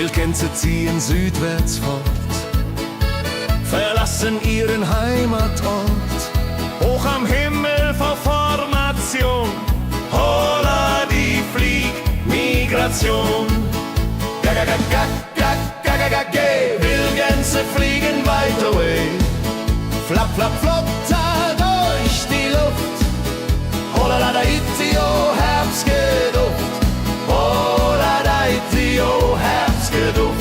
Wildgänse ziehen südwärts fort, verlassen ihren Heimatort. Hoch am Himmel vor Formation, holla die Fliegmigration. Gag, Wildgänse fliegen weit away. Flap, flap, flop, da durch die Luft. Holla da itio, Herbstgeduft. Holla da itio, Herbstgeduft.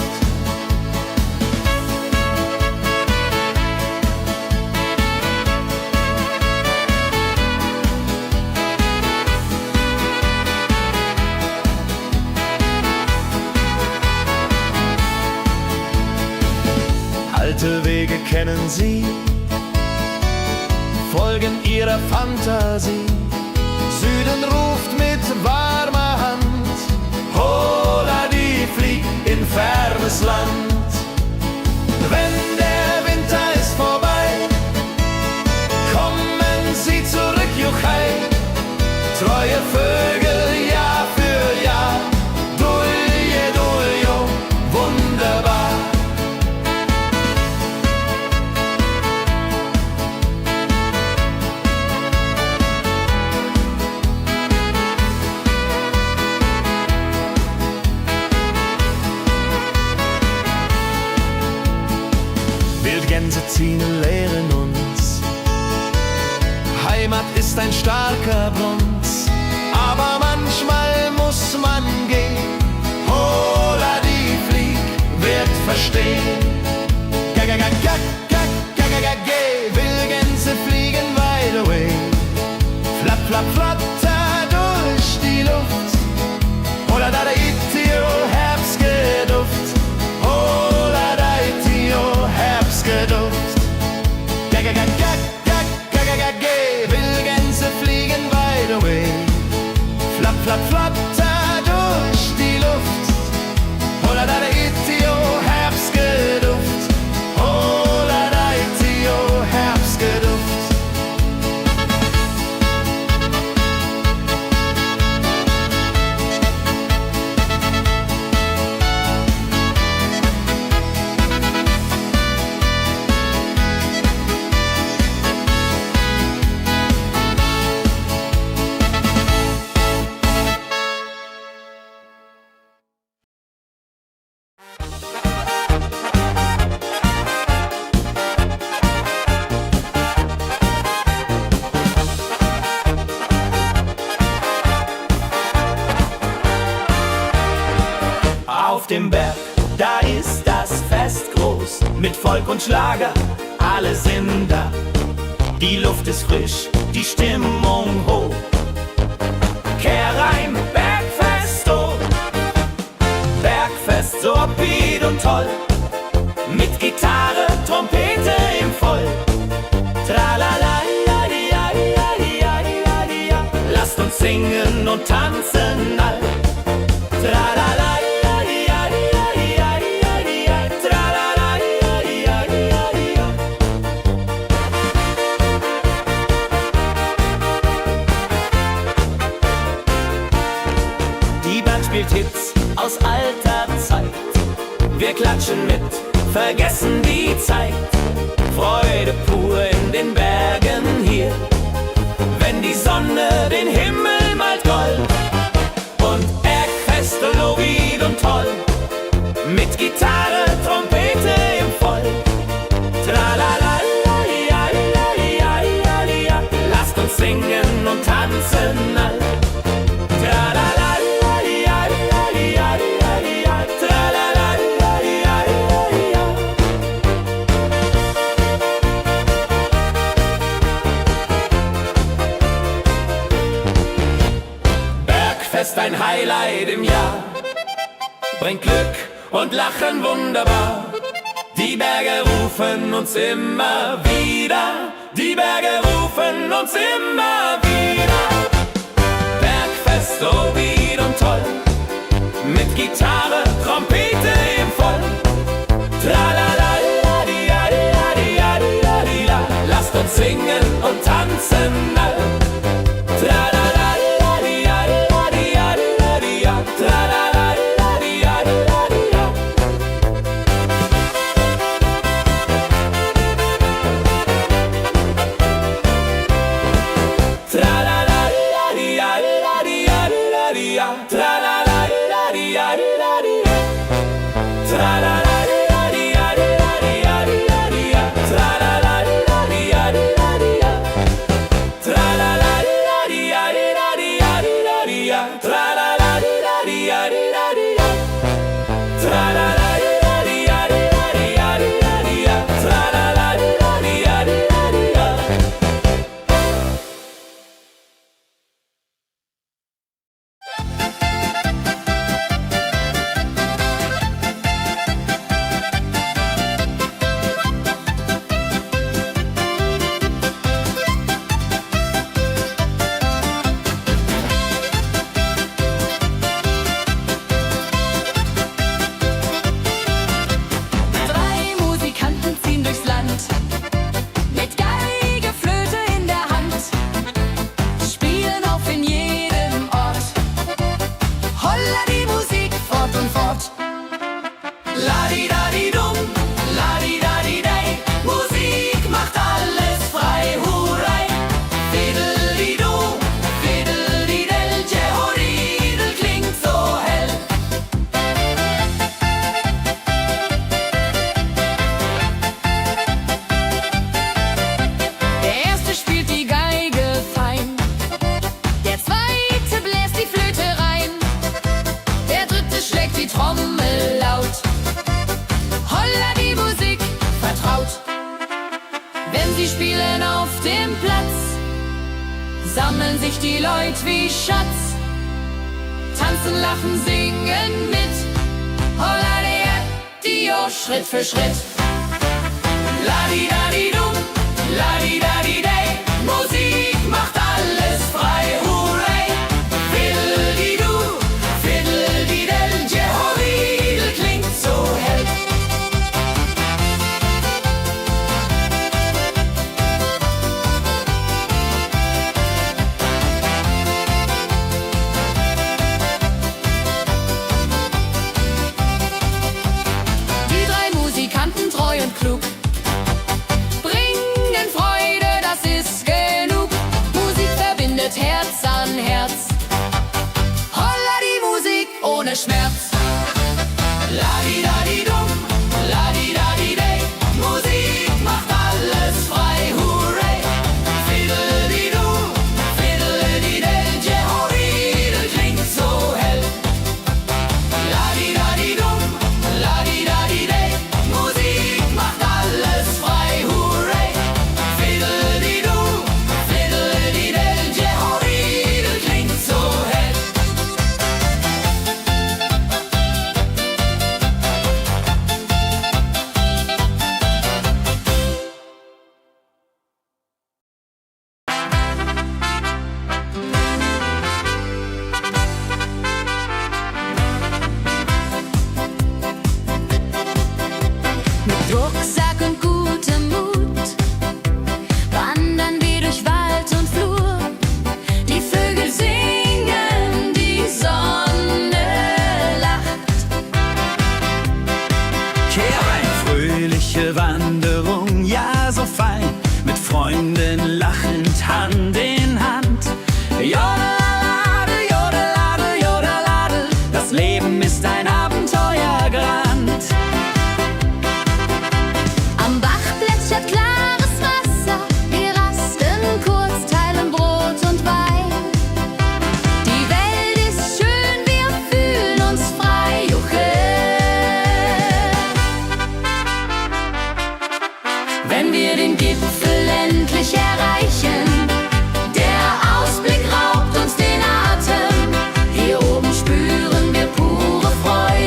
Alte Wege kennen sie, folgen ihrer Fantasie. Süden ruft mit warmer Hand, holla die flieg in fernes Land. Wenn der Winter ist vorbei, kommen sie zurück, Juchai. Treue Vögel, Jahr für Jahr, dulje, duljo, wunderbar. Wildgänse ziehen, lehren uns. Heimat ist ein starker Bronz, aber manchmal muss man gehen. Holla die Flieg wird verstehen. Wildgänse fliegen wide away. Flap, flap, flatter durch die Luft. Holla da itio, Herbstgeduft. Holla da itio, Herbstgeduft. Wildgänse fliegen wide away. Flap, flap, flatter durch die Luft. Holla da itio, Herbstgeduft. Holla da itio, Herbstgeduft. Auf dem Berg, da ist das Fest groß, mit Volk und Schlager, alle sind da. Die Luft ist frisch, die Stimmung hoch. Kehrreim, Bergfest, oh. Bergfest, so upbeat und toll. Mit Gitarre, Trompete im Voll. Tralala, lasst uns singen und tanzen all. Tralala. Spielt Hits aus alter Zeit. Wir klatschen mit, vergessen die Zeit. Freude pur in den Bergen hier, wenn die Sonne den Himmel malt gold. Und Bergfest, lobig und toll, mit Gitarre, Trompete im Voll. Tralala, lasst uns singen und tanzen all. Tralala. Bergfest, ein Highlight im Jahr, bringt Glück und Lachen wunderbar. Die Berge rufen uns immer wieder, die Berge rufen uns immer wieder. Bergfest, so wied und toll, mit Gitarre, Trompete im Voll. Tralala, lasst uns singen und tanzen all. Tralala. sammeln sich die Leute wie Schatz, tanzen, lachen, singen mit. Holla der Dio, Schritt für Schritt. Ladi-dadi-dum, ladi-dadi-day, Musik macht alles frei, hurray. Fiddle-di-du, fiddle-di-del, Jehoridel klingt so hell. Die drei Musikanten, treu und klug, bringen Freude, das ist genug. Musik verbindet Herz an Herz. Holla die Musik ohne Schmerz. Ladi-dadi-dum, ladi-dadi-day, Musik macht alles frei, hurray. Fiddle-di-du, fiddle-di-del, Jehoridel klingt so hell. Ladi-dadi-dum, ladi-dadi-day, Musik macht alles frei, hurray. Fiddle-di-du, fiddle-di-del, Jehoridel klingt so hell. Mit Rucksack und gutem Mut wandern wir durch Wald und Flur. Die Vögel singen, die Sonne lacht. Kehr ein, fröhliche Wanderung, ja so fein, mit Freunden lachend Hand in Hand. Jodeladel, jodeladel, jodeladel, das Leben ist ein Abenteuergrand. Am Bach plätschert klares Wasser, wir rasten kurz, teilen Brot und Wein. Die Welt ist schön, wir fühlen uns frei, juche. Wenn wir den Gipfel endlich erreichen, der Ausblick raubt uns den Atem. Hier oben spüren wir pure Freude.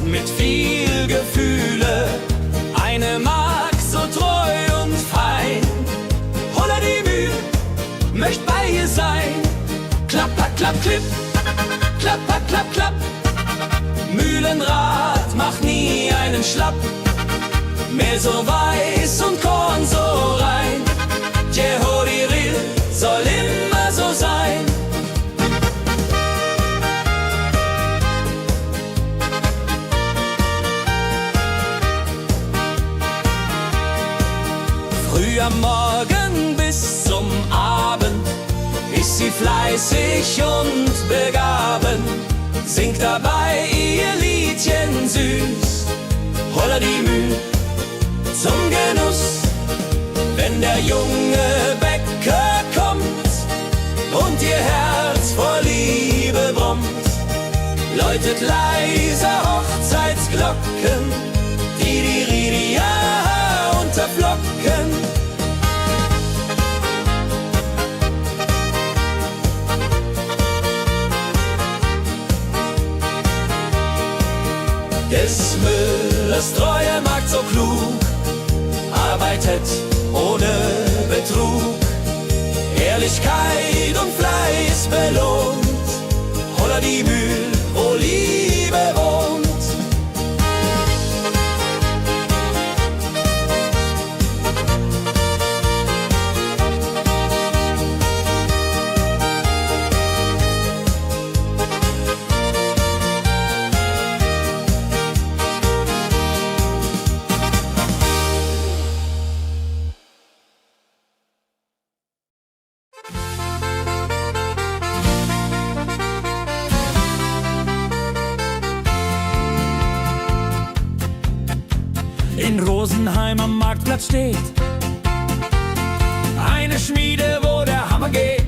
mit viel Gefühle. Eine Magd so treu und fein. Holla die Mühl, möcht bei ihr sein. Klapper, klapp, klipp, klapper, klapp, klapp. Mühlenrad macht nie einen Schlapp. Mehl so weiß und Korn so rein. Jehodiril soll immer so sein. Früh am Morgen bis zum Abend ist sie fleißig und begaben, singt dabei ihr Liedchen süß. Holla die Mühl zum Genuss, wenn der junge Bäcker kommt und ihr Herz vor Liebe brummt, läutet leise Hochzeitsglocken, die Ridia unterflocken. Des Müllers treue Magd so klug, arbeitet ohne Betrug, Ehrlichkeit und Fleiß belohnt. Holla die Mühl, wo Liebe wohnt. In Rosenheim am Marktplatz steht eine Schmiede, wo der Hammer geht.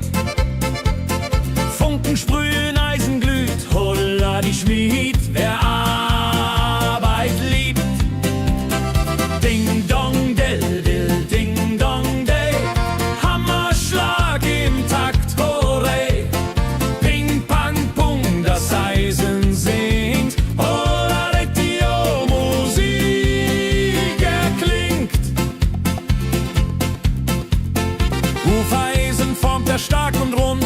Funken sprühen, Eisen glüht, holla die Schmied, wer Arbeit liebt. Ding dong del dill, ding dong day, Hammerschlag im Takt, hurray. Ping pang pung, das Eisen singt, holla retio, Musik erklingt. Hufeisen formt er stark und rund,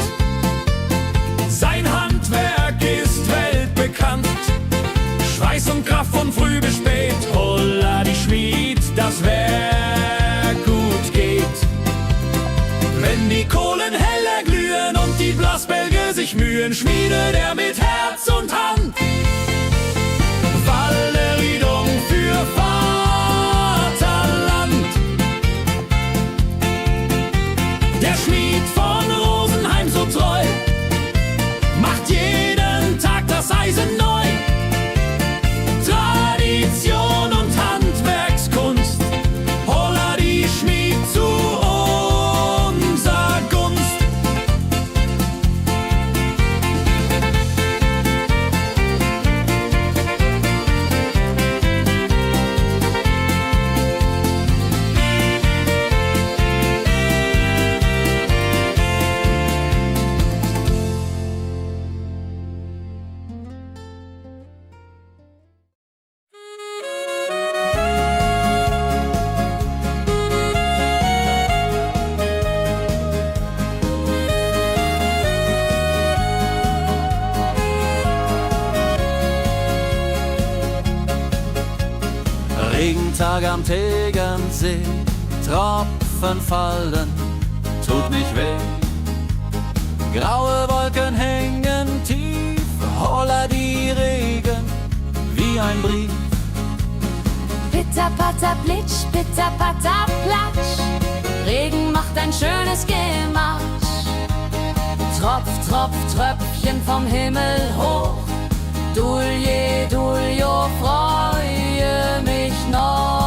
sein Handwerk ist weltbekannt. Schweiß und Kraft von früh bis spät, holla die Schmied, das Werk gut geht. Wenn die Kohlen heller glühen und die Blasbälge sich mühen, schmiedet er mit Herz und Hand Walleridung für Vaterland. Der Schmied von Rosenheim so treu macht jeden Tag das Eisen neu. Tradition und Handwerkskunst, holla die Schmied zu unser Gunst. Regentag am Tegernsee, Tropfen fallen, tut nicht weh. Graue Wolken hängen tief, holla die Regen wie ein Brief. Pitter, patter, plitsch, pitter, patter, platsch. Regen macht ein schönes Gematsch. Tropf, tropf, Tröpfchen vom Himmel hoch. Dulje, Duljo, freue mich noch.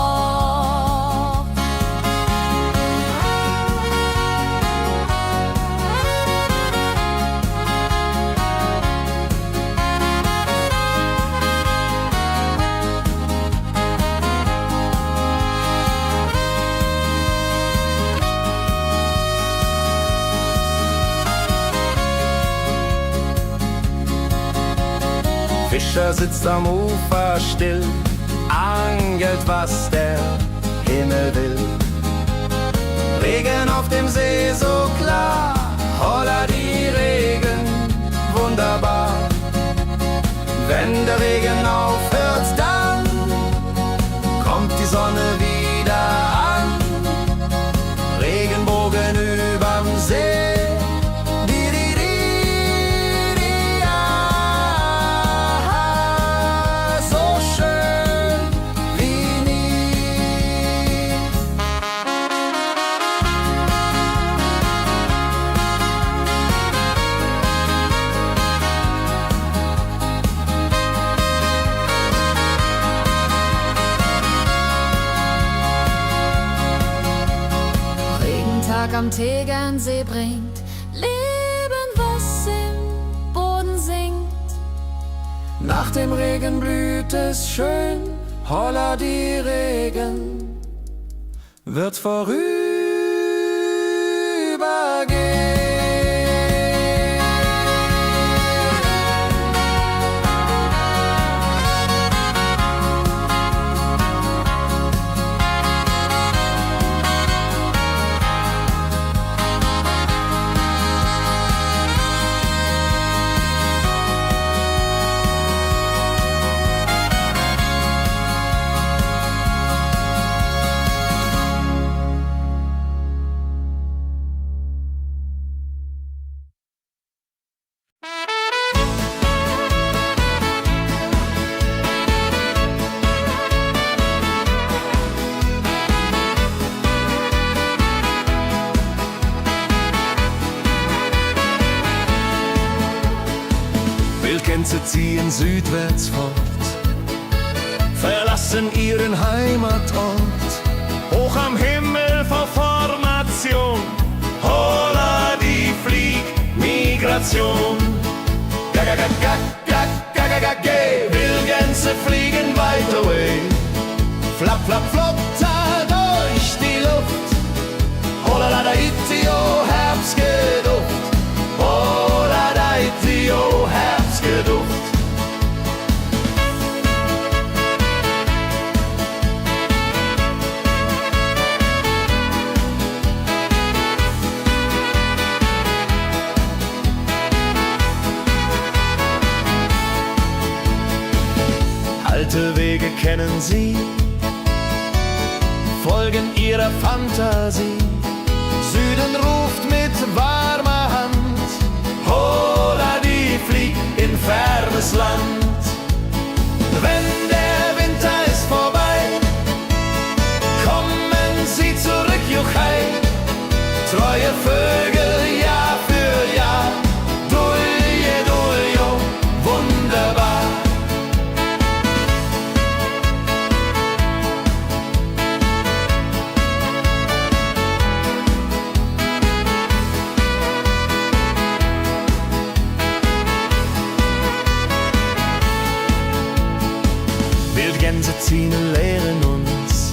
Fischer sitzt am Ufer still, angelt, was der Himmel will. Regen auf dem See so klar, holla die Regen, wunderbar. Wenn der Regen aufhört, dann kommt die Sonne wieder an. Regenbogen überm See. Am Tegernsee bringt Leben, was im Boden sinkt. Nach dem Regen blüht es schön, holla die Regen wird vorübergehen. Wildgänse ziehen südwärts fort, verlassen ihren Heimatort. Hoch am Himmel vor Formation, holla die Fliegmigration. Gag, Wildgänse fliegen weit away. Flap, flap, flop, da durch die Luft. Holla da itio, Herbstgeduft. Holla da itio, Herbstgeduft. Alte Wege kennen sie, folgen ihrer Fantasie. Süden ruft mit warmer Hand, holla die flieg in fernes Land. Wenn der Winter ist vorbei, kommen sie zurück, Juchai. Treue Vögel Jahr für Jahr, dulje, duljo, wunderbar. Wildgänse ziehen, lehren uns.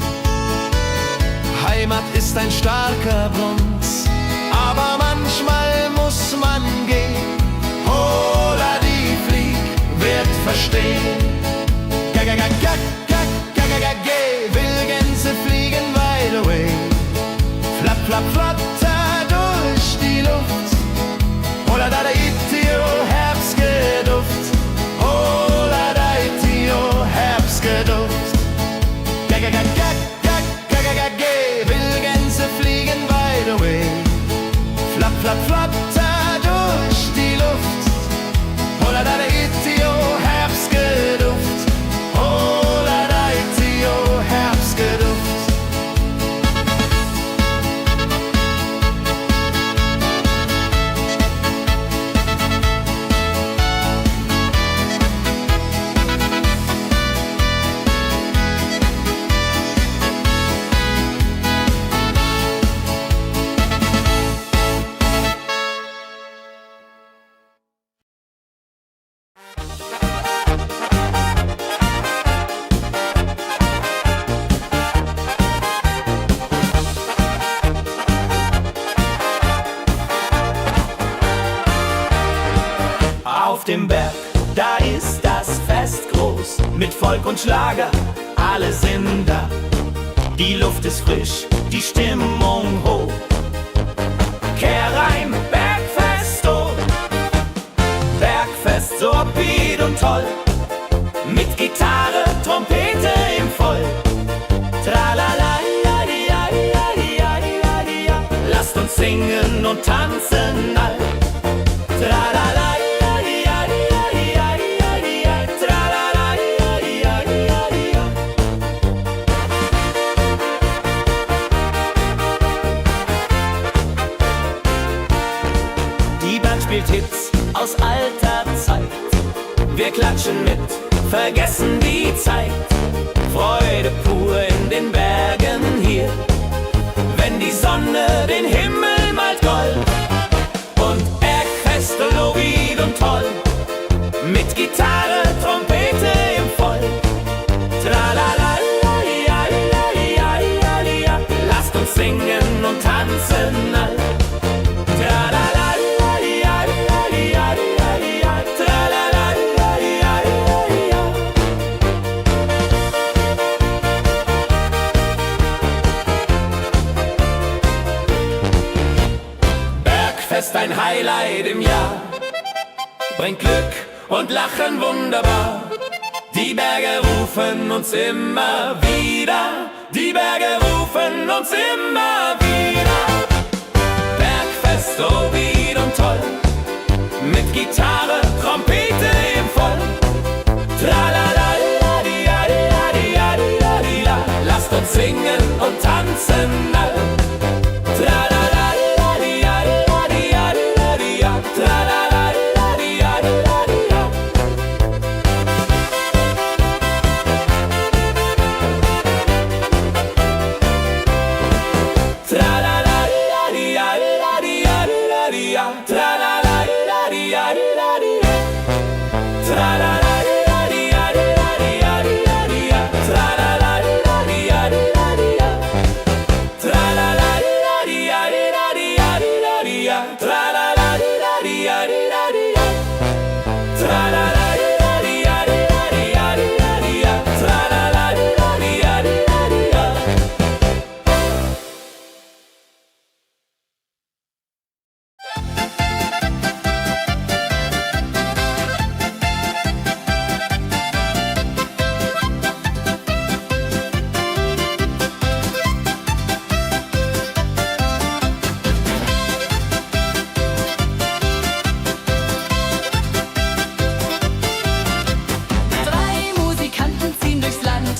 Heimat ist ein starker Bronz, aber manchmal muss man gehen. Holla die Flieg wird verstehen. Wildgänse fliegen wide away. Flap, flap, flatter durch die Luft. Holla da itio, Herbstgeduft. Holla da itio, Herbstgeduft. Wildgänse fliegen wide away. Flap, flap, flatter durch die Luft. Holla da itio, Herbstgeduft. Holla da itio, Herbstgeduft. Auf dem Berg, da ist das Fest groß, mit Volk und Schlager, alle sind da. Die Luft ist frisch, die Stimmung hoch. Kehr rein, Bergfest, oh. Bergfest, so upbeat und toll. Mit Gitarre, Trompete im Voll. Tralala, ja, ja, ja, ja, ja, ja. Lasst uns singen und tanzen all. Tralala, ja, ja, ja, ja, ja, ja. Tralala, ja, ja, ja, ja. Die Band spielt Hits aus alter Zeit. Wir klatschen mit, vergessen die Zeit. Freude pur in den Bergen hier, wenn die Sonne den Himmel malt gold. Und Bergfest, lobig und toll, mit Gitarre, Trompete im Voll. Tralala, ja, ja, ja, ja, ja. Lasst uns singen und tanzen all. Tralala, ja, ja, ja, ja, ja. Tralala, ja, ja, ja, ja. Bergfest, ein Highlight im Jahr, bringt Glück und Lachen wunderbar. Die Berge rufen uns immer wieder, die Berge rufen uns immer wieder. Bergfest, so wied und toll, mit Gitarre, Trompete im Voll. Tralala, la, di, ja, di, ja, di, ja, di, ja, di, la. Lasst uns singen und tanzen all. Tralala, la, di, ja, di, ja, di, ja, di, ja, di, ja. Tralala, la, di, ja, di, ja, di, ja. Tralala, la, di, ja, di, ja, di, ja, di, ja. Tralala, la, di, ja, di, ja, di, ja. Tralala, la, di, ja, di, ja, di, ja, di, ja, di, ja. Tralala, la, di, ja, di, ja, di, ja. Tralala, la, di, ja, di, ja, di, ja, di, ja, di, ja. Tralala, la, di, ja, di, ja, di, ja. Tralala, la, di, ja, di, ja, di, ja, di, ja, di, ja. Tralala, la, di, ja, di, ja, di, ja. Drei Musikanten ziehen durchs Land,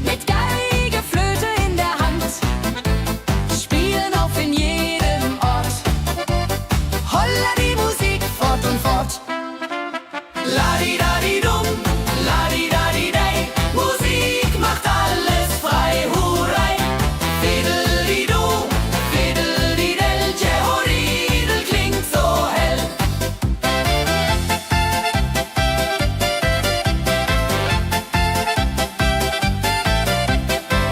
mit Geige, Flöte in der Hand, spielen auf in jedem Ort. Holla die Musik fort und fort. La-di-da-di-dum, la-di-da-di-day, Musik macht alles frei, hurray. Fiddle-di-do, fiddle-di-del, Jehoridel klingt so hell.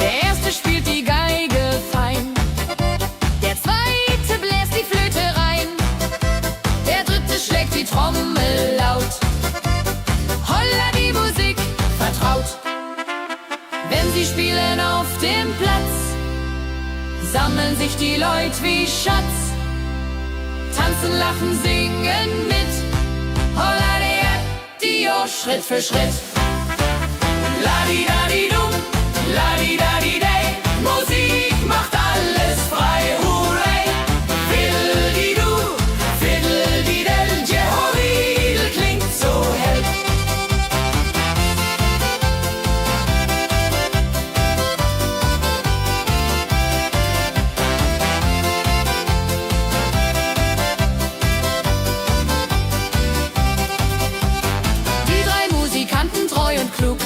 Der erste spielt die Geige fein, der zweite bläst die Flöte rein, der dritte schlägt die Trommel laut. Holla die Musik vertraut. Wenn sie spielen auf dem Platz, sammeln sich die Leute wie Schatz, tanzen, lachen, singen mit. Holla der Dio, Schritt für Schritt. La-di-da-di-dum, la-di-da-di-day, Musik macht alles frei, hurray. Fiddle-di-du, fiddle-di-del, Jehoridel klingt so hell. Die drei Musikanten, treu und klug,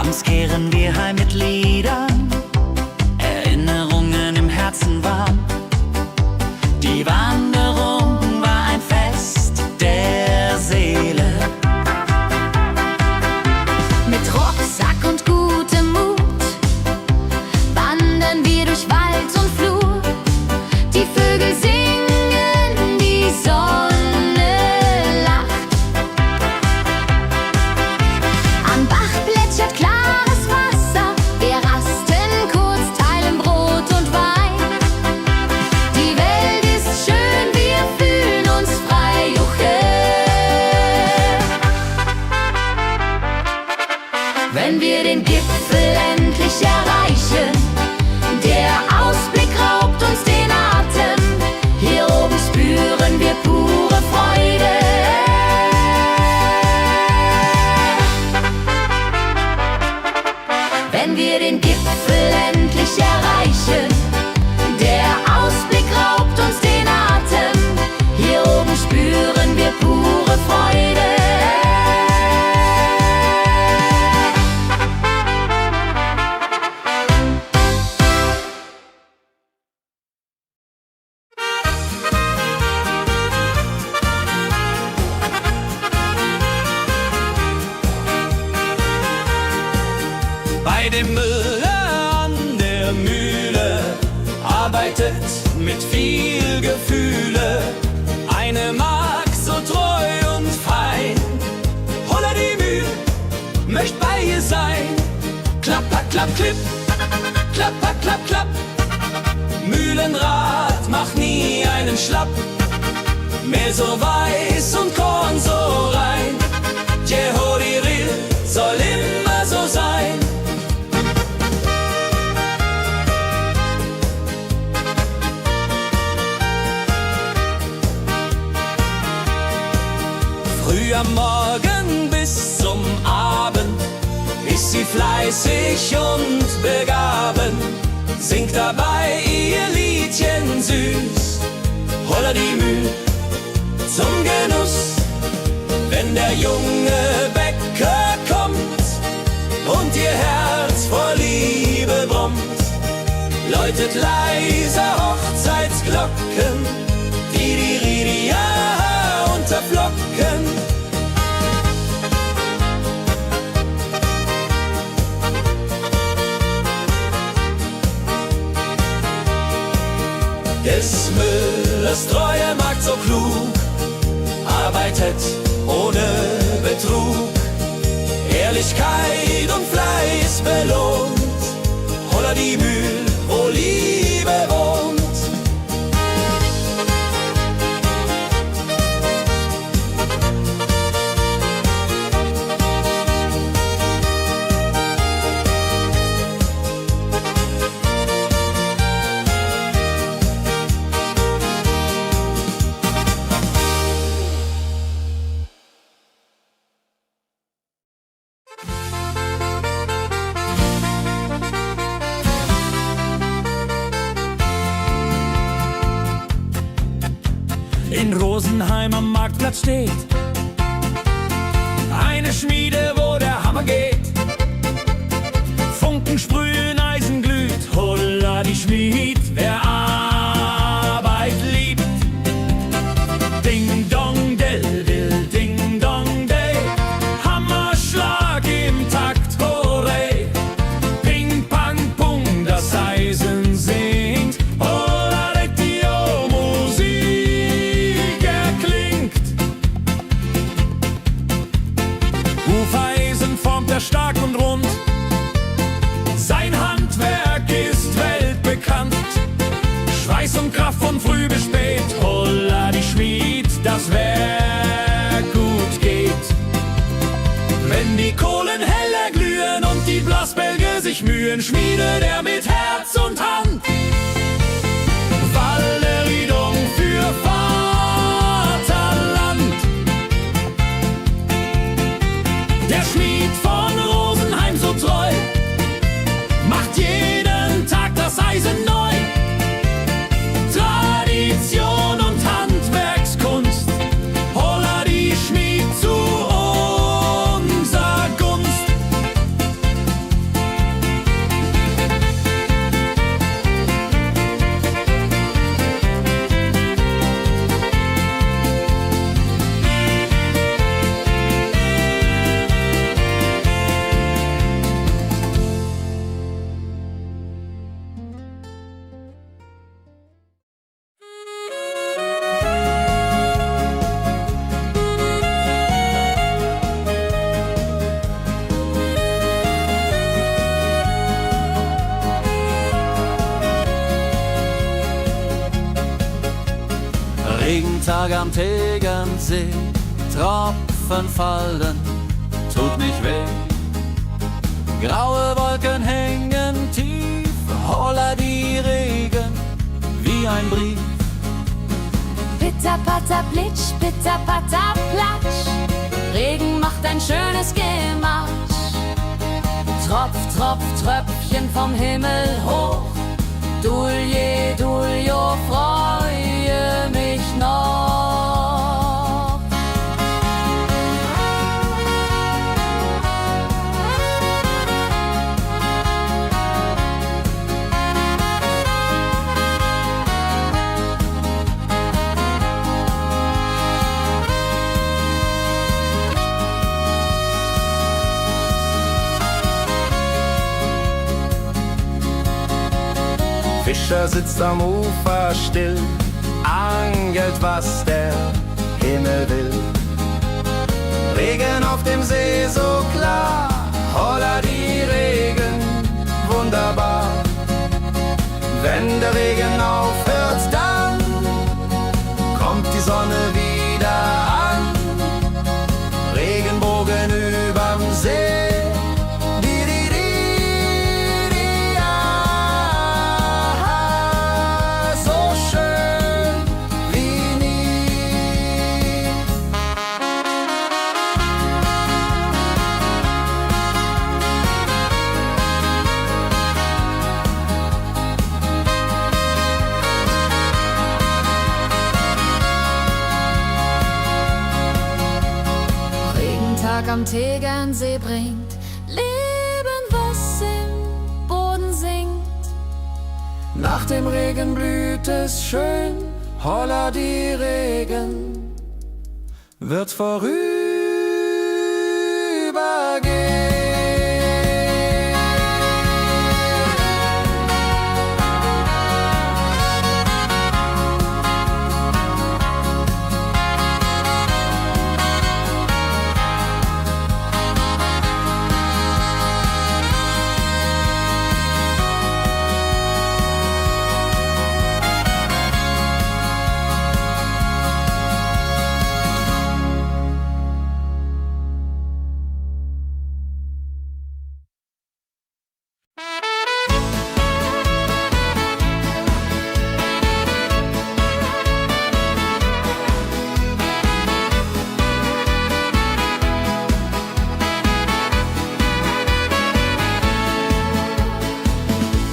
Abends kehren wir heim mit Liedern, Erinnerungen im Herzen warm. Die Wanderung war ein Fest der Seele. Mit Rucksack und gutem Mut wandern wir durch Wald und Flur. Die Vögel singen, die Sonne lacht. Am Bach plätschert klares Wasser. Wir rasten kurz, teilen Brot und Wein. Die Welt ist schön, wir fühlen uns frei. Juche. Wenn wir den Gipfel endlich erreichen, der Ausblick raubt uns den Atem. Hier oben spüren wir pure Freude. Wenn wir den Gipfel endlich erreichen, der Ausblick raubt uns den Atem. Hier oben spüren wir pure Freude. Bei dem Müller an der Mühle arbeitet mit viel Gefühle eine Magd so treu und fein. Holla die Mühl, möcht bei ihr sein. Klapper, klapp, klipp, klapper, klapp, klapp. Mühlenrad macht nie einen Schlapp. Mehl so weiß und Korn so rein. Jehodiril soll immer so sein. Früh am Morgen bis zum Abend ist sie fleißig und begaben, singt dabei ihr Liedchen süß. Holla die Mühl zum Genuss, wenn der junge Bäcker kommt und ihr Herz vor Liebe brummt, läutet leiser Hochzeitsglocken, die Ridia unterflocken. Des Müllers treue Magd so klug, arbeitet ohne Betrug, Ehrlichkeit und Fleiß belohnt. Holla die Mühl, wo Liebe wohnt. In Rosenheim am Marktplatz steht eine Schmiede, wo der Hammer geht. Funken sprühen, Eisen glüht, holla die Schmied, wer Arbeit liebt. Ding dong del dill, ding dong day, Hammerschlag im Takt, hooray. Ping pang pung, das Eisen singt, holla die Musik erklingt. Hufeisen formt er stark und rund, sein Handwerk ist weltbekannt. Schweiß und Kraft von früh bis spät, holla die Schmied, das Werk gut geht. Wenn die Kohlen heller glühen und die Blasbälge sich mühen, schmiedet er mit Herz und Hand Walleridung für Vaterland. Der Schmied von Rosenheim so treu macht jeden Tag das Eisen neu. Tradition und Handwerkskunst, holla die Schmied zu unser Gunst. Regentag am Tegernsee, Tropfen fallen, tut nicht weh. Graue Wolken hängen tief, holla die Regen wie ein Brief. Pitter, patter, plitsch, pitter, patter, platsch. Regen macht ein schönes Gematsch. Tropf, Tropf, Tröpfchen vom Himmel hoch. Dulje, Duljo, freue mich noch. Fischer sitzt am Ufer still, angelt, was der Himmel will. Regen auf dem See so klar, holla die Regen, wunderbar. Wenn der Regen aufhört, dann kommt die Sonne wieder an. Regenbogen überm See. Am Tegernsee bringt Leben, was im Boden singt. Nach dem Regen blüht es schön, holla die Regen wird vorübergehen.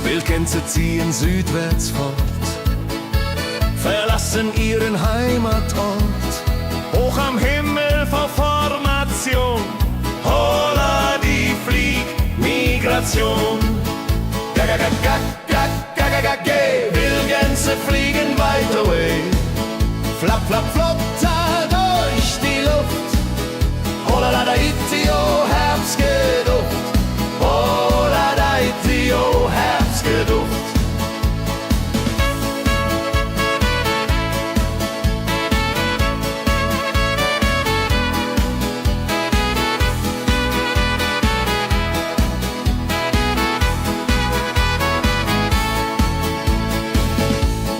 Wildgänse ziehen südwärts fort, verlassen ihren Heimatort. Hoch am Himmel vor Formation, holla die Fliegmigration. Wildgänse fliegen weit away, flapp, flapp, flotter durch die Luft. Holla da itio, Herbstgeduft. Holla da itio, Herbstgeduft.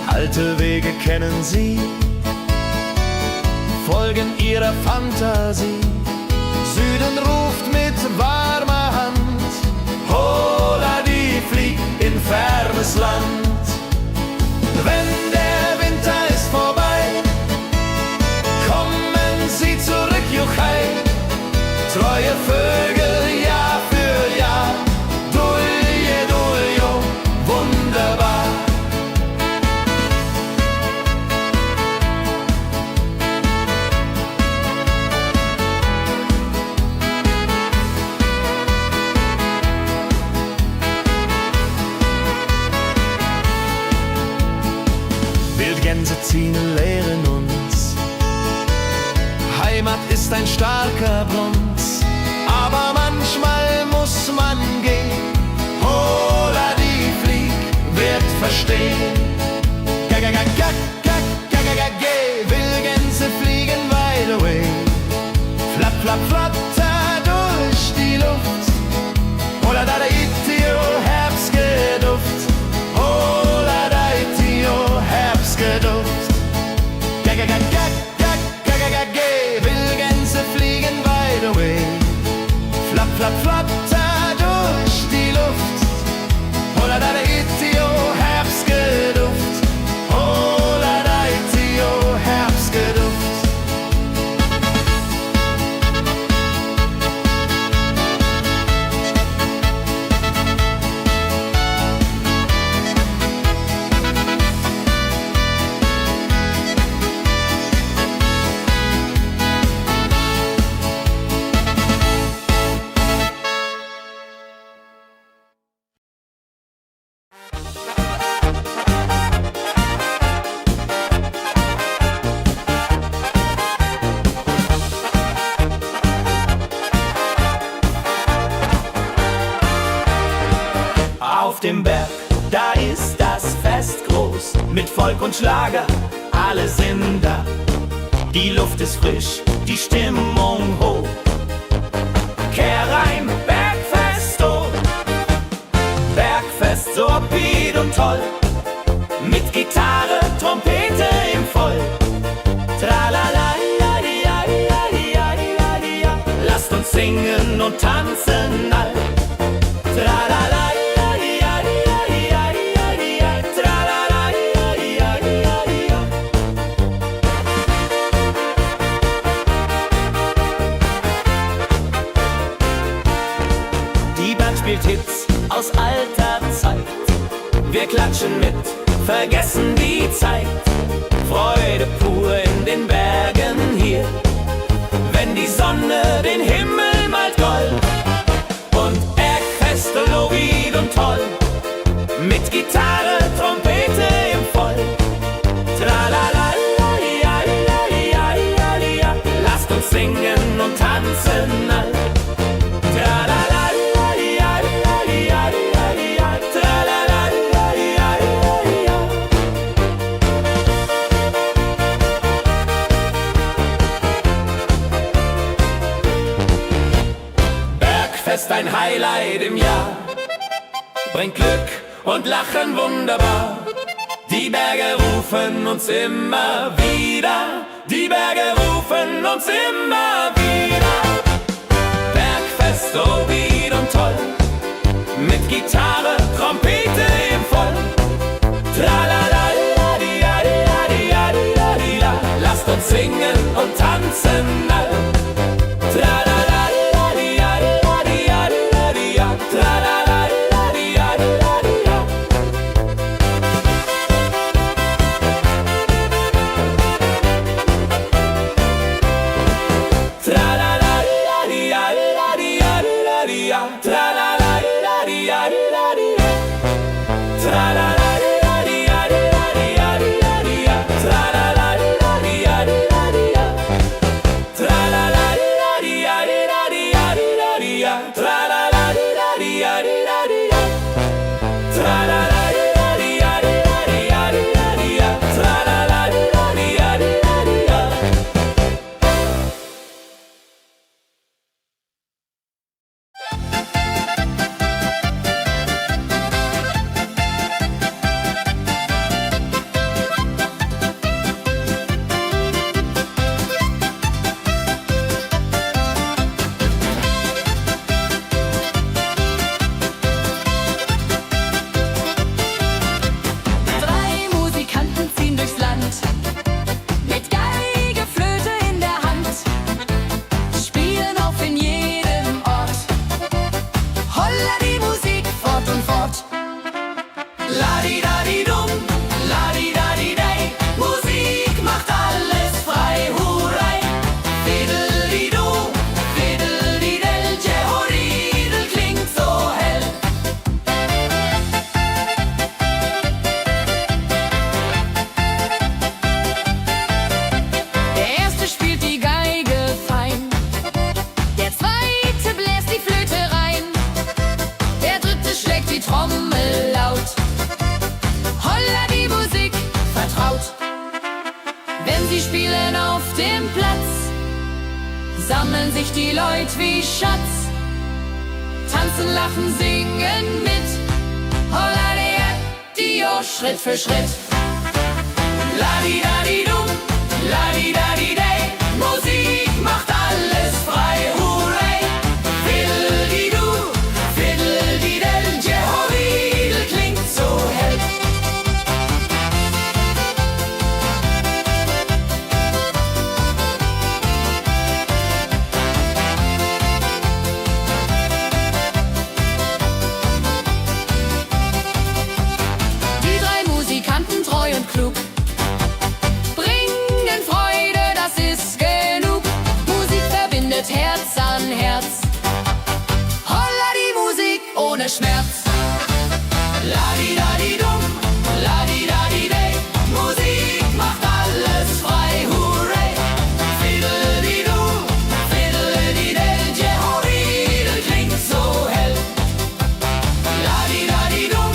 Alte Wege kennen sie, folgen ihrer Fantasie. Süden ruft mit warmer Hand, holla die flieg in fernes Land. Wenn der Winter ist vorbei, kommen sie zurück, Juchai. Treue Vögel Jahr für Jahr, Dulje, Duljo, wunderbar. Wildgänse ziehen, lehren uns, Heimat ist ein starker Bronz, aber manchmal muss man gehen. Holla die Flieg wird verstehen. Wildgänse fliegen wide away, flapp, flapp, flatter durch die Luft. Holla da itio, Herbstgeduft. Holla da itio, Herbstgeduft. Auf dem Berg, da ist das Fest groß, mit Volk und Schlager, alle sind da. Die Luft ist frisch, die Stimmung hoch. Kehr rein, Bergfest, oh. Bergfest, so upbeat und toll. Mit Gitarre, Trompete im Voll. Tralala, ja, ja, ja, ja, ja, ja. Lasst uns singen und tanzen all. Tralala, ja, ja, ja, ja, ja, ja. Tralala, ja, ja, ja, ja. Die Band spielt Hits aus alter Zeit. Wir klatschen mit, vergessen die Zeit. Freude pur in den Bergen hier, wenn die Sonne den Himmel malt gold. Und Bergfest, Lovid und toll, mit Gitarre, Trompete im Voll. Tralala, ja, ja, ja, ja, ja. Lasst uns singen und tanzen all. Tralala, ja, ja, ja, ja, ja. Tralala, ja, ja, ja, ja. Bergfest, ein Highlight im Jahr, bringt Glück und Lachen wunderbar. Die Berge rufen uns immer wieder, die Berge rufen uns immer wieder. Bergfest, so wied und toll, mit Gitarre, Trompete im Voll. Tralala, di, ja, di, ja, di, ja, di, ja. Lasst uns singen und tanzen all. Tralala, di, ja, di, ja, di, ja. Tralala, di, ja, di, ja. Tralala, di, ja, di, ja. Tralala, di, ja, di, ja. Tralala, di, ja, di, ja. Tralala, di, ja, di, ja. Tralala, di, ja, di, ja. Tralala, di, ja, di, ja. Tralala, di, ja, di, ja. Tralala, di, ja, di, ja. Drei Musikanten ziehen durchs Land, mit Geige, Flöte in der Hand, spielen auf in jedem Ort. Holla die Musik fort und fort. Ladi-dadi-dum, ladi-dadi-dei, Musik macht alles frei, hurray. Fiddle-di-du, fiddle-di-del, Jehoridel klingt so hell. Der erste spielt die Geige fein, der zweite bläst die Flöte rein, der dritte schlägt die Trommel laut. Holla die Musik vertraut. Wenn sie spielen auf dem Platz, sammeln sich die Leute wie Schatz, tanzen, lachen, singen mit. Holla der Dio, Schritt für Schritt. Ladi-dadi-dum, ladi-dadi-dei, Musik macht alles frei, hurray. Fiddle-di-du, fiddle-di-del, Jehoridel klingt so hell. Die drei Musikanten, treu und klug, bringen Freude, das ist genug. Musik verbindet Herz an Herz. Holla die Musik ohne Schmerz. Ladi-dadi-dum, ladi-dadi-dei, Musik macht alles frei, hurray. Fiddle-di-du, fiddle-di-del, Jehoridel klingt so hell. Ladi-dadi-dum,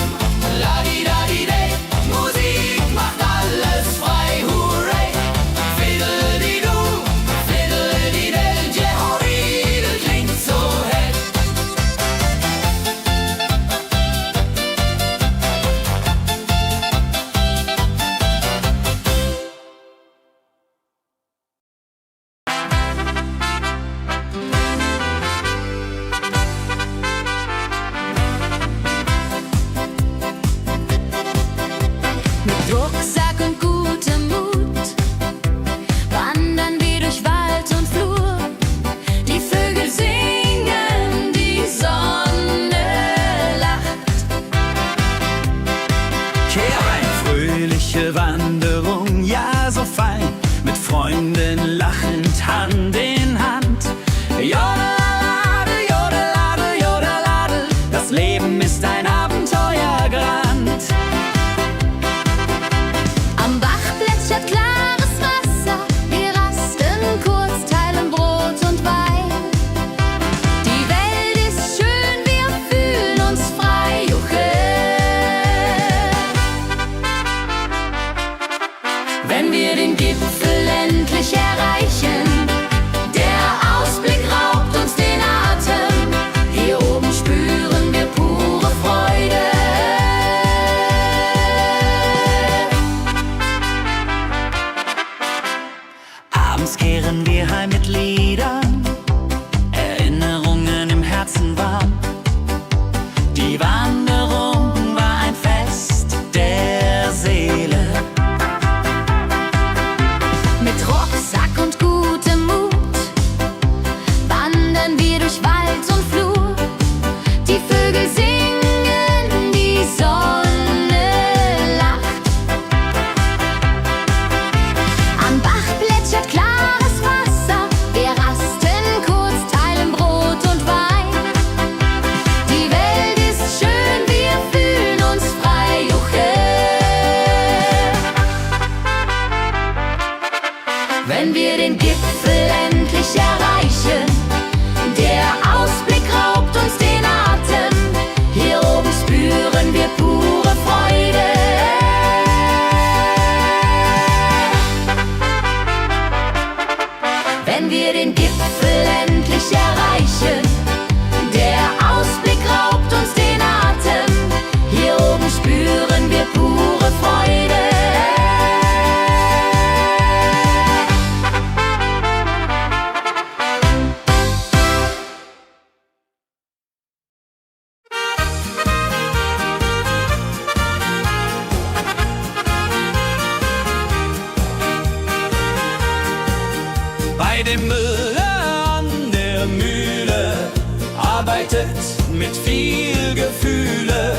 arbeitet mit viel Gefühle.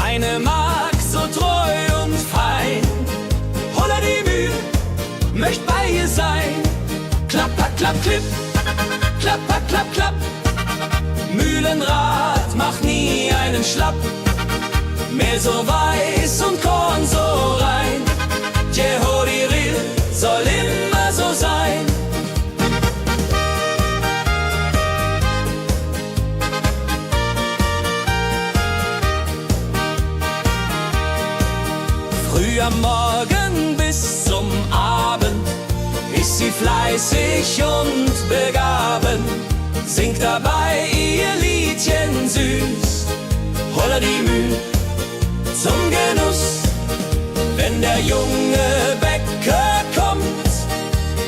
Eine Magd so treu und fein. Holla die Mühl, möcht bei ihr sein. Klapper, klapp, klipp, klapper, klapp, klapp. Mühlenrad macht nie einen Schlapp. Mehl so weiß und Korn so rein. Jehodiril soll immer so sein. Früh am Morgen bis zum Abend ist sie fleißig und begaben, singt dabei ihr Liedchen süß. Holla die Mühl zum Genuss, wenn der junge Bäcker kommt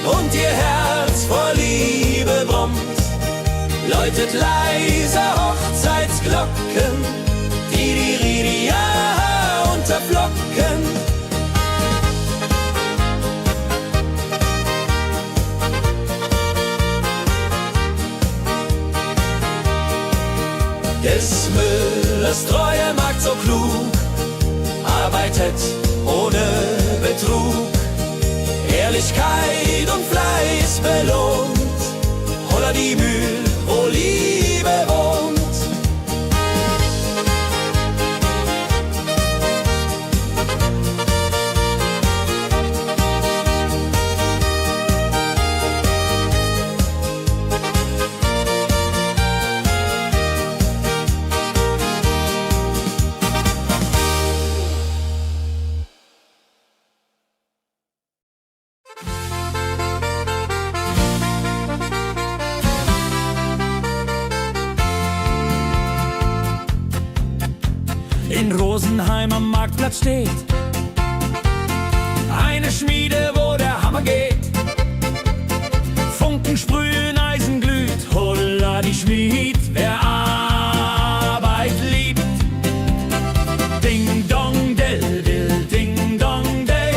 und ihr Herz vor Liebe brummt, läutet leise Hochzeitsglocken, die Ridia unterflocken. Des Müllers treue Magd so klug, arbeitet ohne Betrug, Ehrlichkeit und Fleiß belohnt. Holla die Mühl, wo Liebe wohnt. In Rosenheim am Marktplatz steht eine Schmiede, wo der Hammer geht. Funken sprühen, Eisen glüht, holla die Schmied, wer Arbeit liebt. Ding dong del dill, ding dong day,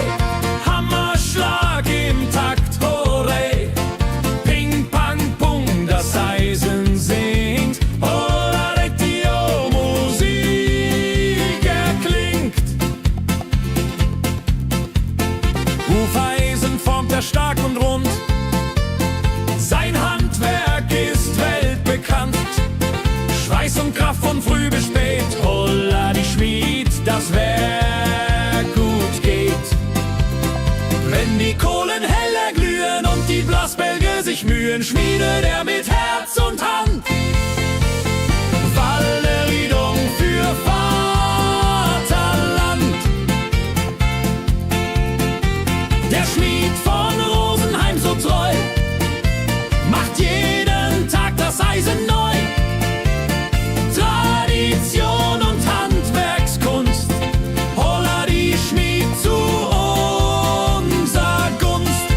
Hammerschlag im Takt, hooray. Ping pang pung, das Eisen singt, holla die Musik erklingt. Hufeisen formt er stark und rund, sein Handwerk ist weltbekannt. Schweiß und Kraft von früh bis spät, holla die Schmied, das Werk gut geht. Wenn die Kohlen heller glühen und die Blasbälge sich mühen, schmiedet er mit Herz und Hand Walleriedung für Vaterland. Der Schmied von Rosenheim so treu macht jeden Tag das Eisen neu. Tradition und Handwerkskunst, holla die Schmied zu unser Gunst.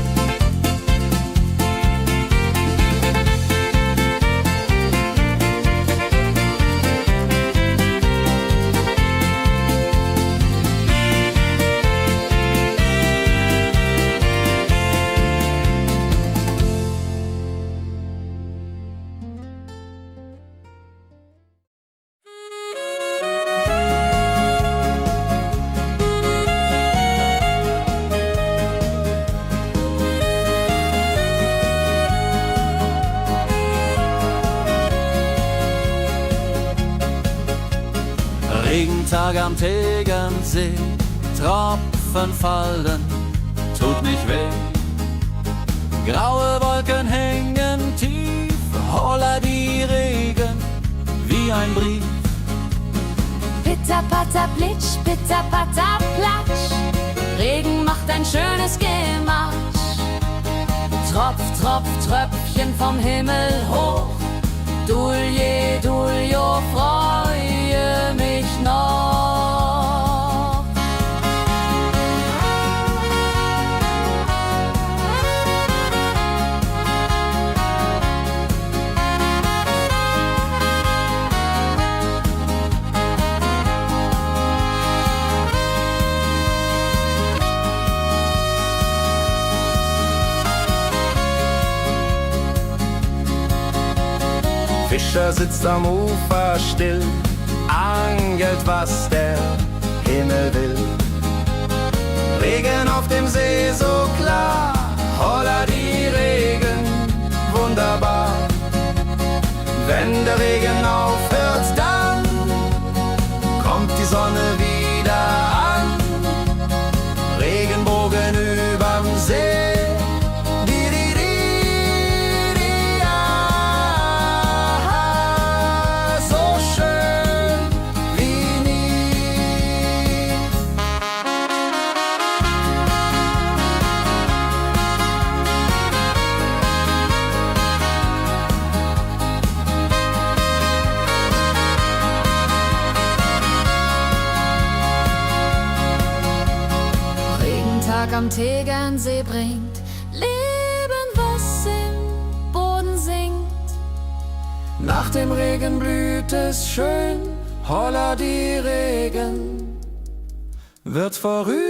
Regentag am Tegernsee, Tropfen fallen, tut nicht weh. Graue Wolken hängen tief, holla die Regen wie ein Brief. Pitter, patter, plitsch, pitter, patter, platsch. Regen macht ein schönes Gematsch. Tropf, Tropf, Tröpfchen vom Himmel hoch. Dulje, Duljo, freue mich noch. Fischer sitzt am Ufer still, angelt, was der Himmel will. Regen auf dem See so klar, holla die Regen, wunderbar. Wenn der Regen aufhört, dann kommt die Sonne wieder an. Regenbogen überm See. Am Tegernsee bringt Leben, was im Boden sinkt. Nach dem Regen blüht es schön, holla die Regen wird vorübergehen.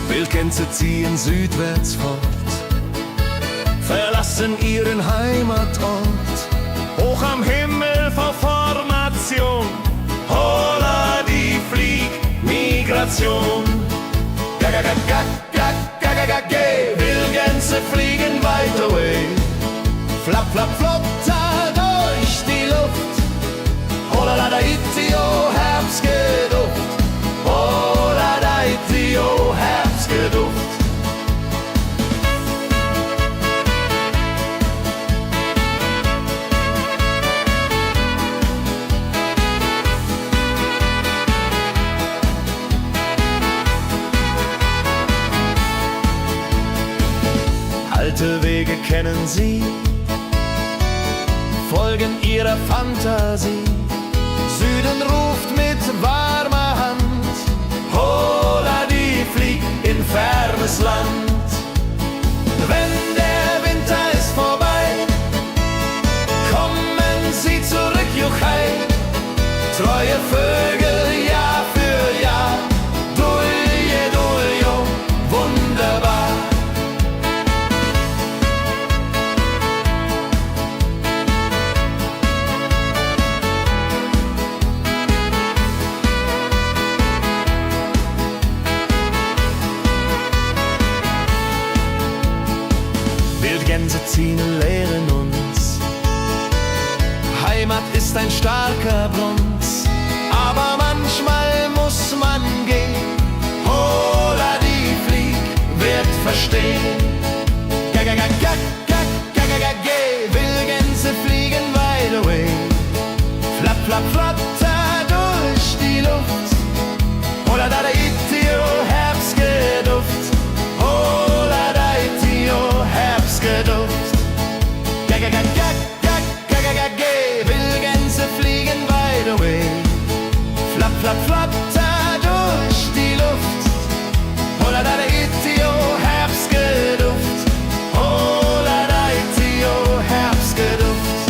Wildgänse ziehen südwärts fort, verlassen ihren Heimatort. Hoch am Himmel vor Formation, holla die Fliegmigration. Gag, Wildgänse fliegen weit away. Flap, flap, flop, da durch die Luft. Holla da itio, Herbstgeduft. Holla da itio, Herbstgeduft. Alte Wege kennen sie, folgen ihrer Fantasie. Süden ruft mit warmer Hand, holla die flieg in fernes Land. Wenn der Winter ist vorbei, kommen sie zurück, juchai. Treue Vögel Jahr für Jahr, dulje, duljo, wunderbar. Wildgänse ziehen, lehren uns. Heimat ist ein starker Brunz, aber manchmal muss man gehen. Holla die Flieg wird verstehen. Wildgänse fliegen wide away. Flap, flap, flatter durch die Luft. Holla da itio, Herbstgeduft. Holla da itio, Herbstgeduft. Wildgänse fliegen wide away. Flap, flap, flatter durch die Luft. Holla da itio, Herbstgeduft. Holla da itio, Herbstgeduft.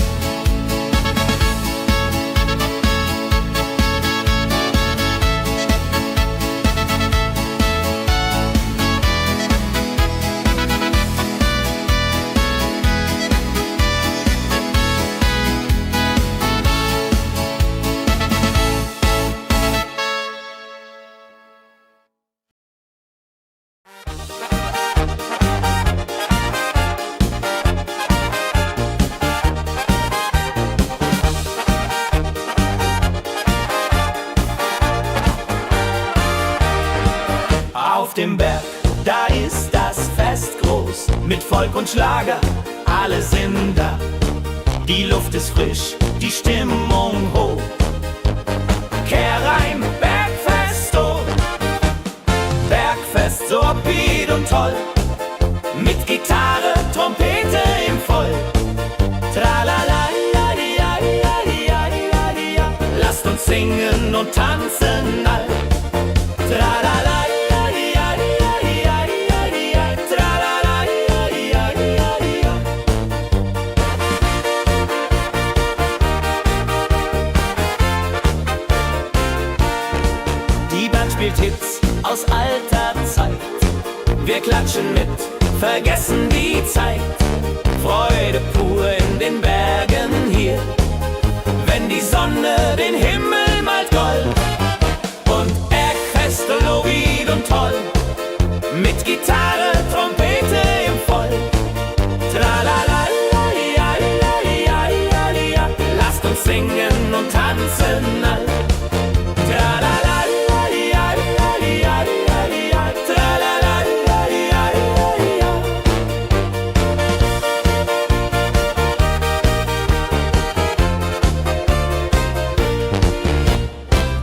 mit Volk und Schlager, alle sind da. Die Luft ist frisch, die Stimmung hoch. Kehrreim, Bergfest, oh. Bergfest, so upbeat und toll. Mit Gitarre, Trompete im Voll. Tralala, ja, ja, ja, ja, ja, ja. Lasst uns singen und tanzen all. Tralala, ja, ja, ja, ja, ja, ja. Tralala, ja, ja, ja, ja. Die Band spielt Hits aus alter Zeit. Wir klatschen mit, vergessen die Zeit. Freude pur in den Bergen hier, wenn die Sonne den Himmel malt gold. Und Bergfest, Lovid und toll, mit Gitarre, Trompete im Voll. Tralala, ja, ja, ja, ja, ja. Lasst uns singen und tanzen all. Tralala, ja, ja, ja, ja, ja. Tralala, ja, ja, ja, ja.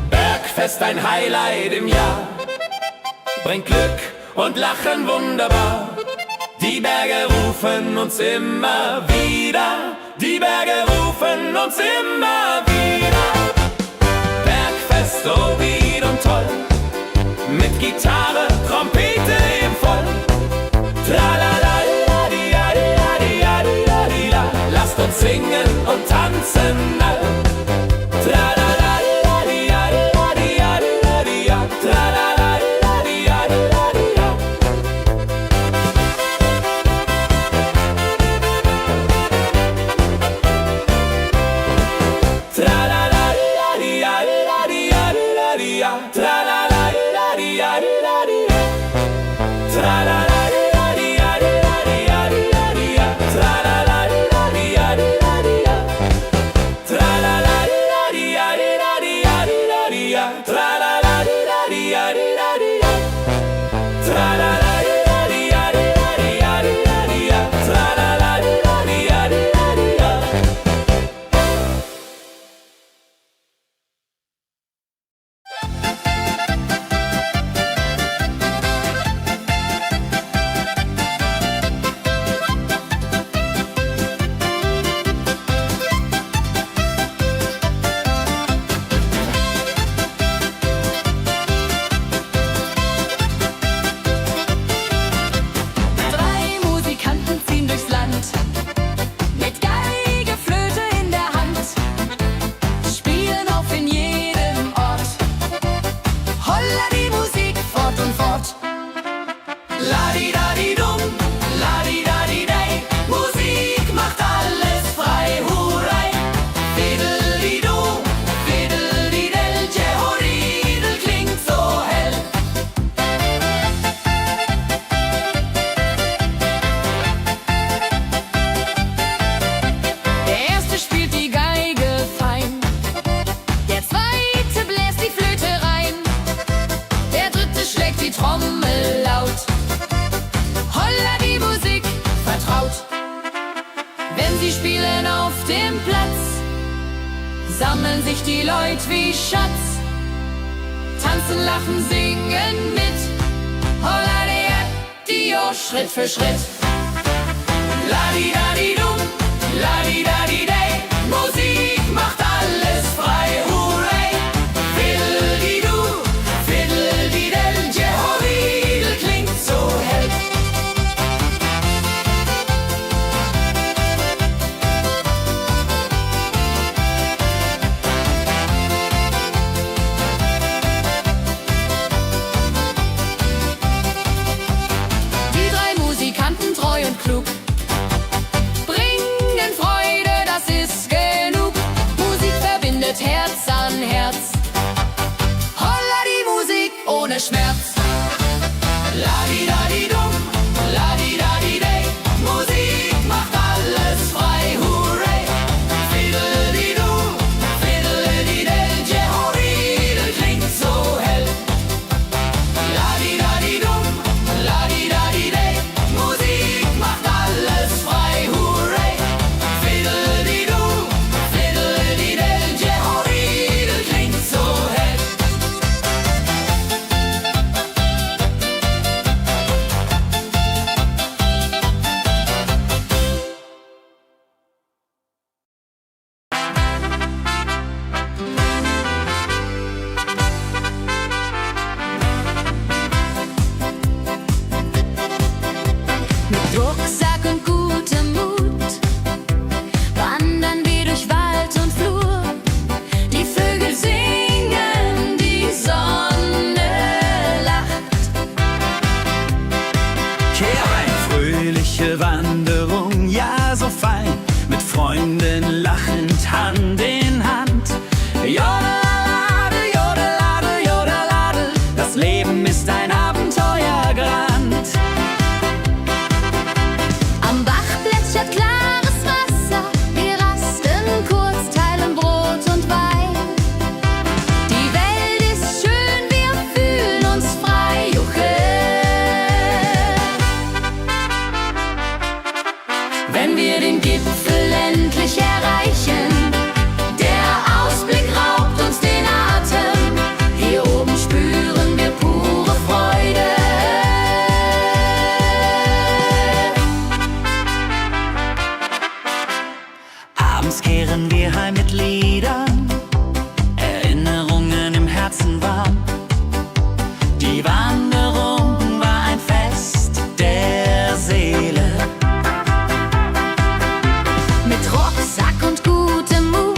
Bergfest, ein Highlight im Jahr, bringt Glück und Lachen wunderbar. Die Berge rufen uns immer wieder, die Berge rufen uns immer wieder. Bergfest, so wied und toll, mit Gitarre, Trompete im Voll. Tralala, ja, ja, ja, ja, ja, ja. Lasst uns singen und tanzen all. Tralala, ja, ja, ja, ja, ja, ja. Tralala, ja, ja, ja, ja. Tralala, ja, ja, ja, ja, ja. Tralala, ja, ja, ja, ja. Tralala, ja, ja, ja, ja, ja. Tralala, ja, ja, ja, ja. Tralala, ja, ja, ja, ja. Tralala, ja, ja, ja, ja. Tralala, ja, ja, ja, ja. Tralala, ja, ja, ja, ja. Drei Musikanten ziehen durchs Land, mit Geige, Flöte in der Hand, spielen auf in jedem Ort. Holla die Musik fort und fort. Ladi-dadi-dum, ladi-dadi-dei, Musik macht alles frei, hurray. Fiddeli-du, fiddeli-del, Jehoridel klingt so hell. Der erste spielt die Geige fein, der zweite bläst die Flöte rein, der dritte schlägt die Trommel laut. Holla die Musik vertraut. Wenn sie spielen auf dem Platz, sammeln sich die Leute wie Schatz, tanzen, lachen, singen mit. Holla der Dio, Schritt für Schritt. Ladi-dadi-dum, ladi-dadi-dei, Musik macht alles frei, hurray. Fiddeli-du, fiddeli-del, Jehoridel klingt so hell. Die drei Musikanten, treu und klug, Freunden lachend Hand in Hand. Jodeladel, jodeladel, jodeladel, das Leben ist ein Abenteuergrand. Am Bach plätschert klares Wasser, wir rasten kurz, teilen Brot und Wein. Die Welt ist schön, wir fühlen uns frei, juche. Wenn wir den Gipfel endlich erreichen, der Ausblick raubt uns den Atem. Hier oben spüren wir pure Freude. Abends kehren wir heim mit Liedern, Erinnerungen im Herzen warm. Die Wanderung war ein Fest der Seele. Mit Rucksack und gutem Mut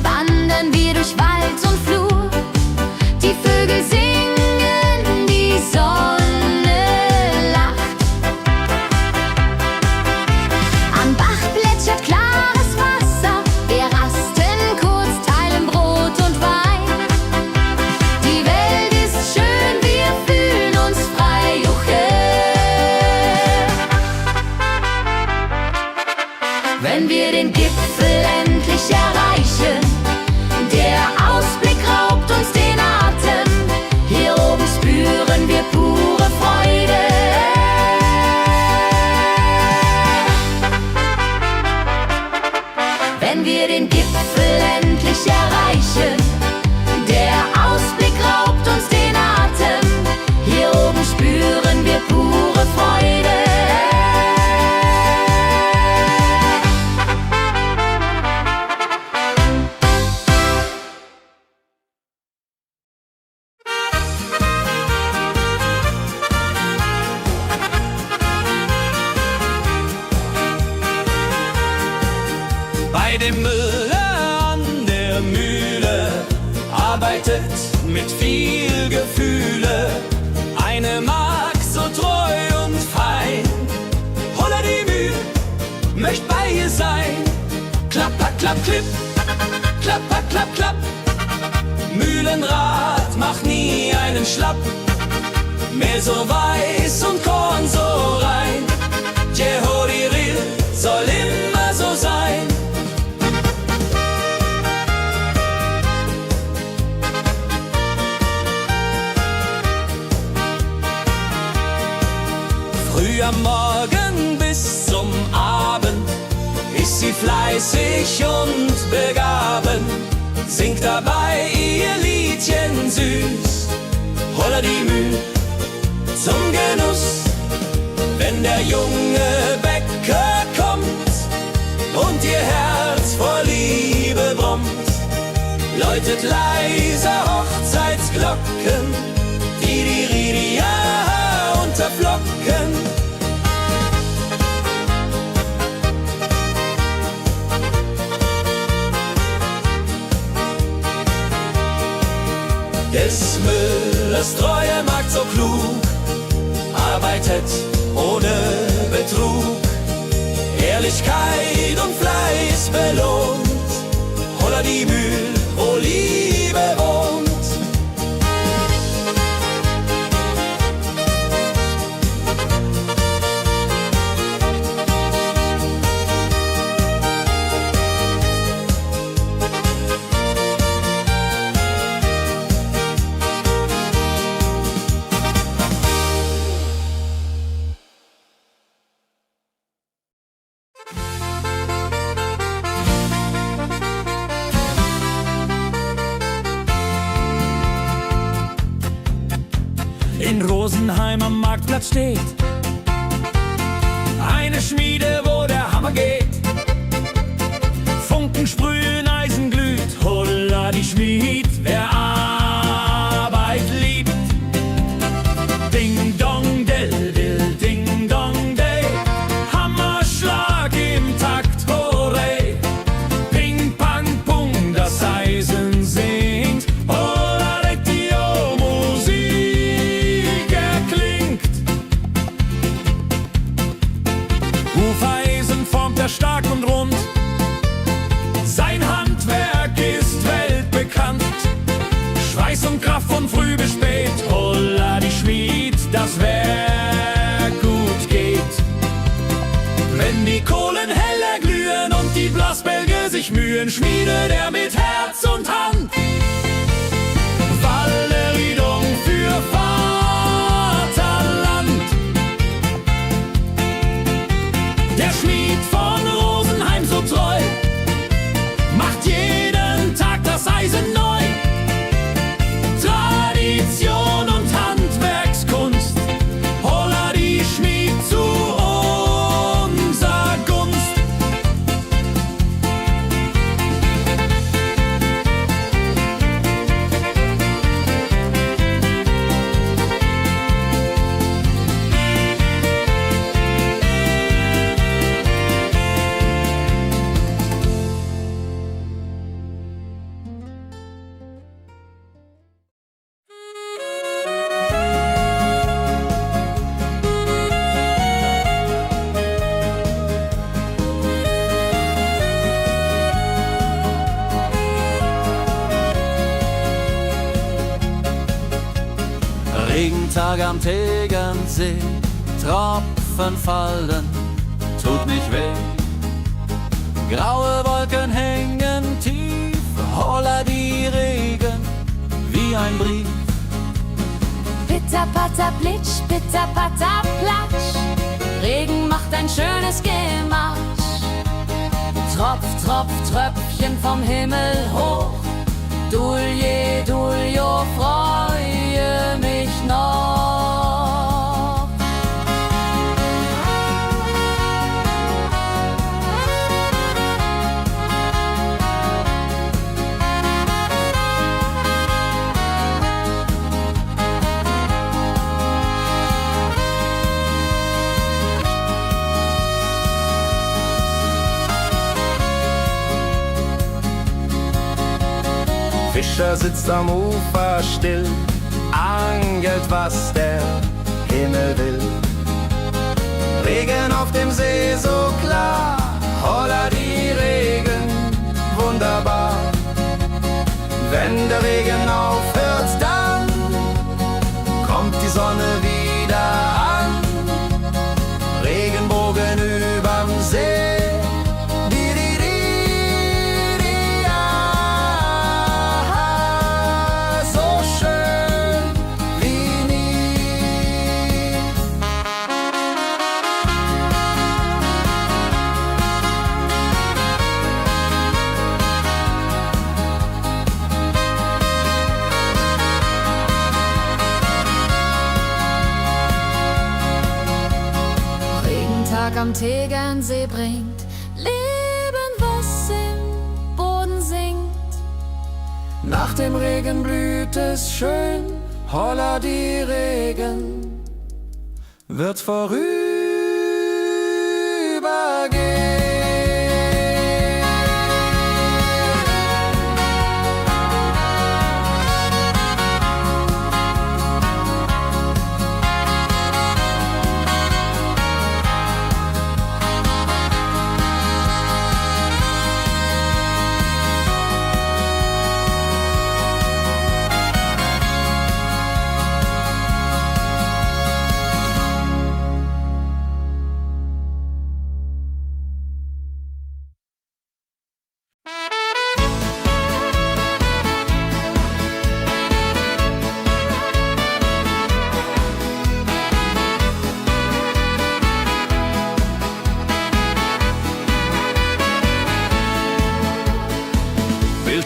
wandern wir durch Wald und Flur. Die Vögel singen, die Sonne lacht. Am Bach plätschert klares Wasser, wir rasten kurz, teilen Brot und Wein. Die Welt ist schön, wir fühlen uns frei, juche. Wenn wir den Gipfel endlich erreichen, der Ausblick raubt uns den Atem. Hier oben spüren wir pure Freude. Wenn wir den Gipfel endlich erreichen, der Ausblick raubt uns den Atem. Hier oben spüren wir pure Freude. Bei dem Müller an der Mühle arbeitet mit viel Gefühle eine Magd so treu und fein. Holla die Mühl, möcht bei ihr sein. Klapper, klapp, klipp, klapper, klapp, klapp. Mühlenrad macht nie einen Schlapp. Mehl so weiß und Korn so rein. Jehodiril soll immer so sein. Früh am Morgen bis zum Abend ist sie fleißig und begaben, singt dabei ihr Liedchen süß. Holla die Mühl zum Genuss, wenn der junge Bäcker kommt und ihr Herz vor Liebe brummt, läutet leise Hochzeitsglocken, die Ridia unterflocken. Des Müllers treue Magd so klug, arbeitet ohne Betrug, Ehrlichkeit und Fleiß belohnt. Holla die Mühl, wo Liebe wohnt. In Rosenheim am Marktplatz steht eine Schmiede, wo der Hammer geht. Funken sprühen, Eisen glüht, holla die Schmied, wer Arbeit liebt. Ding dong del dill, ding dong day, Hammerschlag im Takt, hurray. Ping pang pung, das Eisen singt, holla die Musik erklingt. Hufeisen formt der sich Mühen schmiedet er mit Herz und Hand. Walleriedung für Vaterland. Der Schmied von Rosenheim so treu macht jeden Tag das Eisen neu. Tradition und Handwerkskunst, holla die Schmied zu unser Gunst. Regentag am Tegernsee, Tropfen fallen, tut nicht weh. Graue Wolken hängen tief, holla die Regen wie ein Brief. Pitter, patter, plitsch, pitter, patter, platsch. Regen macht ein schönes Gemarsch. Tropf, Tropf, Tröpfchen vom Himmel hoch. Dulje, Duljo, freue mich noch. Fischer sitzt am Ufer still, angelt, was der Himmel will. Regen auf dem See so klar, holla die Regen, wunderbar. Wenn der Regen aufhört, dann kommt die Sonne wieder an. Regenbogen überm See. Am Tegernsee bringt Leben, was im Boden singt. Nach dem Regen blüht es schön, holla die Regen wird vorübergehen.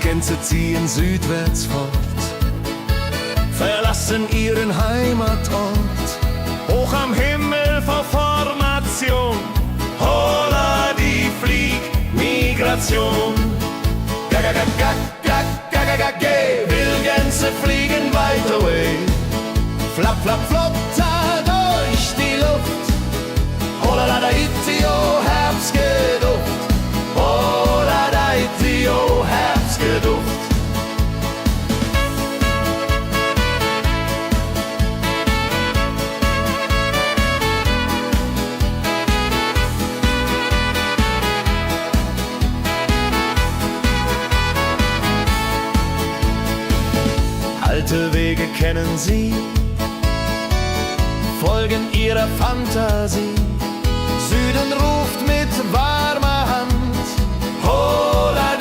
Gänse ziehen südwärts fort, verlassen ihren Heimatort. Hoch am Himmel vor Formation, holla die Fliegmigration. Wildgänse fliegen weit away, flapp, flapp, flop, da durch die Luft. Holla da itio, Herbstgeduft, holla da itio, Herbstgeduft. Alte Wege kennen sie, folgen ihrer Fantasie. Süden ruft mit warmer Hand, holla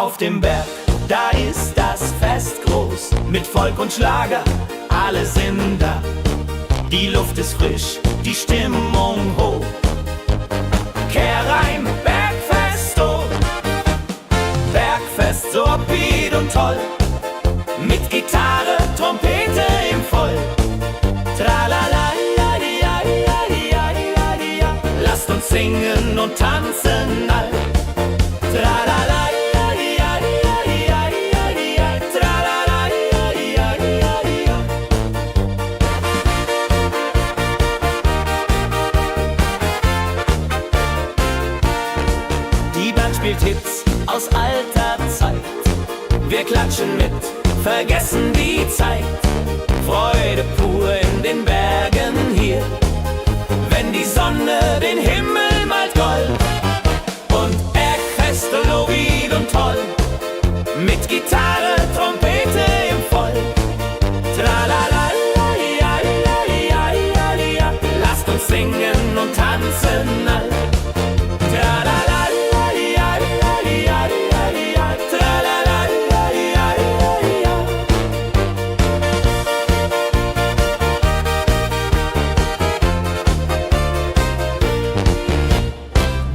Auf dem Berg, da ist das Fest groß, mit Volk und Schlager, alle sind da. Die Luft ist frisch, die Stimmung hoch. Kehr rein, Bergfest, oh. Bergfest, so upbeat und toll. Mit Gitarre, Trompete im Voll. Tralala, ja, ja, ja, ja, ja, ja. Lasst uns singen und tanzen all. Tralala, ja, ja, ja, ja, ja, ja. Tralala, ja, ja, ja, ja. Die Band spielt Hits aus alter Zeit. Wir klatschen mit, vergessen die Zeit. Freude pur in den Bergen hier, wenn die Sonne den Himmel malt gold. Und Bergfest, lobig und toll, mit Gitarre, Trompete im Voll. Tralala, ja, ja, ja, ja, ja. Lasst uns singen und tanzen all. Tralala, ja, ja, ja, ja, ja. Tralala, ja, ja, ja.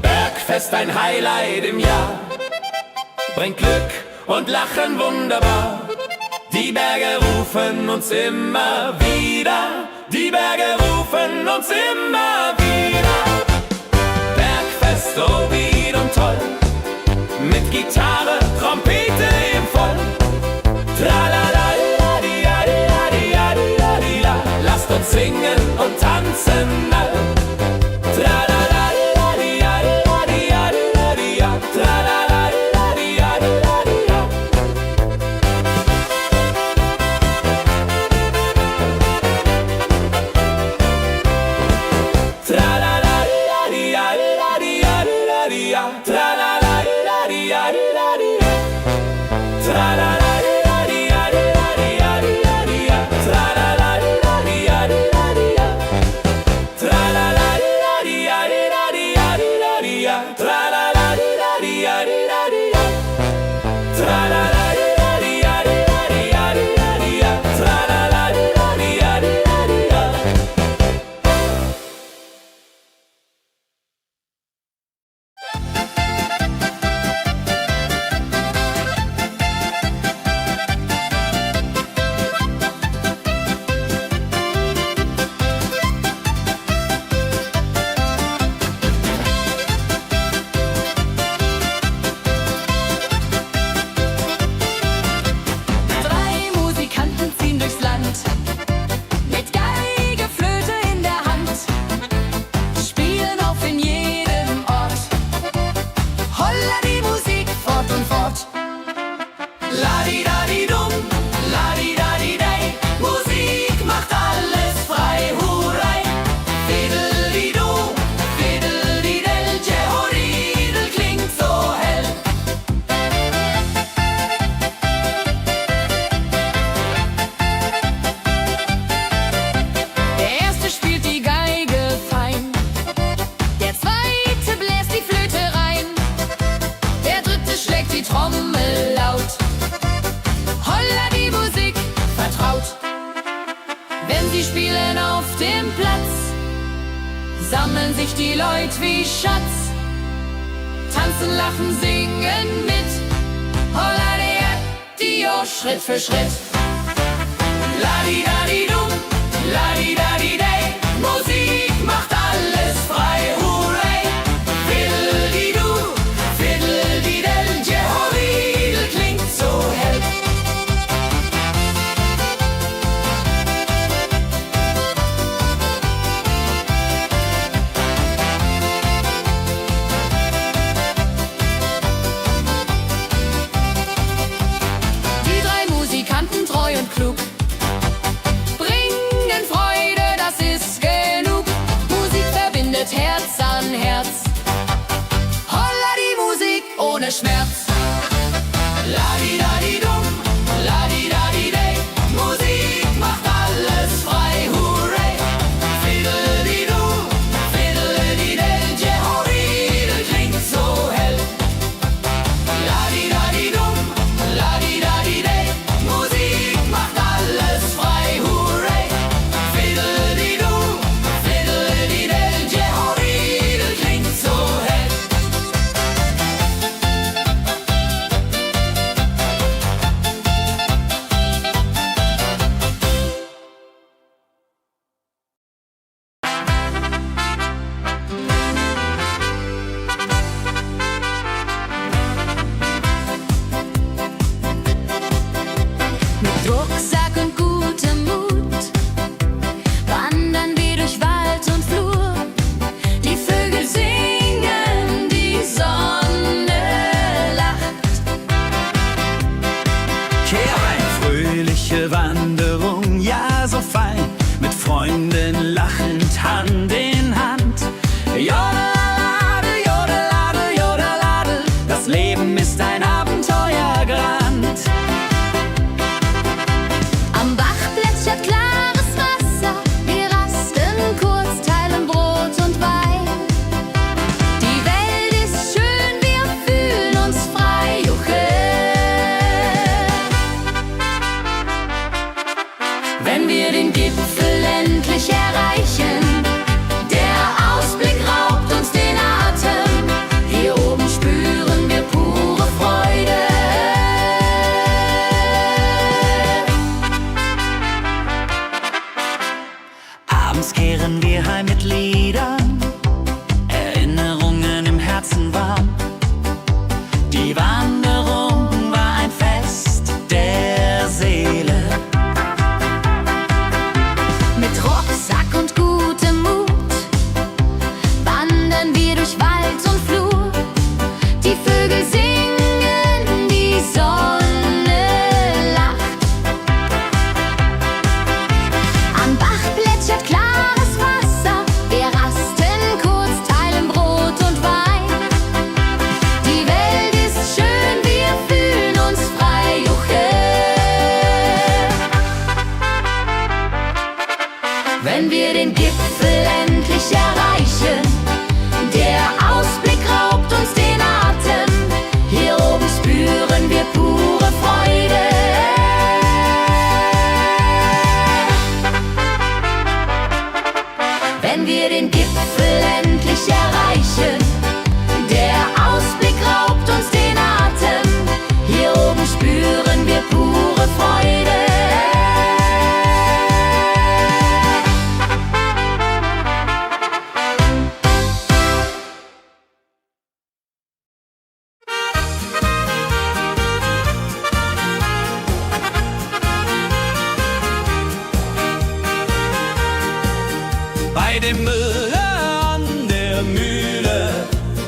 Bergfest, ein Highlight im Jahr, bringt Glück und Lachen wunderbar. Die Berge rufen uns immer wieder, die Berge rufen uns immer wieder. Bergfest, so wied und toll, mit Gitarre, Trompete im Voll. Tralala, la, di, la, di, la, di, la, di, la, di, la. Lasst uns singen und tanzen all. Tralala, la, di, la, di, la, di, la, di, la, di, la. Tralala, la, di, la, di, la, di, la. Tralala, la, di, la, di, la, di, la, di, la, di, la. Tralala, la, di, la, di, la, di, la. Tralala, la, di, la, di, la, di, la, di, la, di, la. Tralala, la, di, la, di, la, di, la. Tralala, la, di, la, di, la, di, la, di, la, di, la. Tralala, la, di, la, di, la, di, la. Tralala, la, di, la, di, la, di, la, di, la, di, la. Tralala, la, di, la, di, la, di, la. Drei Musikanten ziehen durchs Land, mit Geige, Flöte in der Hand, spielen auf in jedem Ort. Holla die Musik fort und fort. La-di-da-di-dum, la-di-da-di-dei, Musik macht alles frei, hurray. Fiddle-di-du, fiddle-di-del, Jehoridel klingt so hell. Der erste spielt die Geige fein, der zweite bläst die Flöte rein, der dritte schlägt die Trommel laut. Holla die Musik vertraut. Wenn sie spielen auf dem Platz, sammeln sich die Leute wie Schatz, tanzen, lachen, singen mit. Holla der Dio, Schritt für Schritt. La-di-da-di-dum, la-di-da-di-dei, Musik macht alles frei, hurray. Fiddle-di-du, fiddle-di-del, Jehoridel klingt so hell. Die drei Musikanten, treu und klug, bringen Freude, das ist genug. Musik verbindet Herz an Herz. Holla die Musik ohne Schmerz. La-di-da-di-dum, la-di-da-di-dei, Musik macht alles frei, hurray. Fiddle-di-du, fiddle-di-del, Jehoridel klingt so hell. La-di-da-di-dum, dem Müller an der Mühle,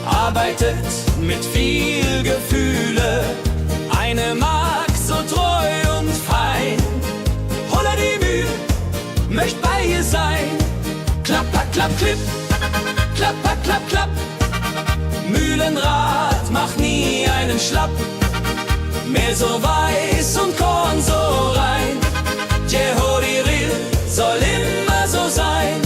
arbeitet mit viel Gefühle. Eine Magd so treu und fein, Holla die Mühl, möcht bei ihr sein. Klapper, klapp, klipp, klapper, klapp, klapp. Mühlenrad macht nie einen Schlapp. Mehl so weiß und Korn so rein. Jehodiril soll immer so sein.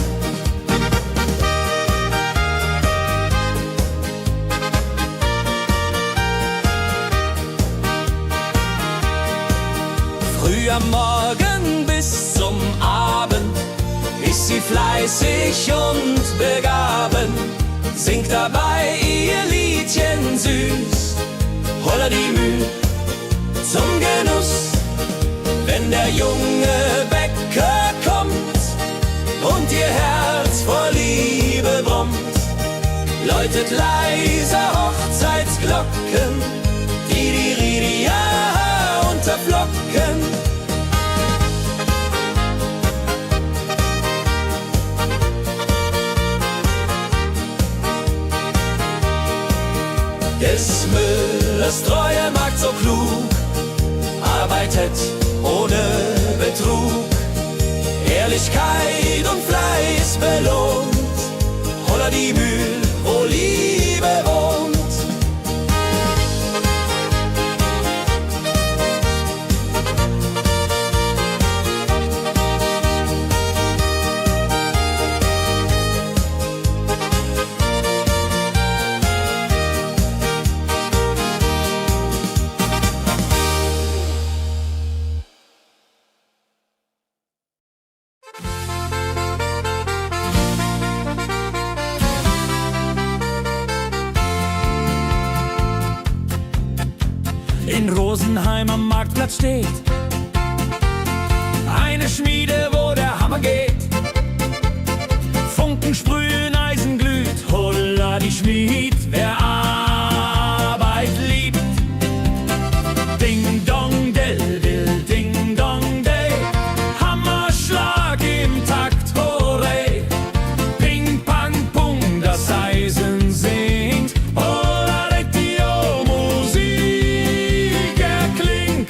Früh am Morgen bis zum Abend ist sie fleißig und begaben, singt dabei ihr Liedchen süß. Holla die Mühl zum Genuss, wenn der junge Bäcker kommt und ihr Herz vor Liebe brummt, läutet leiser Hochzeitsglocken, die Ridia unterflocken. Des Müllers treue Magd so klug, arbeitet ohne Betrug, Ehrlichkeit und Fleiß belohnt. Holla die Mühl, wo Liebe wohnt. In Rosenheim am Marktplatz steht eine Schmiede, wo der Hammer geht. Funken sprühen, Eisen glüht, Holla die Schmied, wer Arbeit liebt. Ding dong del dill, ding dong day, Hammerschlag im Takt, hurray. Ping pang pung, das Eisen singt, Holla Dio, Musik erklingt.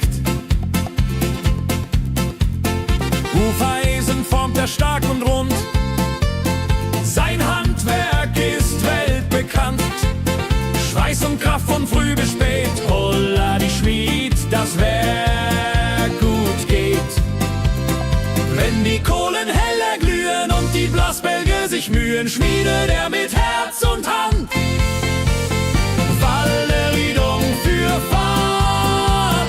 Hufeisen formt er stark und rund, sein Handwerk ist weltbekannt. Schweiß und Kraft von früh bis spät, Holla die Schmied, das Werk gut geht. Wenn die Kohlen heller glühen und die Blasbälge sich mühen, schmiedet er mit Herz und Hand Walleridung für Vaterland.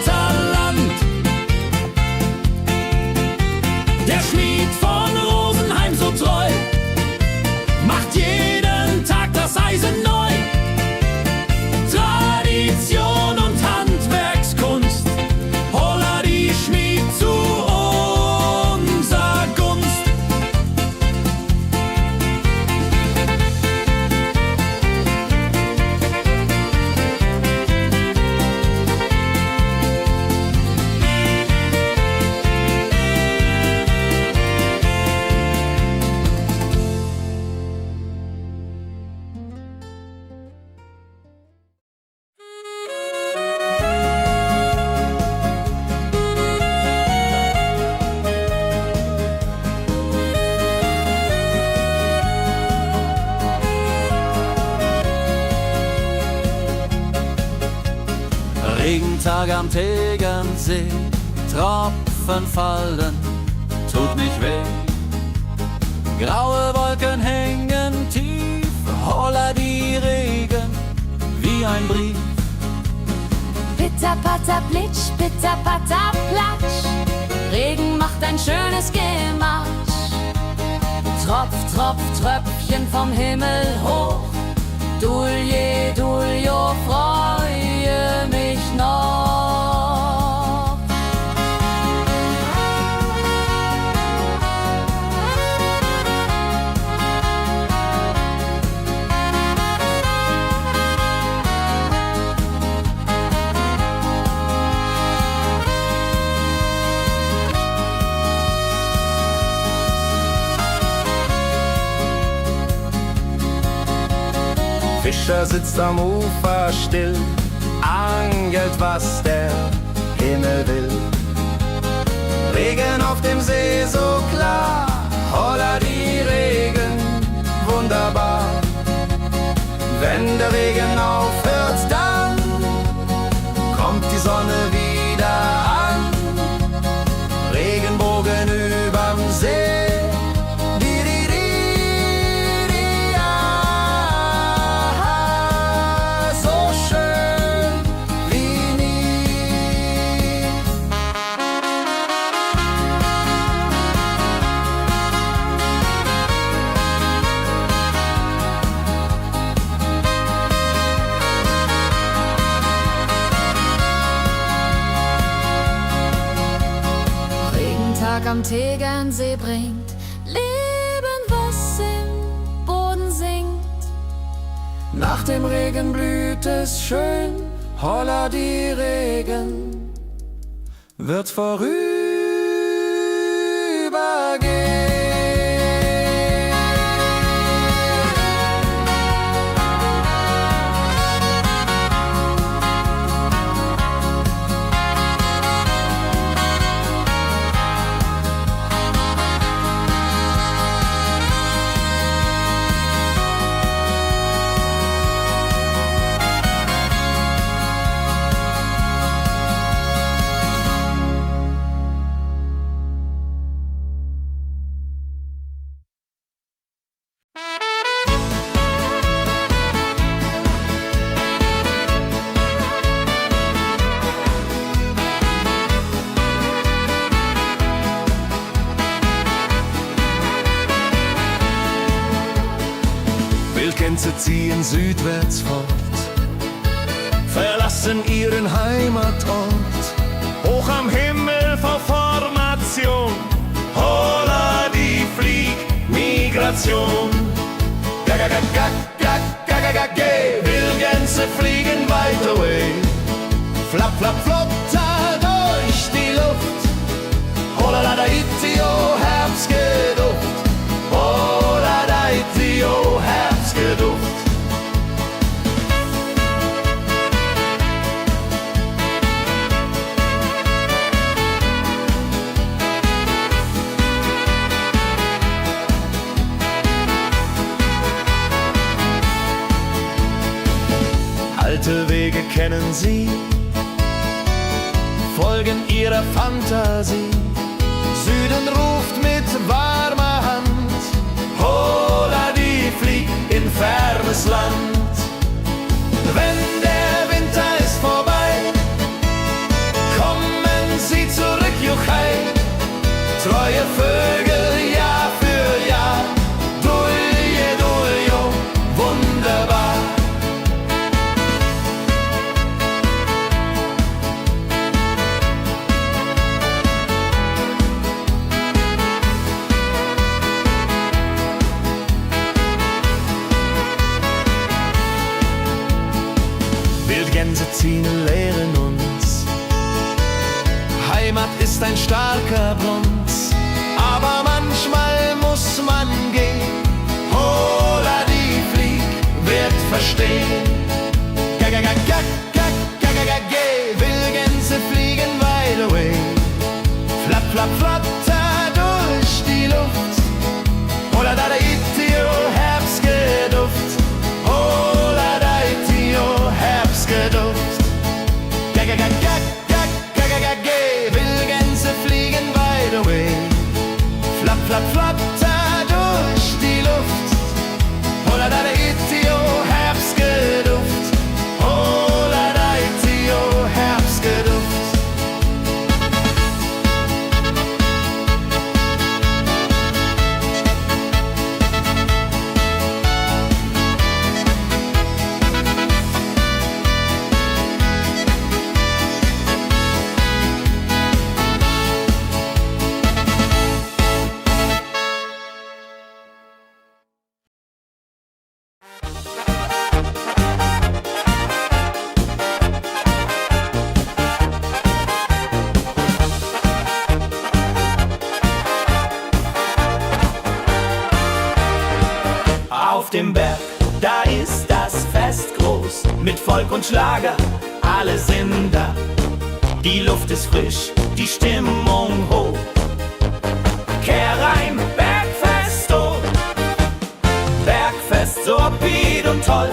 Der Schmied von Rosenheim so treu, macht jeden Tag das Eisen neu. Tradition und Handwerkskunst, Holla die Schmied zu unser Gunst. Regentag am Tegernsee, Tropfen fallen, tut nicht weh. Graue Wolken hängen tief, Holla die Regen wie ein Brief. Pitter, patter, plitsch, pitter, patter, platsch. Regen macht ein schönes Gematsch. Tropf, Tropf, Tröpfchen vom Himmel hoch. Dulje, Duljo, freue mich noch. Fischer sitzt am Ufer still, angelt, was der Himmel will. Regen auf dem See so klar, holla die Regen, wunderbar. Wenn der Regen aufhört, dann kommt die Sonne wieder an. Regenbogen überm See. Am Tegernsee bringt Leben, was im Boden sinkt. Nach dem Regen blüht es schön, holla die Regen wird vorübergehen. Wildgänse ziehen südwärts fort, verlassen ihren Heimatort. Hoch am Himmel vor Formation, holla die Fliegmigration. Gag, Wildgänse fliegen weit away. Flap, flap, flotter durch die Luft. Holla da itio, Herbstgeduft. Holla da itio, Herbstgeduft. Alte Wege kennen sie, folgen ihrer Fantasie. Süden ruft mit warmer Hand, holla die flieg in fernes Land. Wenn der Winter ist vorbei, kommen sie zurück, Juchai. Treue Vögel Jahr für Jahr, dulje, duljo, wunderbar. Wildgänse ziehen, lehren uns. Heimat ist ein starker Bronz, aber manchmal muss man gehen. Holla die Flieg wird verstehen. Wildgänse fliegen wide away. Flap, flap, flatter durch die Luft. Holla da itio, Herbstgeduft. Holla da itio, Herbstgeduft. Wildgänse fliegen wide away. Flap, flap, flatter durch die Luft. Holla da itio, Herbstgeduft. Holla da itio, Herbstgeduft. mit Volk und Schlager, alle sind da. Die Luft ist frisch, die Stimmung hoch. Kehr rein, Bergfest, oh. Bergfest, so upbeat und toll.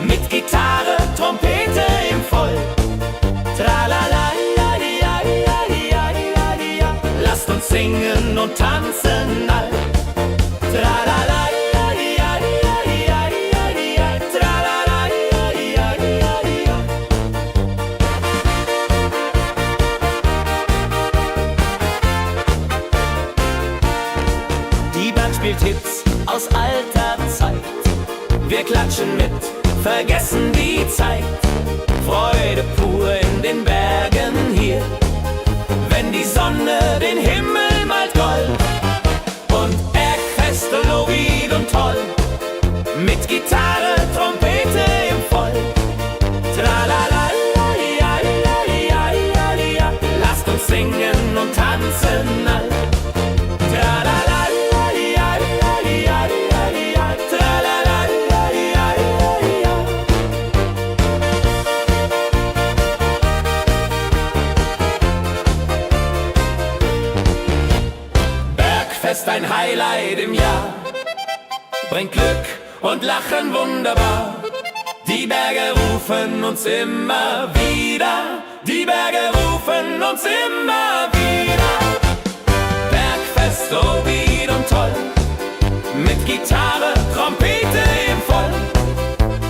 Mit Gitarre, Trompete im Voll. Tralala, ja, ja, ja, ja, ja, ja. Lasst uns singen und tanzen all. Tralala, ja, ja, ja, ja, ja, ja. Tralala, ja, ja, ja, ja. Die Band spielt Hits aus alter Zeit. Wir klatschen mit, vergessen die Zeit. Freude pur in den Bergen hier, wenn die Sonne den Himmel malt gold. Und Bergfest, Lovid und toll, mit Gitarre, Trompete im Voll. Tralala, ja, ja, ja, ja, ja. Lasst uns singen und tanzen all. Tralala, ja, ja, ja, ja, ja. Tralala, ja, ja, ja, ja. Bergfest, ein Highlight im Jahr, bringt Glück und Lachen wunderbar. Die Berge rufen uns immer wieder, die Berge rufen uns immer wieder. Bergfest, so wied und toll, mit Gitarre, Trompete im Voll.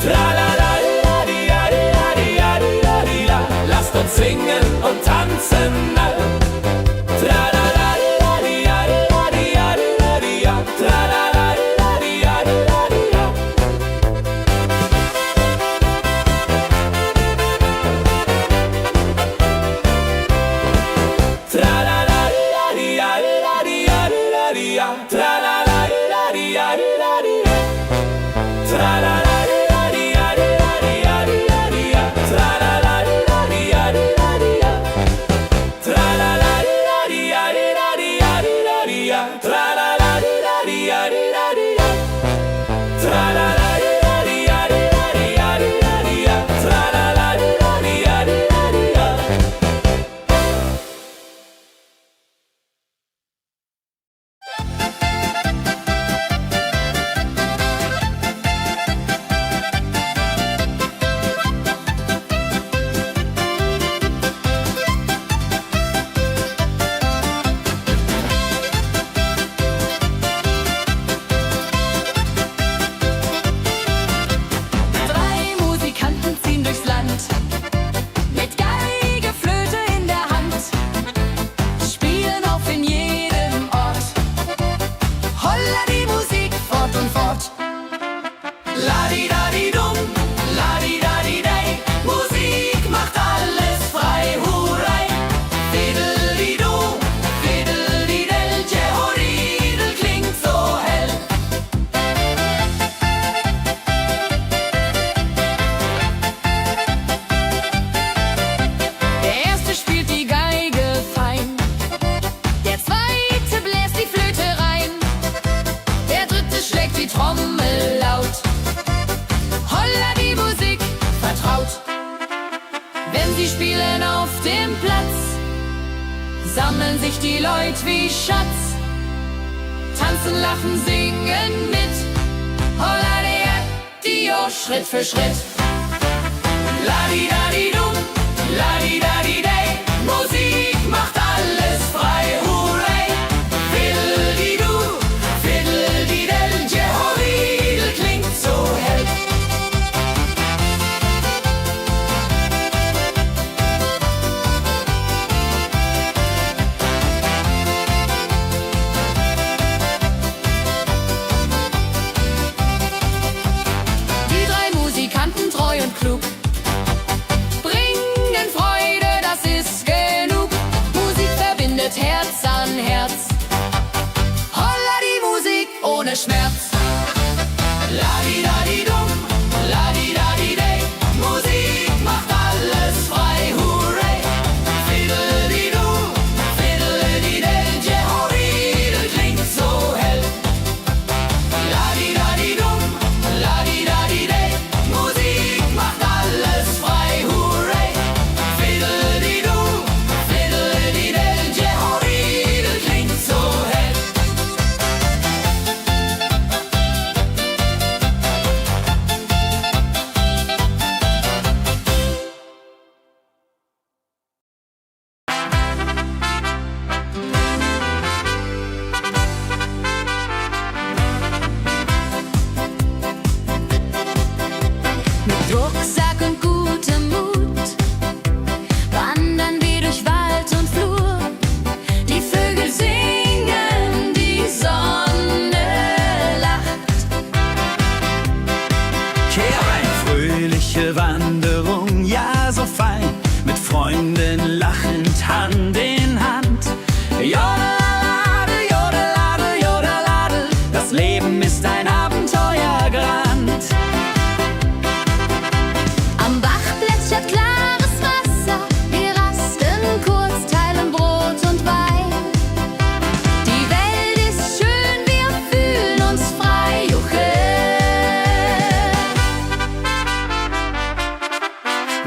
Tralala, ja, ja, ja, ja, ja, ja. Lasst uns singen und tanzen all. Tralala, ja, ja, ja, ja, ja. Tralala, ja, ja, ja, ja. Tralala, ja, ja, ja, ja, ja. Tralala, ja, ja, ja, ja. Tralala, ja, ja, ja, ja, ja. Tralala, ja, ja, ja, ja. Tralala, ja, ja, ja, ja. Tralala, ja, ja, ja, ja. Tralala, ja, ja, ja, ja. Tralala, ja, ja, ja, ja. Drei Musikanten ziehen durchs Land, mit Geige, Flöte in der Hand, spielen auf in jedem Ort. Holla die Musik fort und fort. Ladi-dadi-dum, ladi-dadi-dei, Musik macht alles frei, hurray. Fiddeli-du, fiddeli-del, Jehoridel klingt so hell. Der erste spielt die Geige fein, der zweite bläst die Flöte rein, der dritte schlägt die Trommel laut. Holla die Musik vertraut. Wenn sie spielen auf dem Platz, sammeln sich die Leute wie Schatz, tanzen, lachen, singen mit. Holla der Dio, Schritt für Schritt. Ladi-dadi-dum, ladi-dadi-dei, Musik macht alles frei, hurray. Fiddeli-du, fiddeli-del, Jehoridel klingt so hell. Die drei Musikanten, treu und klug,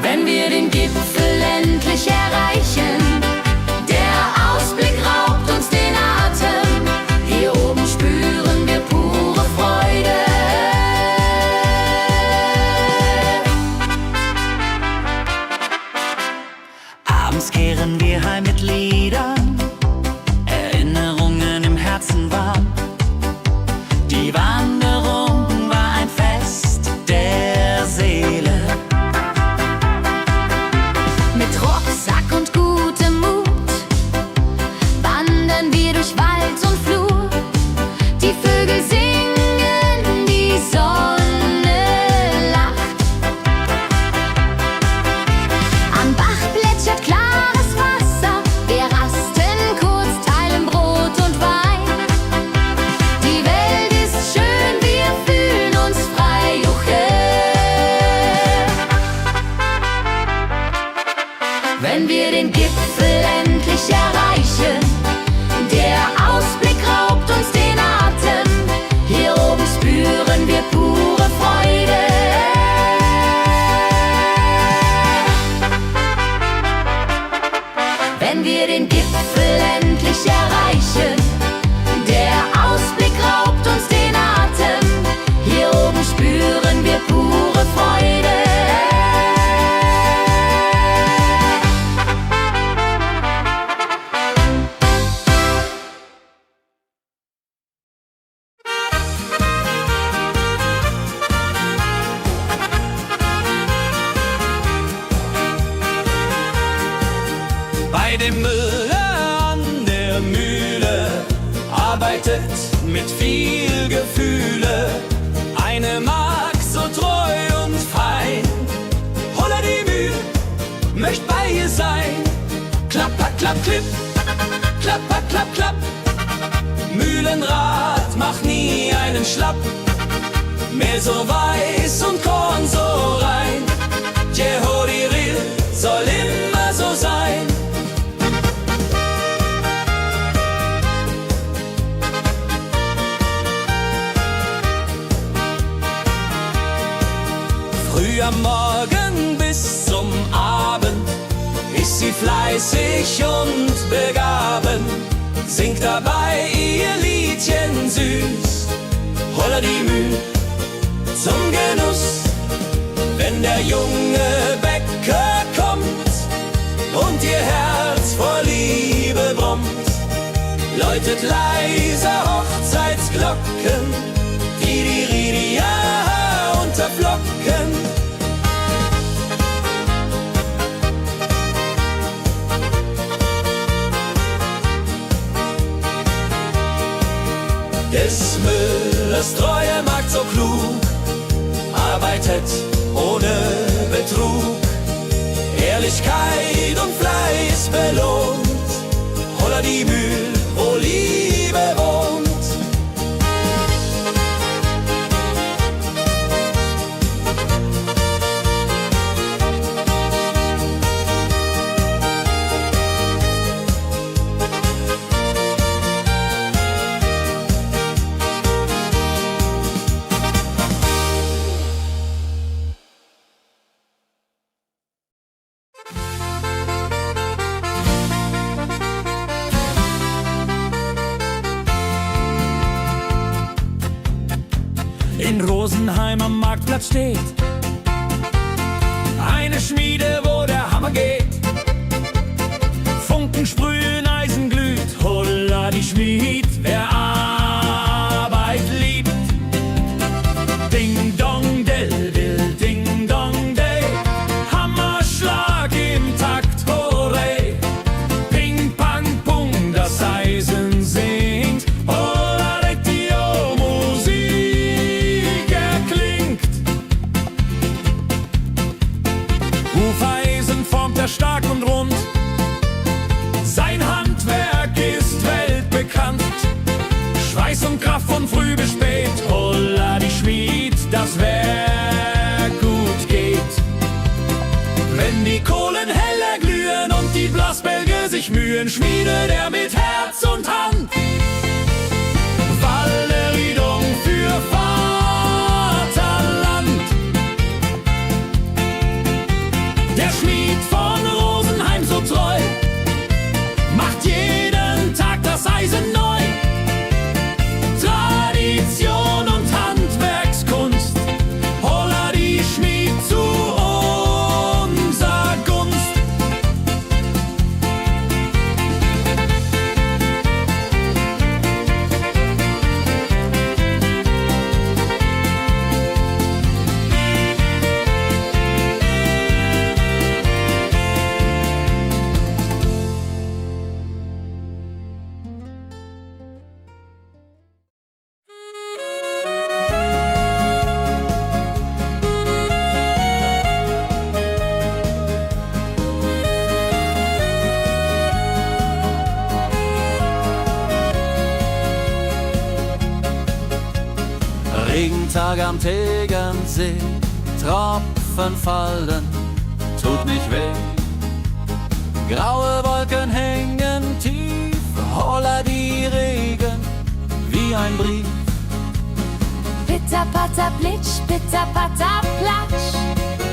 wenn wir den Gipfel endlich erreichen. Der Ausblick raubt uns den Atem, hier oben spüren wir pure Freude. Abends kehren wir heim mit Liedern, Erinnerungen im Herzen warm. Die Wanderung war ein Fest der Seele. Mit Rucksack und gutem Mut wandern wir durch Wald und Flur. Die Vögel singen, die Sonne lacht. Am Bach plätschert klares Wasser, wir rasten kurz, teilen Brot und Wein. Die Welt ist schön, wir fühlen uns frei, juche. Wenn wir den Gipfel endlich erreichen, der Ausblick raubt uns den Atem, hier oben spüren wir pure Freude. Wenn wir den Gipfel endlich erreichen, der Ausblick raubt uns den Atem, hier oben spüren wir pure Freude. Bei dem Müller an der Mühle arbeitet mit viel Gefühle eine Magd so treu und fein. Holla die Mühl, möcht bei ihr sein. Klapper, klapp, klipp, klapper, klapp, klapp. Mühlenrad macht nie einen Schlapp. Mehl so weiß und Korn so rein. Jehodiril soll immer so sein. Früh am Morgen bis zum Abend ist sie fleißig und begaben, singt dabei ihr Liedchen süß. Holla die Mühl zum Genuss, wenn der junge Bäcker kommt und ihr Herz vor Liebe brummt, läutet leise Hochzeitsglocken, Didiridia unter Flocken. Des Müllers treue Magd so klug, arbeitet ohne Betrug, Ehrlichkeit und Fleiß belohnt. Holla die Mühl, wo Liebe wohnt. In Rosenheim am Marktplatz steht eine Schmiede, wo der Hammer geht. Funken sprühen, Eisen glüht, holla die Schmied, wer Arbeit liebt. Ding dong del will, ding dong day, Hammerschlag im Takt, hooray. Ping pang pung, das Eisen singt, holla die Musik erklingt. Hufeisen formt er stark und rund, sein Handwerk ist weltbekannt. Schweiß und Kraft von früh bis spät, holla die Schmied, das Werk gut geht. Wenn die Kohlen heller glühen und die Blasbälge sich mühen, schmiedet er mit Herz und Hand Walleriedung für Vaterland. Der Schmied von Rosenheim so treu macht jeden Tag das Eisen neu. Tradition und Handwerkskunst, holla die Schmied zu unser Gunst. Regentag am Tegernsee, Tropfen fallen, tut nicht weh. Graue Wolken hängen tief, holla die Regen wie ein Brief. Pitter, patter, plitsch, pitter, patter, platsch.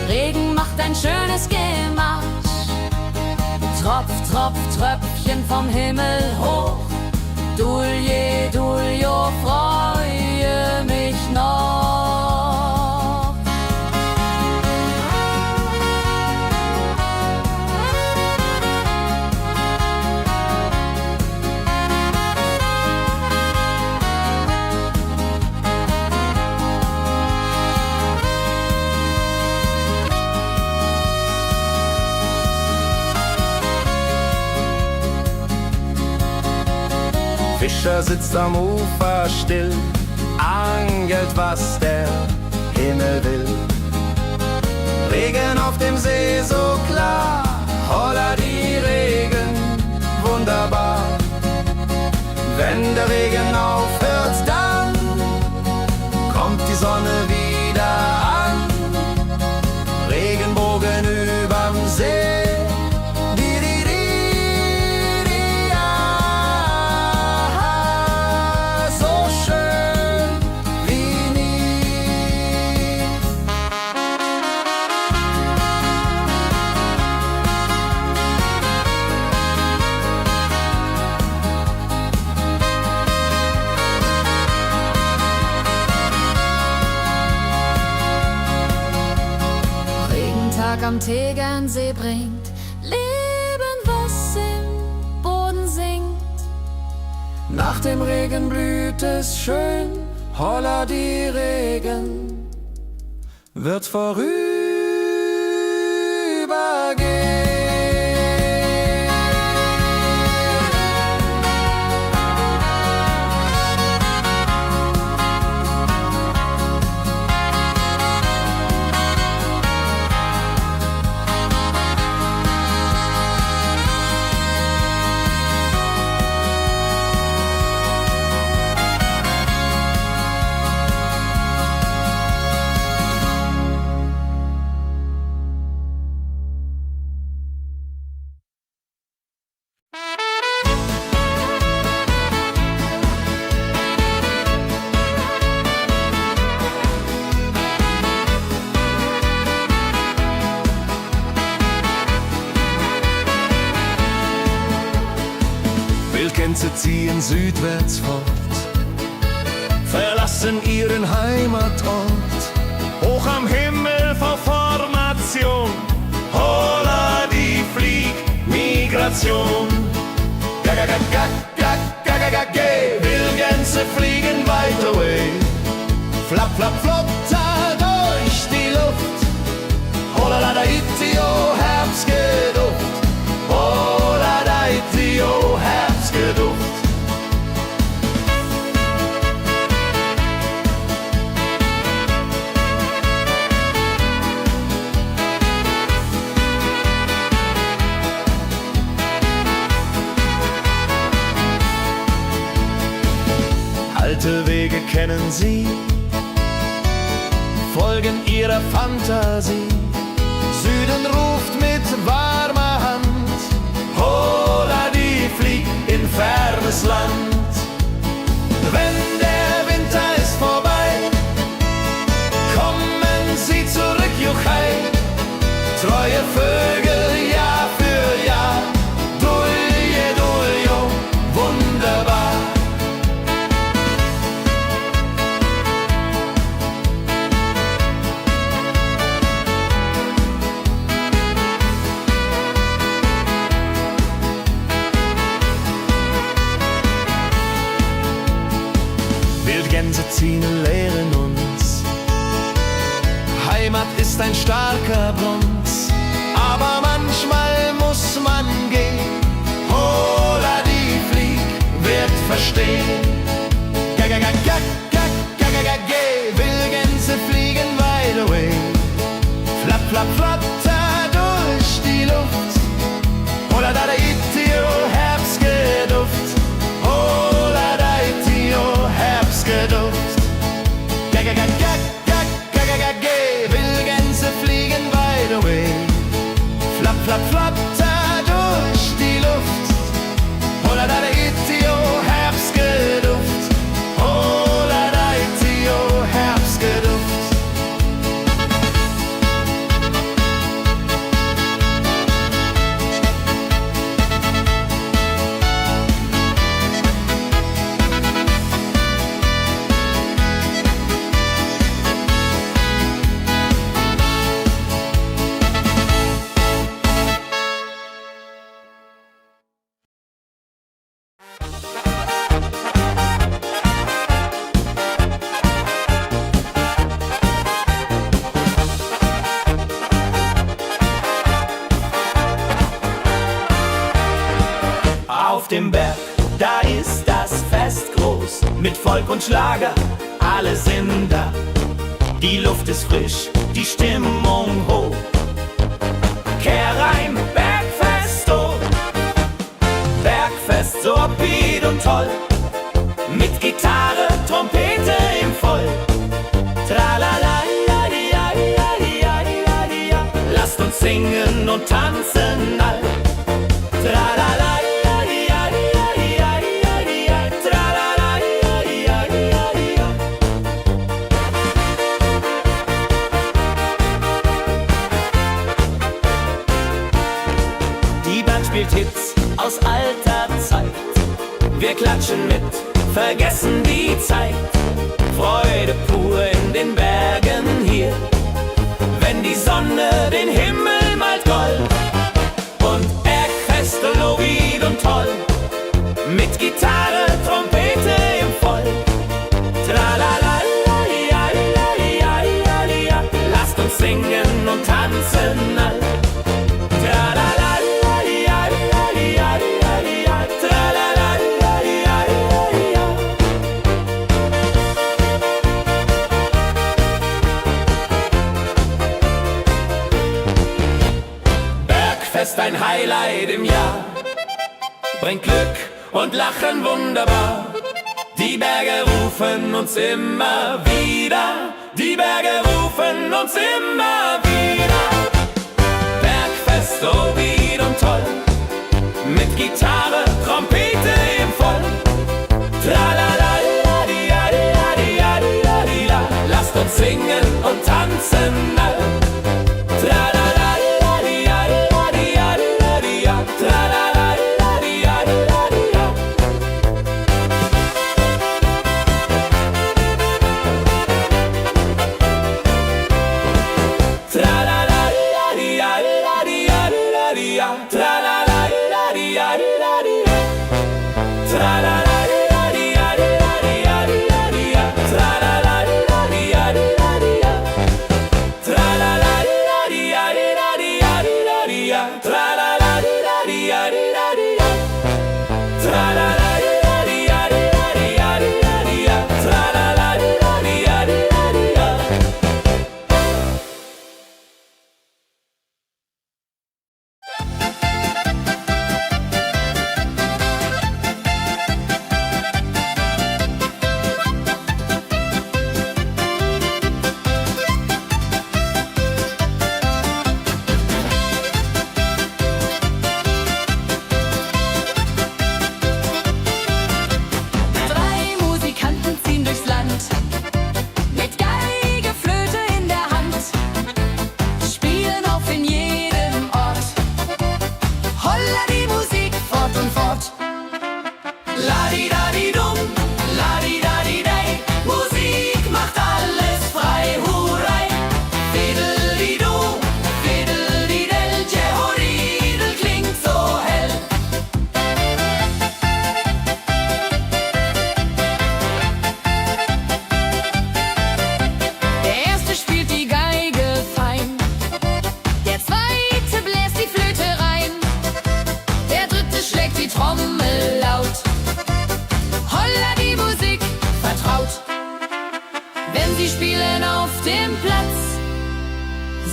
Regen macht ein schönes Gemarsch. Tropf, Tropf, Tröpfchen vom Himmel hoch. Dulje, Duljo, freue mich noch. Fischer sitzt am Ufer still, angelt, was der Himmel will. Regen auf dem See so klar, holla die Regen, wunderbar. Wenn der Regen aufhört, dann kommt die Sonne wieder an. Regenbogen überm See. Am Tegernsee bringt Leben, was im Boden singt. Nach dem Regen blüht es schön, holla die Regen wird vorübergehen. Gänse ziehen südwärts fort, verlassen ihren Heimatort. Hoch am Himmel vor Formation, holla die Fliegmigration. Wildgänse fliegen weit away, flapp, flapp, flotter durch die Luft. Holla la da itio, Herbstgeduft. Holla da itio, Herbstgeduft. Alte Wege kennen sie, folgen ihrer Fantasie. Süden ruft mit warmer Hand, holla die fliegt in fernes Land. Wenn der Winter ist vorbei, kommen sie zurück, Juchai. Treu neue Vögel Jahr für Jahr. Dulje, duljo, wunderbar. Wildgänse ziehen lehren uns. Heimat ist ein starker Bronz, aber manchmal muss man gehen. Hola, die Flieg wird verstehen. Wildgänse fliegen wide away. Flapp, flapp, flatter durch die Luft. Hola, da itio, Herbstgeduft. Hola, da itio, Herbstgeduft. Wildgänse fliegen wide away. Flapp, flapp, flatter durch die Luft. Hola, da itio, Herbstgeduft. Hola, da itio, Herbstgeduft. Auf dem Berg, da ist das Fest groß, mit Volk und Schlager, alle sind da. Die Luft ist frisch, die Stimmung hoch. Kehrreim, Bergfest, oh. Bergfest, so upbeat und toll. Mit Gitarre, Trompete im Voll. Tralala, ja, ja, ja, ja, ja, ja. Lasst uns singen und tanzen all. Tralala. Spielt Hits aus alter Zeit. Wir klatschen mit, vergessen die Zeit. Freude pur in den Bergen hier, wenn die Sonne den Himmel malt gold. Und Bergfest, lobig und toll, mit Gitarre, Trompete im Voll. Tralala, ja, ja, ja, ja, ja. Lasst uns singen und tanzen all. Tralala. Bergfest, ein Highlight im Jahr, bringt Glück und Lachen wunderbar. Die Berge rufen uns immer wieder, die Berge rufen uns immer wieder. Bergfest, so wied und toll, mit Gitarre, Trompete im Voll. Tralala, ja, ja, ja, ja, ja. Lasst uns singen und tanzen all. Tralala.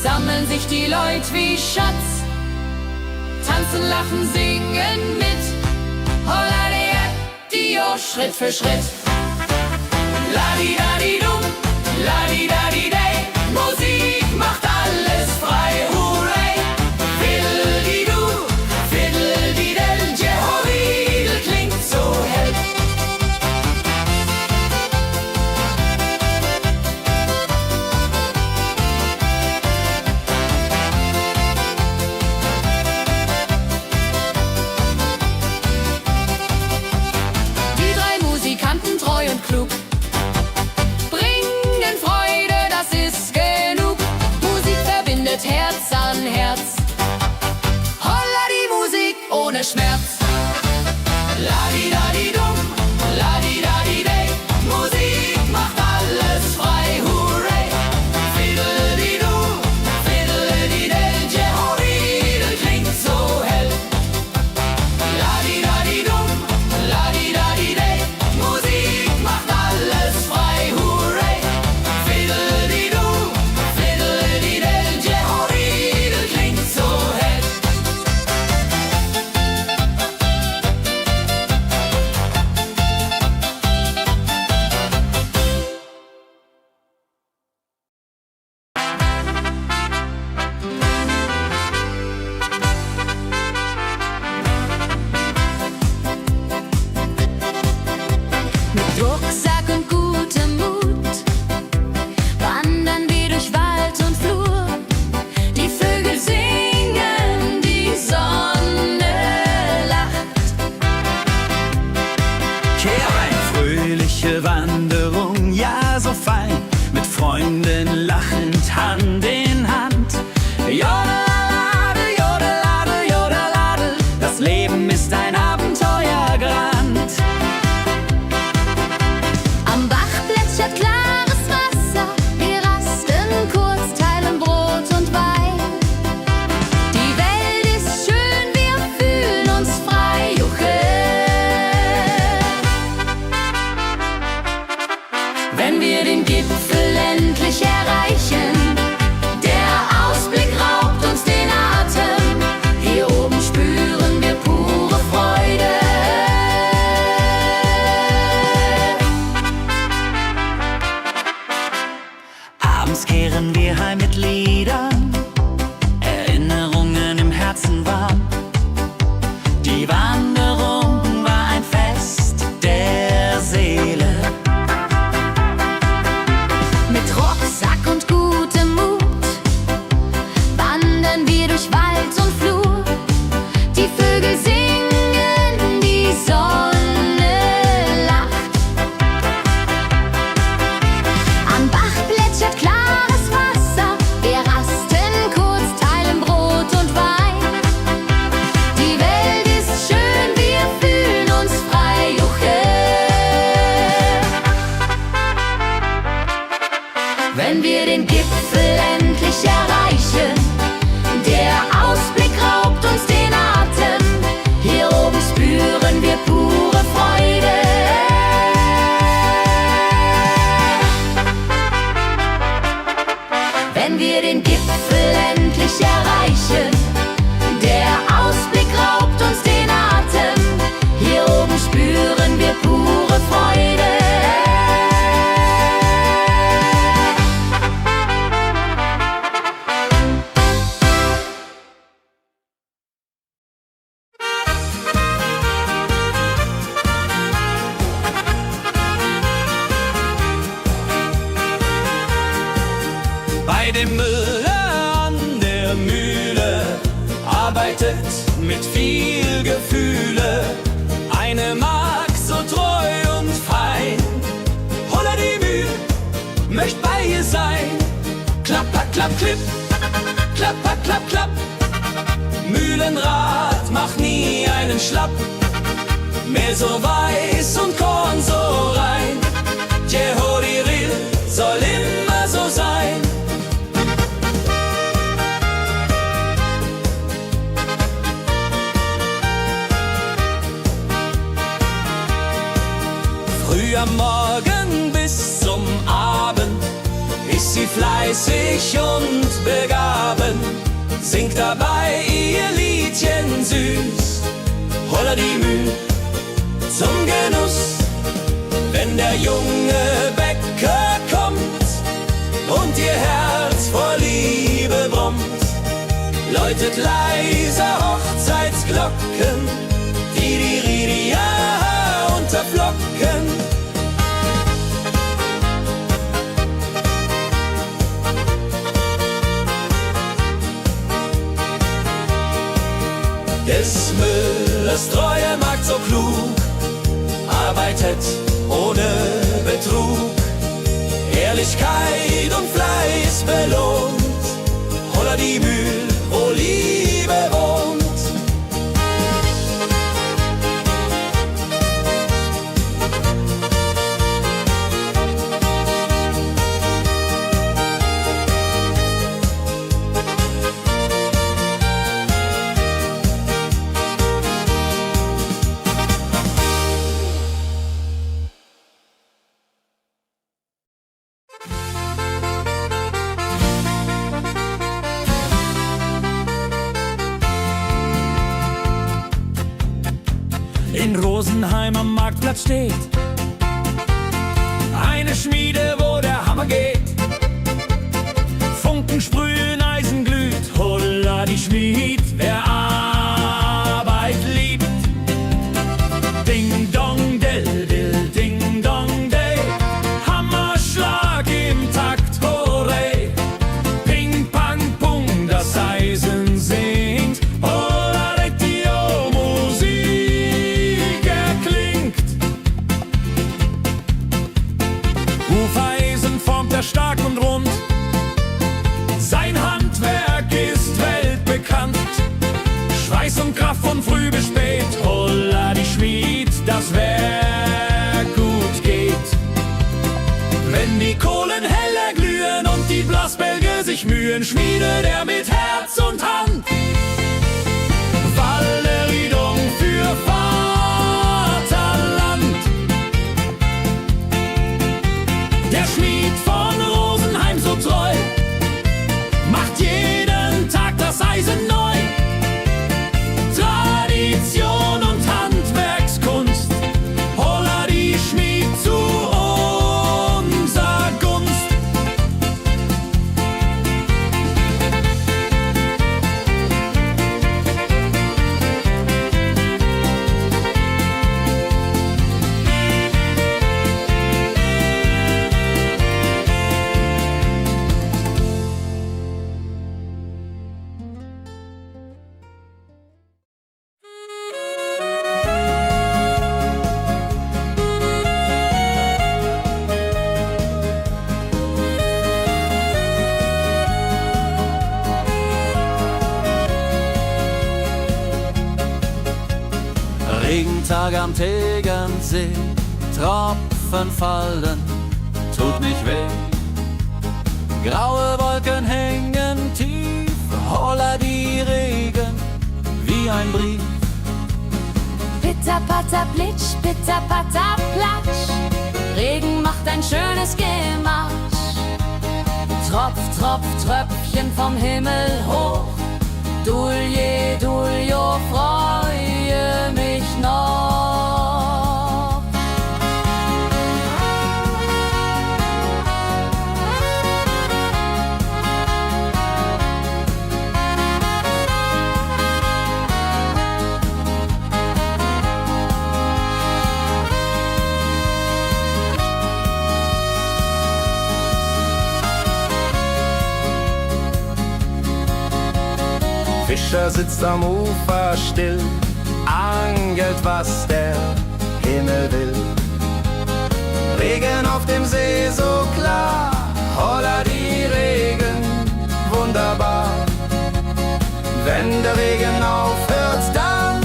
sammeln sich die Leute wie Schatz. Tanzen, lachen, singen mit. Holla Dio, Schritt für Schritt. Ladi-dadi-dum, ladi-dadi-day. Musik macht alles frei, hurray. Fiddle-di-du, fiddle-di-del. Jehoridel klingt so hell. Die drei Musikanten, treu und klug, bringen Freude, das ist genug. Musik verbindet Herz an Herz. Holla die Musik ohne Schmerz. Ladi-dadi-dum, ladi-dadi-day. Musik macht alles frei, hurray. Fiddle-di-du, fiddle-di-del. Jehoridel klingt so hell. Ladi-dadi-dum, ladi-dadi-day. Musik macht alles frei, hurray. Fiddle-di-du, fiddle-di-del. Jehoridel klingt so hell. Mit Rucksack und gutem Mut wandern wir durch Wald und Flur. Die Vögel singen, die Sonne lacht. Eine fröhliche Wanderung, ja so fein, mit Freunden lachend Hand in Hand. Jodeladel, jodeladel, jodeladel, das Leben ist ein Abenteuergrand. Am Bach plätschert klares Wasser, wir rasten kurz, teilen Brot und Wein. Die Welt ist schön, wir fühlen uns frei, juche. Wenn wir den Gipfel endlich erreichen, der Ausblick raubt uns den Atem. Hier oben spüren wir pure Freude. Abends kehren wir heim mit Liedern, Erinnerungen im Herzen warm. Die Wanderung war ein Fest der Seele. Mit Rucksack und gutem Mut wandern wir durch Wald und Flur. Die Vögel singen, die Sonne lacht. Am Bach plätschert klares Wasser, wir rasten kurz, teilen Brot und Wein. Die Welt ist schön, wir fühlen uns frei, juche. Wenn wir den Gipfel endlich erreichen, der Ausblick raubt uns den Atem. Hier oben spüren wir pure Freude. Wenn wir den Gipfel endlich erreichen, der Ausblick raubt uns den Atem. Hier oben spüren wir pure Freude. Bei dem Müller an der Mühle arbeitet mit viel Gefühle eine Magd so treu und fein. Holla die Mühl, möcht bei ihr sein. Klapper, klapp, klipp, klapper, klapp, klapp. Mühlenrad macht nie einen Schlapp. Mehl so weiß und Korn so rein. Jehoridel soll immer so sein. Früh am Morgen bis zum Abend ist sie sie fleißig und begaben, singt dabei ihr Liedchen süß. Holla die Müh zum Genuss, wenn der junge Bäcker kommt und ihr Herz vor Liebe brummt, läutet leise Hochzeitsglocken, die Ridia unterflocken. Des Müllers treue Magd so klug, arbeitet ohne Betrug, Ehrlichkeit und Fleiß belohnt, Holla die Mühl, wo Liebe wohnt. In Rosenheim am Marktplatz steht eine Schmiede, wo der Hammer geht. Funken sprühen, Eisen glüht, holla die Schmied, wer Arbeit liebt. Ding dong del dill, ding dong day, Hammerschlag im Takt, hooray. Ping pang pung, das Eisen singt, holla retio, Musik erklingt. Hufeisen formt er stark und rund, sein Handwerk ist weltbekannt. Schweiß und Kraft von früh bis spät, holla die Schmied, das Werk gut geht. Wenn die Kohlen heller glühen und die Blasbälge sich mühen, schmiedet er mit Herz und Hand Walleridung für Vaterland. Der Schmied von Rosenheim so treu macht jeden Tag das Eisen neu. Tradition und Handwerkskunst, holla die Schmied zu unser Gunst. Regentag am Tegernsee, Tropfen fallen, tut nicht weh. Graue Wolken hängen tief, holla die Regen wie ein Brief. Pitter, patter, plitsch, pitter, patter, platsch. Regen macht ein schönes Gemarsch. Tropf, Tropf, Tröpfchen vom Himmel hoch. Dulje, Duljo, freue mich noch. Fischer sitzt am Ufer still, angelt, was der Himmel will. Regen auf dem See so klar, holla die Regen, wunderbar. Wenn der Regen aufhört, dann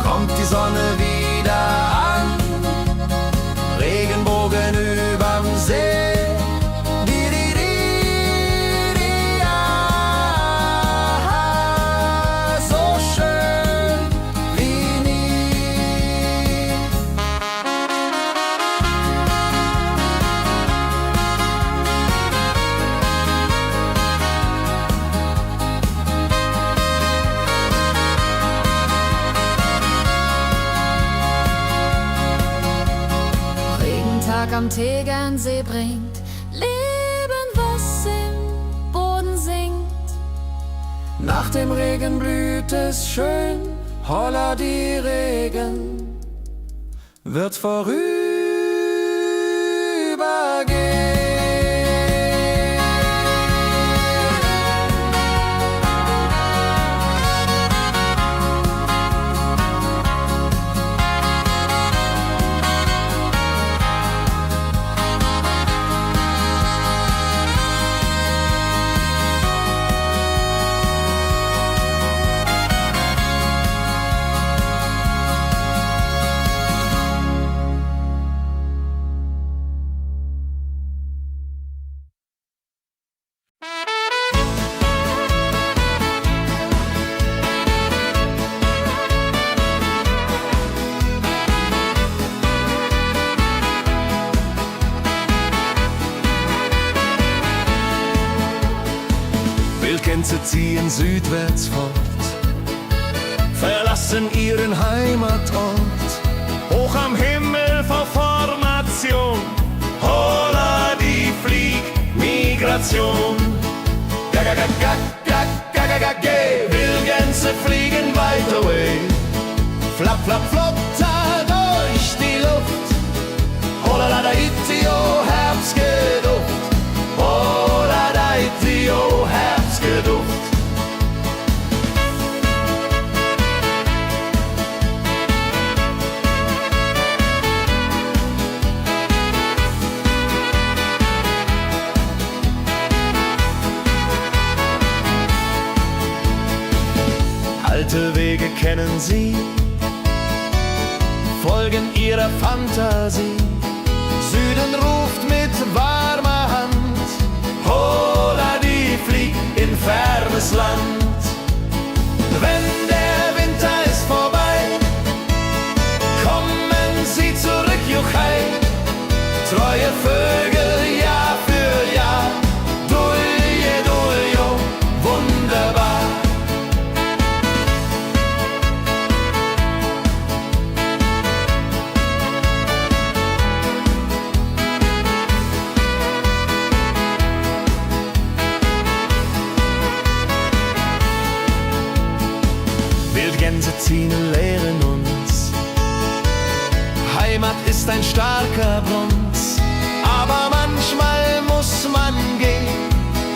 kommt die Sonne wieder an. Regenbogen überm See. am Tegernsee bringt Leben, was im Boden sinkt. Nach dem Regen blüht es schön, holla die Regen wird vorübergehen. Wildgänse ziehen südwärts fort, verlassen ihren Heimatort. Hoch am Himmel vor Formation, holla die Fliegmigration. Wildgänse fliegen weit away, flap, flap, flop, da durch die Luft. Holla da itio, Herbstgeduft. Holla da itio, Herbstgeduft. Alte Wege kennen sie, folgen ihrer Fantasie. Süden ruft mit warmer Hand, holla die flieg in fernes Land. Wenn der Winter ist vorbei, kommen sie zurück, Juchai. Treue Vögel Jahr für Jahr, dulje, duljo, wunderbar. Wildgänse ziehen, lehren uns, Heimat ist ein starker Bronz, aber manchmal muss man gehen.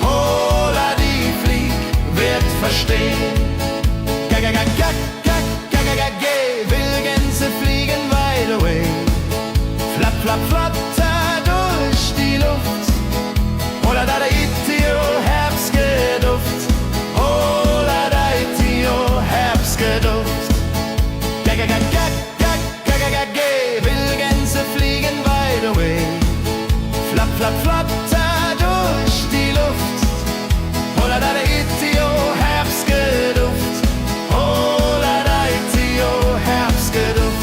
Holla die Flieg wird verstehen. Wildgänse fliegen wide away, flap, flap, flatter durch die Luft. Holla da itio, Herbstgeduft. Holla da itio, Herbstgeduft. Wildgänse fliegen wide away, flap, flap, flatter durch die Luft. Holla da itio, Herbstgeduft. Holla da itio, Herbstgeduft.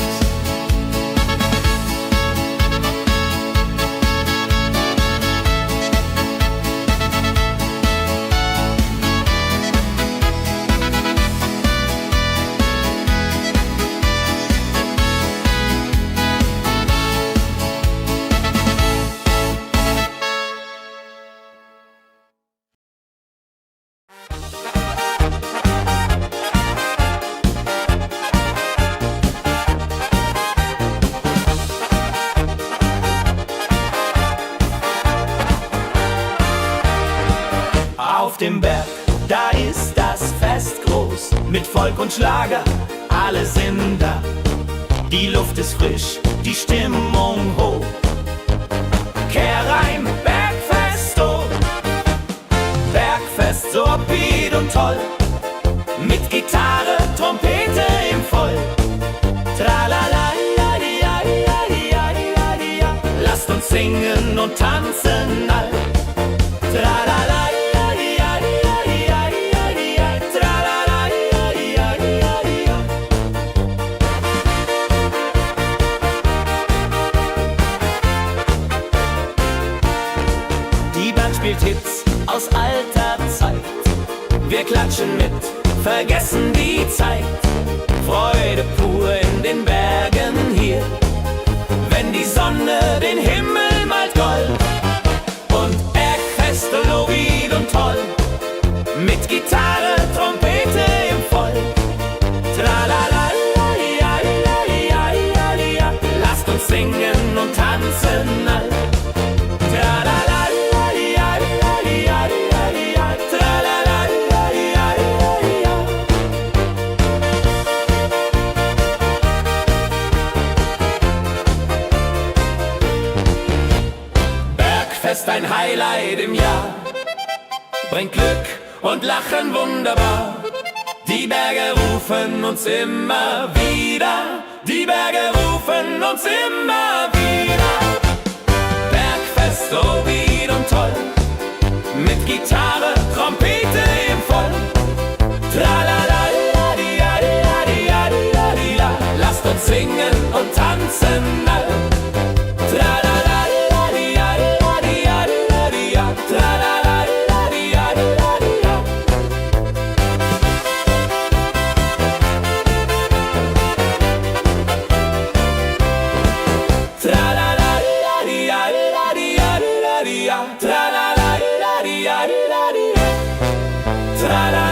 Auf dem Berg, da ist das Fest groß, mit Volk und Schlager, alle sind da. Die Luft ist frisch, die Stimmung hoch. Kehr rein, Bergfest, oh. Bergfest, so upbeat und toll, mit Gitarre, Trompete im Voll. Tralala, lasst uns singen und tanzen all. Tralala. Spielt Hits aus alter Zeit. Wir klatschen mit, vergessen die Zeit. Freude pur in den Bergen hier, wenn die Sonne den Himmel Bergfest ein Highlight im Jahr, bringt Glück und Lachen wunderbar. Die Berge rufen uns immer wieder, die Berge rufen uns immer wieder. Bergfest, so Ried und toll, mit Gitarre, Trompete im Voll. Tralala-la-di-ja-di-ja-di-ja-di-ja-di-ja. Lasst uns singen und tanzen all. Tralala-di-ja-di-ja-di-ja-di-ja. Tralala-di-ja-di-ja-di-ja. Tralala-di-ja-di-ja-di-ja-di-ja. Tralala-di-ja-di-ja-di-ja-di-ja.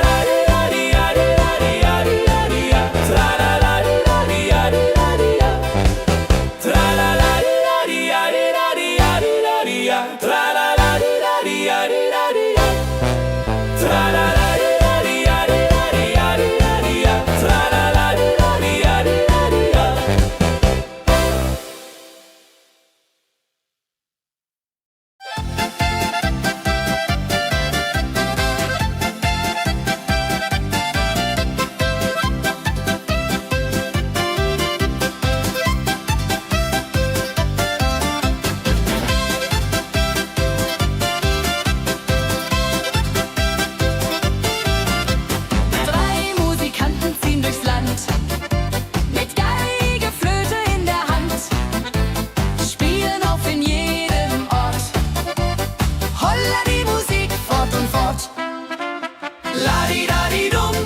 La-di-da-di-dum,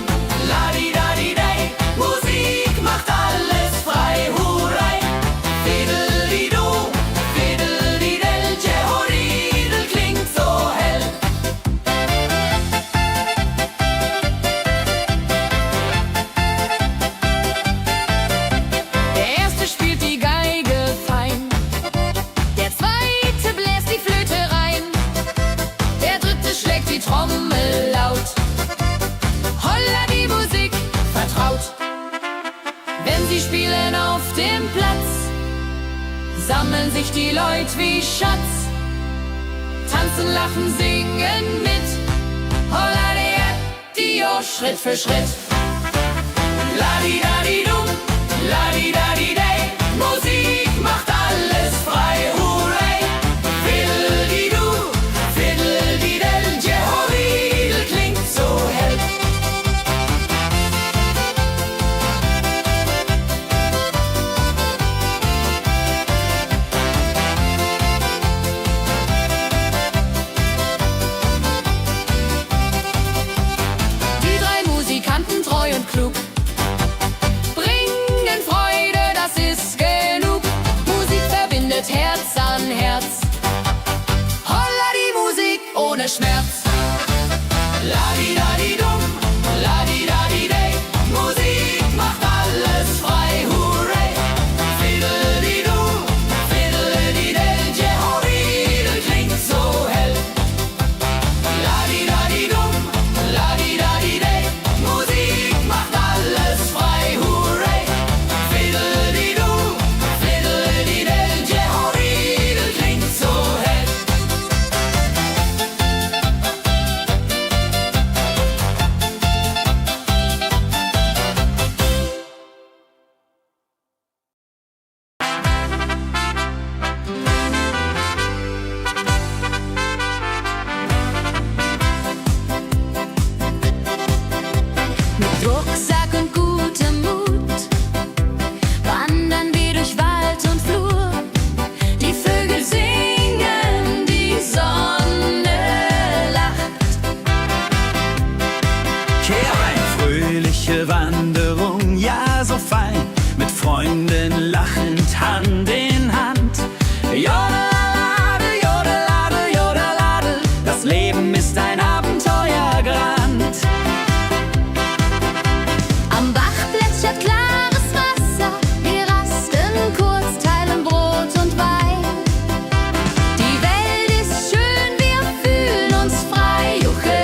la-di-da-di-day, Musik macht alles frei, hurray! Fiddle-di-du, fiddle-di-del, Jehoridel klingt so hell. Der erste spielt die Geige fein, der zweite bläst die Flöte rein, der dritte schlägt die Trommel laut. Holla, die Musik vertraut. Wenn sie spielen auf dem Platz, sammeln sich die Leute wie Schatz. Tanzen, lachen, singen mit. Holla, die Schritt für Schritt. La-di-da-di-dum, la-di-da-di-day, Musik macht alles frei, hurray! Fiddle-di-du, fiddle-di-del, Jehoridel klingt so hell. Die drei Musikanten, treu und klug, bringen Freude, das ist genug. Musik verbindet Herz an Herz. Holla, die Musik ohne Schmerz. La-di-da-di-dum, la-di-da-di-day, Musik macht alles frei, hurray! Fiddle-di-du, fiddle-di-del, Jehoridel klingt so hell. La-di-da-di-dum, la-di-da-di-day, Musik macht alles frei, hurray! Fiddle-di-du, fiddle-di-del, Jehoridel klingt so hell. Mit Rucksack und gutem Mut wandern wir durch Wald und Flur. Die Vögel singen, die Sonne lacht. Kehr ein, fröhliche Wanderung, ja so fein, mit Freunden lachend Hand in Hand. Jodeladel, jodeladel, jodeladel, das Leben ist ein Abenteuergrand. Am Bach plätschert klares Wasser, wir rasten kurz, teilen Brot und Wein. Die Welt ist schön, wir fühlen uns frei, juche.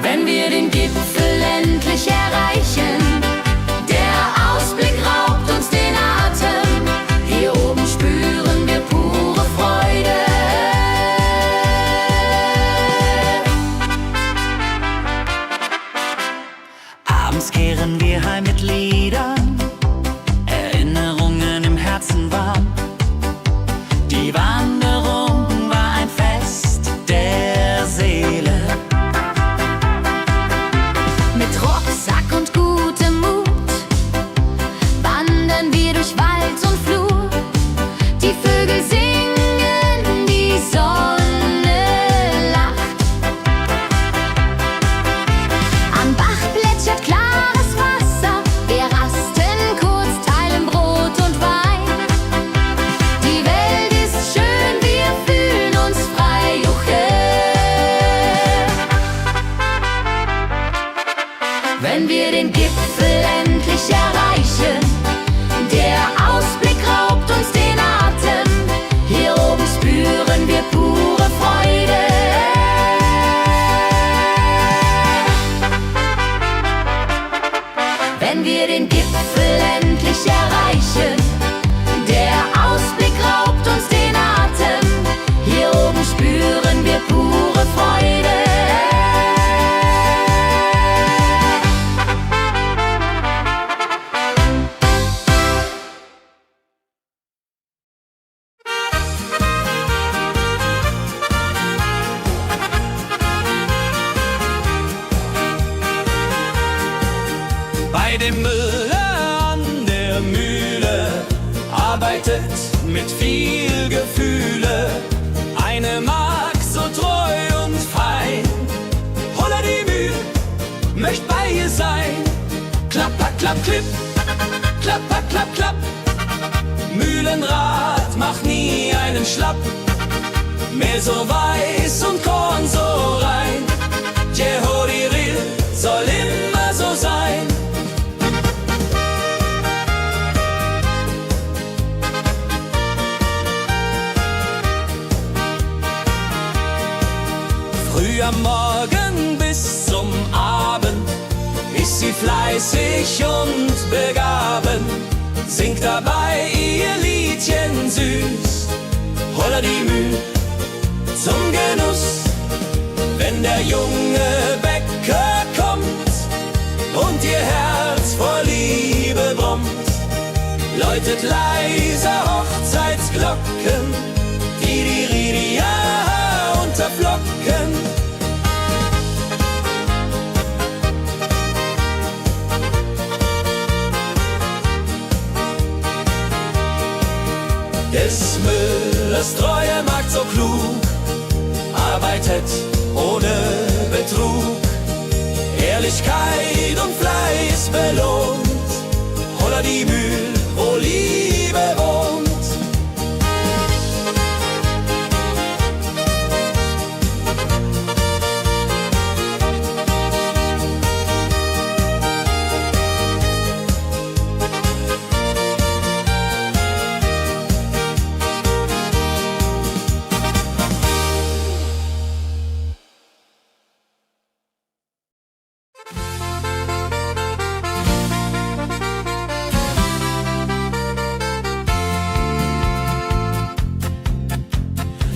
Wenn wir den Gipfel endlich erreichen, der Ausblick raubt uns den Atem. Hier wenn wir den Gipfel endlich erreichen. Der Ausblick raubt uns den Atem, hier oben spüren wir pure Freude. Wenn wir den Gipfel endlich erreichen, der Ausblick raubt uns den Atem, hier oben spüren wir pure Freude. Bei dem Müller an der Mühle arbeitet mit viel Gefühle eine Magd so treu und fein. Holla die Mühl, möcht bei ihr sein. Klapper, klapp, klipp, klapper, klapp, klapp. Mühlenrad macht nie einen Schlapp. Mehl so weiß und Korn so rein. Jehodiril soll immer so sein. Früh am Morgen bis zum Abend ist sie fleißig und begaben, singt dabei ihr Liedchen süß. Holla die Mühl zum Genuss, wenn der junge Bäcker kommt und ihr Herz vor Liebe brummt, läutet leise Hochzeitsglocken, die Ridia unterflocken. Des Müllers treue Magd so klug, arbeitet ohne Betrug, Ehrlichkeit und Fleiß belohnt. Holla die Mühl, wo Liebe wohnt.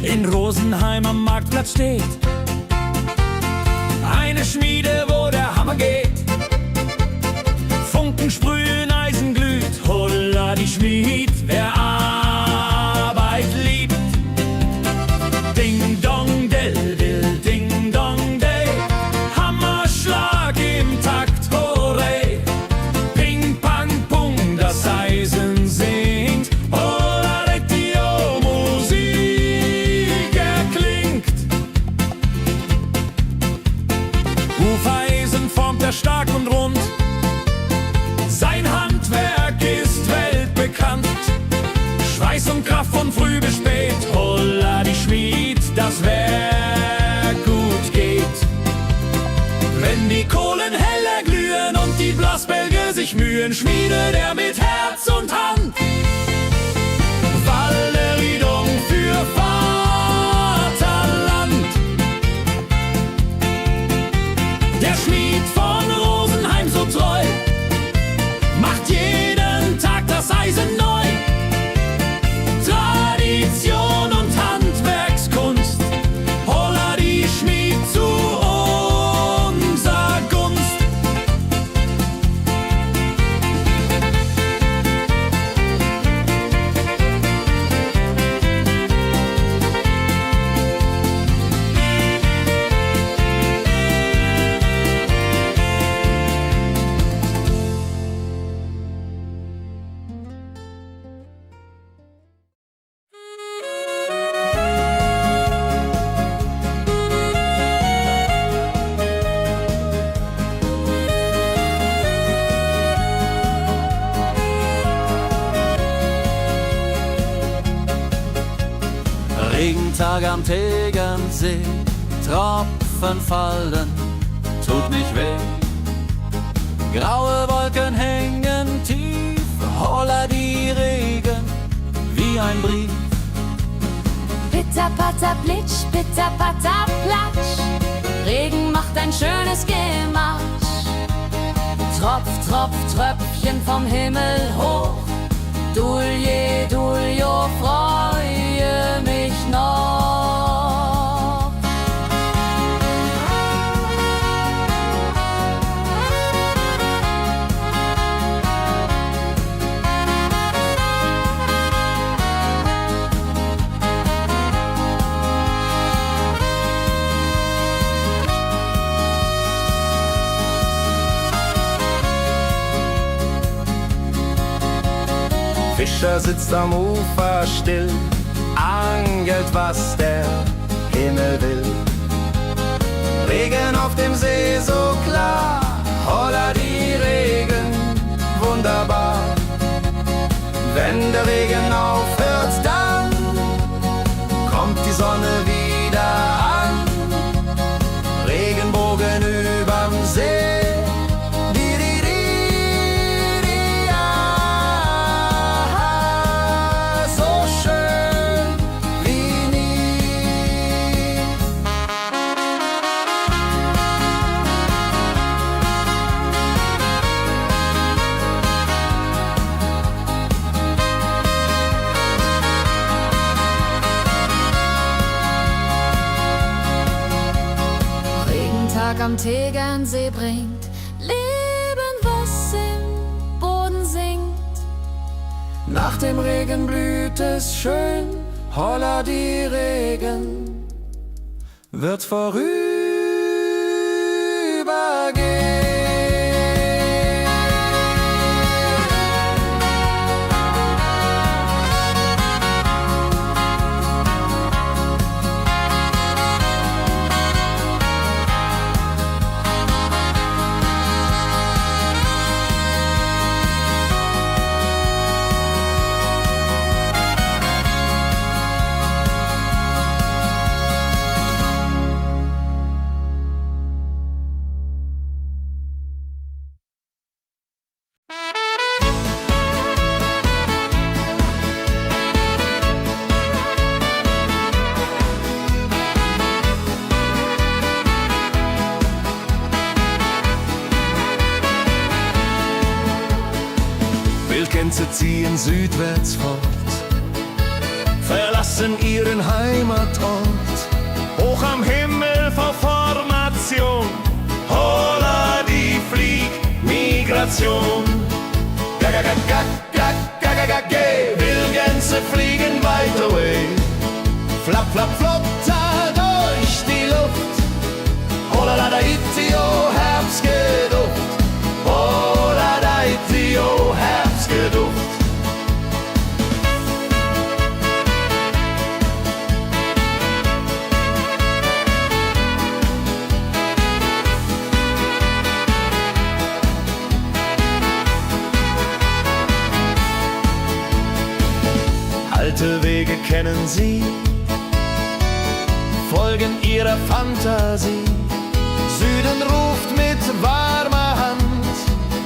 In Rosenheim am Marktplatz steht eine Schmiede, wo der Hammer geht. Funken sprühen, Eisen glüht, holla die Schmied, wer Arbeit liebt. Ding dong del dill, ding dong day, Hammerschlag im Takt, hurray. Ping pang pung, das Eisen singt, holla retio, Musik erklingt. Hufeisen formt er stark und rund, sein Handwerk ist weltbekannt. Schweiß und Kraft von früh bis spät, holla die Schmied, das Werk gut geht. Wenn die Kohlen heller glühen und die Blasbälge sich mühen, schmiedet er mit Herz und Hand Walleridung für Vaterland. Der Schmied von Rosenheim so treu macht jeden Tag das Eisen neu. Tradition und Handwerkskunst, holla die Schmied zu unser Gunst. Regentag am Tegernsee, Tropfen fallen, tut nicht weh. Graue Wolken hängen tief, holla die Regen wie ein Brief. Pitter, patter, plitsch, pitter, patter, platsch. Regen macht ein schönes Gematsch. Tropf, Tropf, Tröpfchen vom Himmel hoch. Dulje, Duljo, freue mich noch. Fischer sitzt am Ufer still, angelt, was der Himmel will. Regen auf dem See so klar, holla die Regen, wunderbar. Wenn der Regen aufhört, dann kommt die Sonne wieder an. Regenbogen überm See. Am Tegernsee bringt Leben, was im Boden singt. Nach dem Regen blüht es schön, holla die Regen wird vorübergehen. Wildgänse ziehen südwärts fort, verlassen ihren Heimatort. Hoch am Himmel vor Formation, holla die Fliegmigration. Gag, Wildgänse fliegen weit away. Flap, flap, flotter durch die Luft. Holla da itio, Herbstgeduft. Holla da itio, Herbstgeduft. Alte Wege kennen sie, folgen ihrer Fantasie. Süden ruft mit warmer Hand,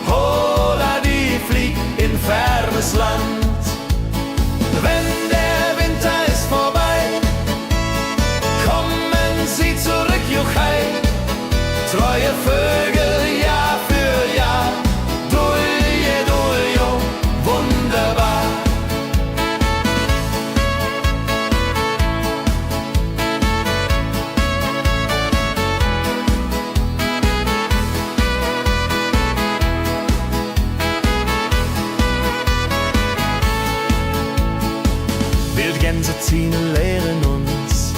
holla die flieg in fernes Land. Wenn der Winter ist vorbei, kommen sie zurück, Juchai. Treue Vögel Jahr für Jahr, Dulje, Duljo, wunderbar. Wildgänse ziehen, lehren uns.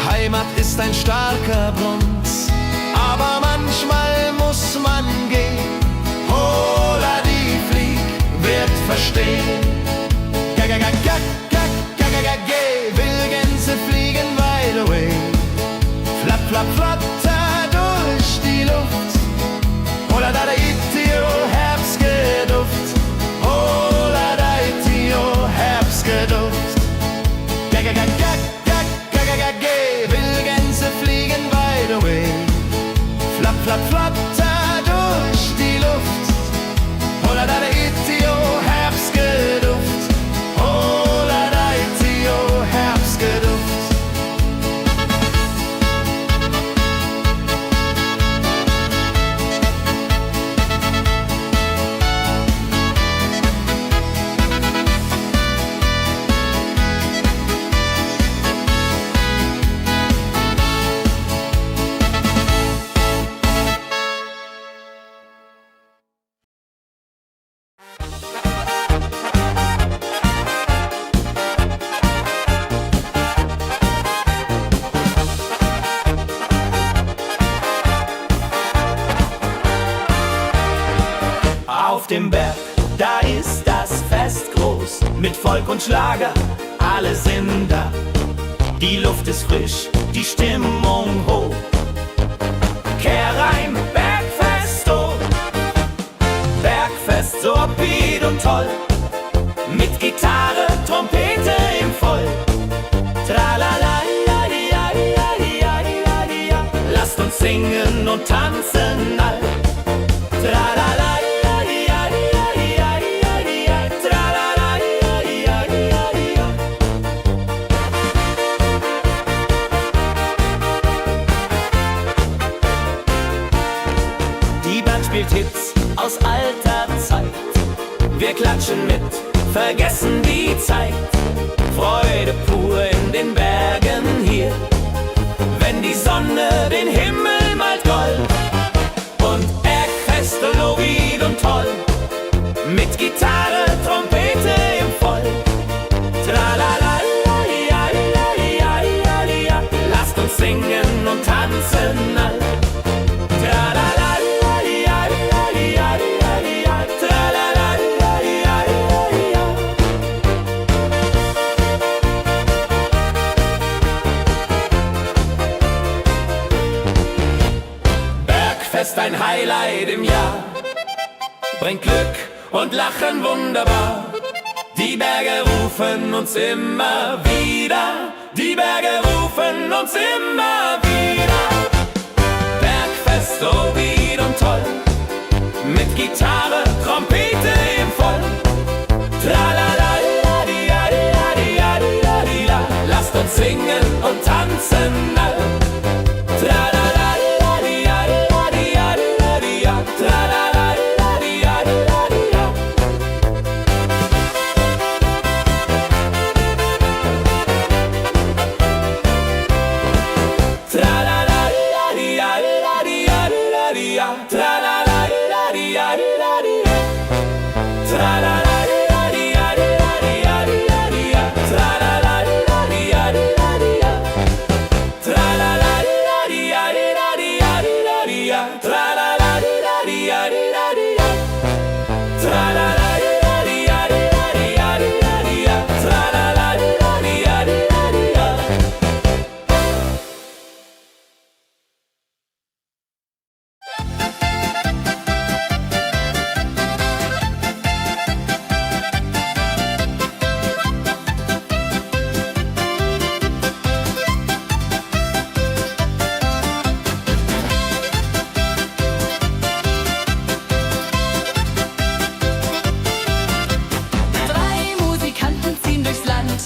Heimat ist ein starker Bronz, aber manchmal muss man gehen. Holla die Flieg wird verstehen. Wildgänse fliegen wide away. Flap, flap, flatter durch die Luft. Holla da itio, Herbstgeduft. Holla da itio, Herbstgeduft. Wildgänse fliegen wide away. Flap, flap, flatter durch Auf dem Berg, da ist das Fest groß, mit Volk und Schlager, alle sind da. Die Luft ist frisch, die Stimmung hoch. Kehr rein, Bergfest, oh. Bergfest, so upbeat und toll. Mit Gitarre, Trompete im Voll. Tralala, ja, ja, ja, ja, ja, ja. Lasst uns singen und tanzen all. Tralala, ja, ja, ja, ja, ja, ja. Tralala, ja, ja, ja, ja. Die Band spielt Hits aus alter Zeit. Wir klatschen mit, vergessen die Zeit. Freude pur in den Bergen hier, wenn die Sonne den Himmel malt gold. Und Bergfest, Lovid und toll, mit Gitarre, Trompete im Voll. Tralala, ja, ja, ja, ja, ja. Lasst uns singen und tanzen all. Tralala, ja, ja, ja, ja, ja. Tralala, ja, ja, ja, ja. Bergfest, ein Highlight im Jahr, bringt Glück und Lachen wunderbar. Die Berge rufen uns immer wieder, die Berge rufen uns immer wieder. Bergfest, so wied und toll, mit Gitarre, Trompete im Voll. Tralala, ja, ja, ja, ja, ja, ja. Lasst uns singen und tanzen all. Tralala, ja, ja, ja, ja, ja, ja. Tralala, ja, ja, ja, ja. Tralala, ja, ja, ja, ja, ja. Tralala, ja, ja, ja, ja. Tralala, ja, ja, ja, ja, ja. Tralala, ja, ja, ja, ja. Tralala, ja, ja, ja, ja. Tralala, ja, ja, ja, ja. Tralala, ja, ja, ja, ja. Tralala, ja, ja, ja, ja. Drei Musikanten ziehen durchs Land,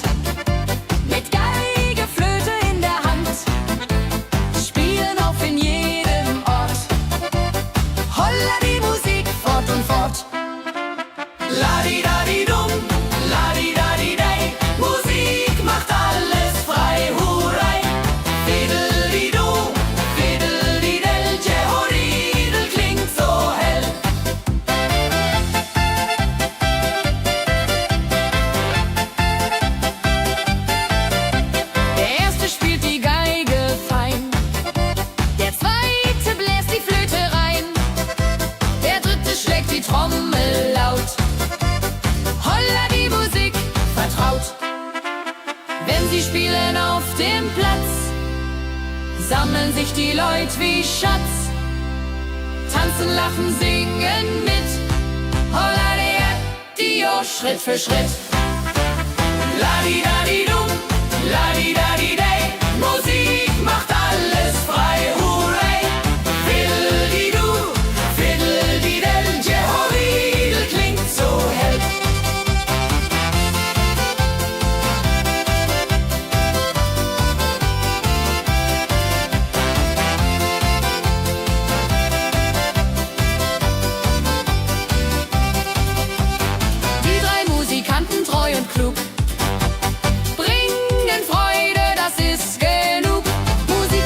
mit Geige, Flöte in der Hand, spielen auf in jedem Ort. Holla die Musik fort und fort. Ladi-dadi-dum, ladi-dadi-dei, Musik macht alles frei, hurray. Fiddeli-du, fiddeli-del, Jehoridel klingt so hell. Der erste spielt die Geige fein, der zweite bläst die Flöte rein, der dritte schlägt die Trommel laut. Holla die Musik vertraut. Wenn sie spielen auf dem Platz, sammeln sich die Leute wie Schatz. Tanzen, lachen, singen mit. Holla der Dio, Schritt für Schritt. Ladi-dadi-dum, ladi-dadi-dei, Musik macht alles frei, hurray. Fiddeli-du, fiddeli-del, Jehoridel klingt so hell. Die drei Musikanten, treu und klug, bringen Freude, das ist genug. Musik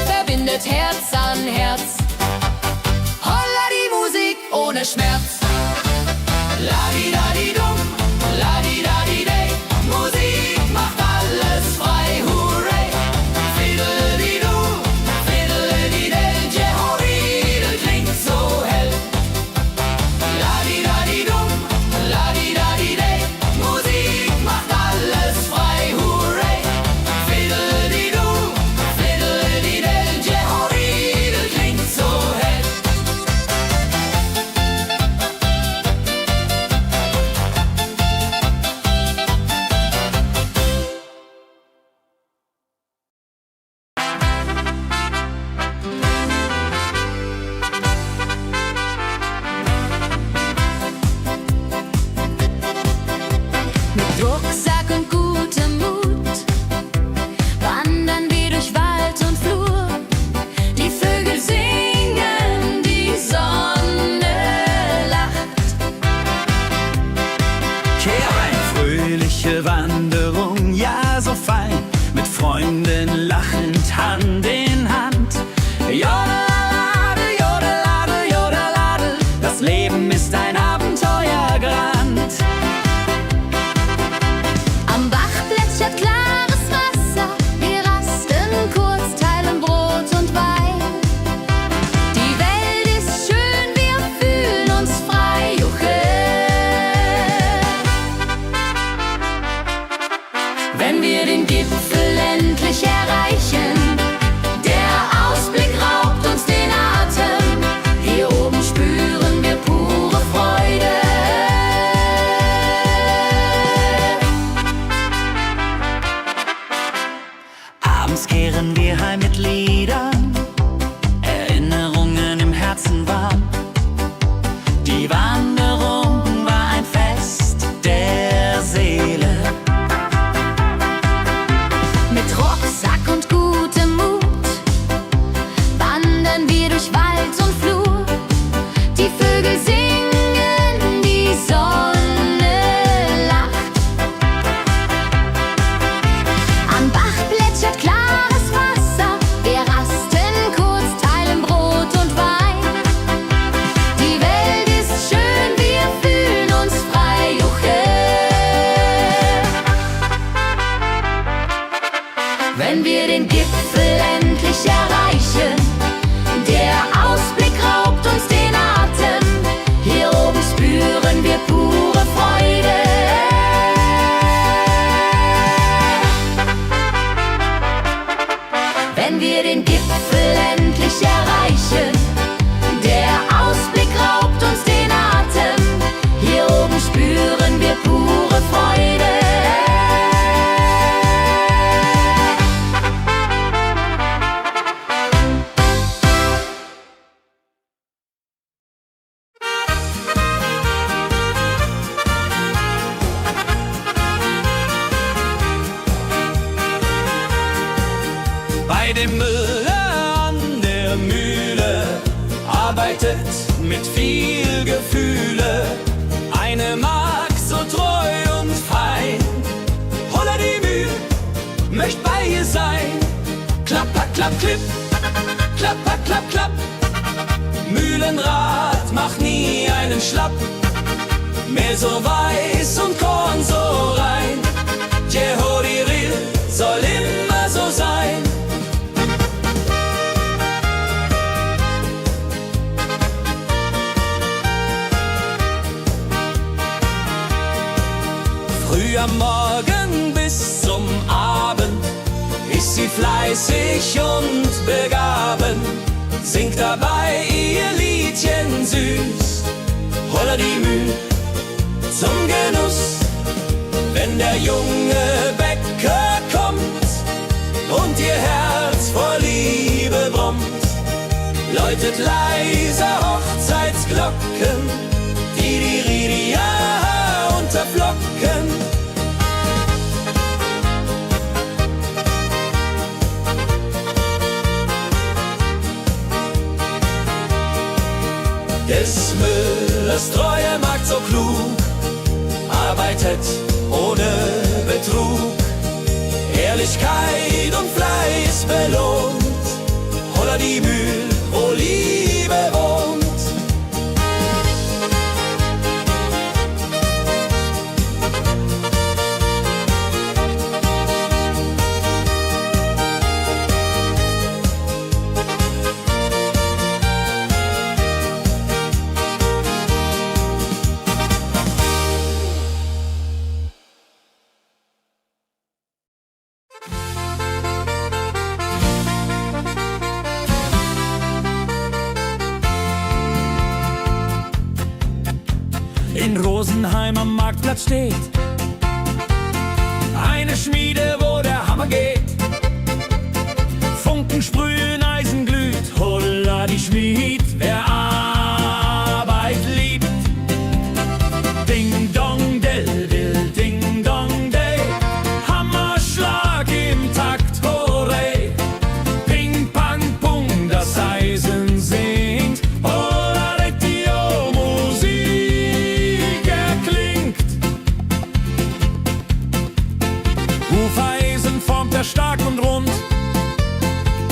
Herzen warm. Die Wanderung war ein Fest der Seele. Mit Rucksack und gutem Mut wandern wir durch Wald und Flur. Die Vögel singen, die Sonne lacht. Am Bach plätschert klares Wasser. Wir rasten kurz, teilen Brot und Wein. Die Welt ist schön, wir fühlen uns frei. Juche. Wenn wir den Gipfel endlich erreichen, der Ausblick raubt uns den Atem. Hier oben spüren wir pure Freude. Wenn wir den Gipfel endlich erreichen, der Ausblick raubt uns den Atem. Hier oben spüren wir pure Freude. Bei dem Müller an der Mühle arbeitet mit viel Gefühle eine Magd so treu und fein. Holla die Mühl, möcht bei ihr sein. Klapper, klapp, klipp, klapper, klapp, klapp. Mühlenrad macht nie einen Schlapp. Mehl so weiß und Korn so rein. Jehodiril soll immer so sein. Früh am Morgen bis zum Abend ist sie fleißig und begaben, singt dabei ihr Liedchen süß. Holla die Mühl zum Genuss, wenn der junge Bäcker kommt und ihr Herz vor Liebe brummt, läutet leise Hochzeitsglocken, die Ridia unterflocken. Des Müllers treue Magd so klug, arbeitet ohne Betrug, Ehrlichkeit und Fleiß belohnt. Holla die Mühl, wo Liebe wohnt. In Rosenheim am Marktplatz steht eine Schmiede, wo der Hammer geht. Funken sprühen, Eisen glüht, holla die Schmied, wer Arbeit liebt. Ding dong del dill, ding dong day, Hammerschlag im Takt, hooray. Ping pang pung, das Eisen singt, holla retio, Musik erklingt. Hufeisen formt er stark und rund,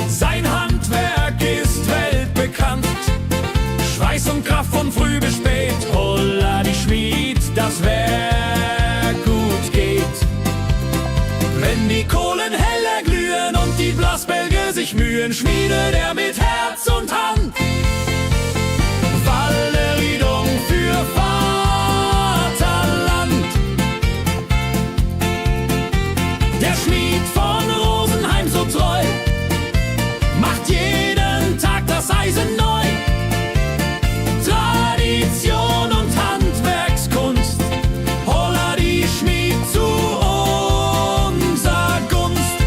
sein Handwerk ist weltbekannt. Schweiß und Kraft von früh bis spät, holla die Schmied, das Werk gut geht. Wenn die Kohlen heller glühen und die Blasbälge sich mühen, schmiedet er mit Herz und Hand Walleriedung für Vaterland. Der Schmied von Rosenheim so treu macht jeden Tag das Eisen neu. Tradition und Handwerkskunst, holla die Schmied zu unser Gunst.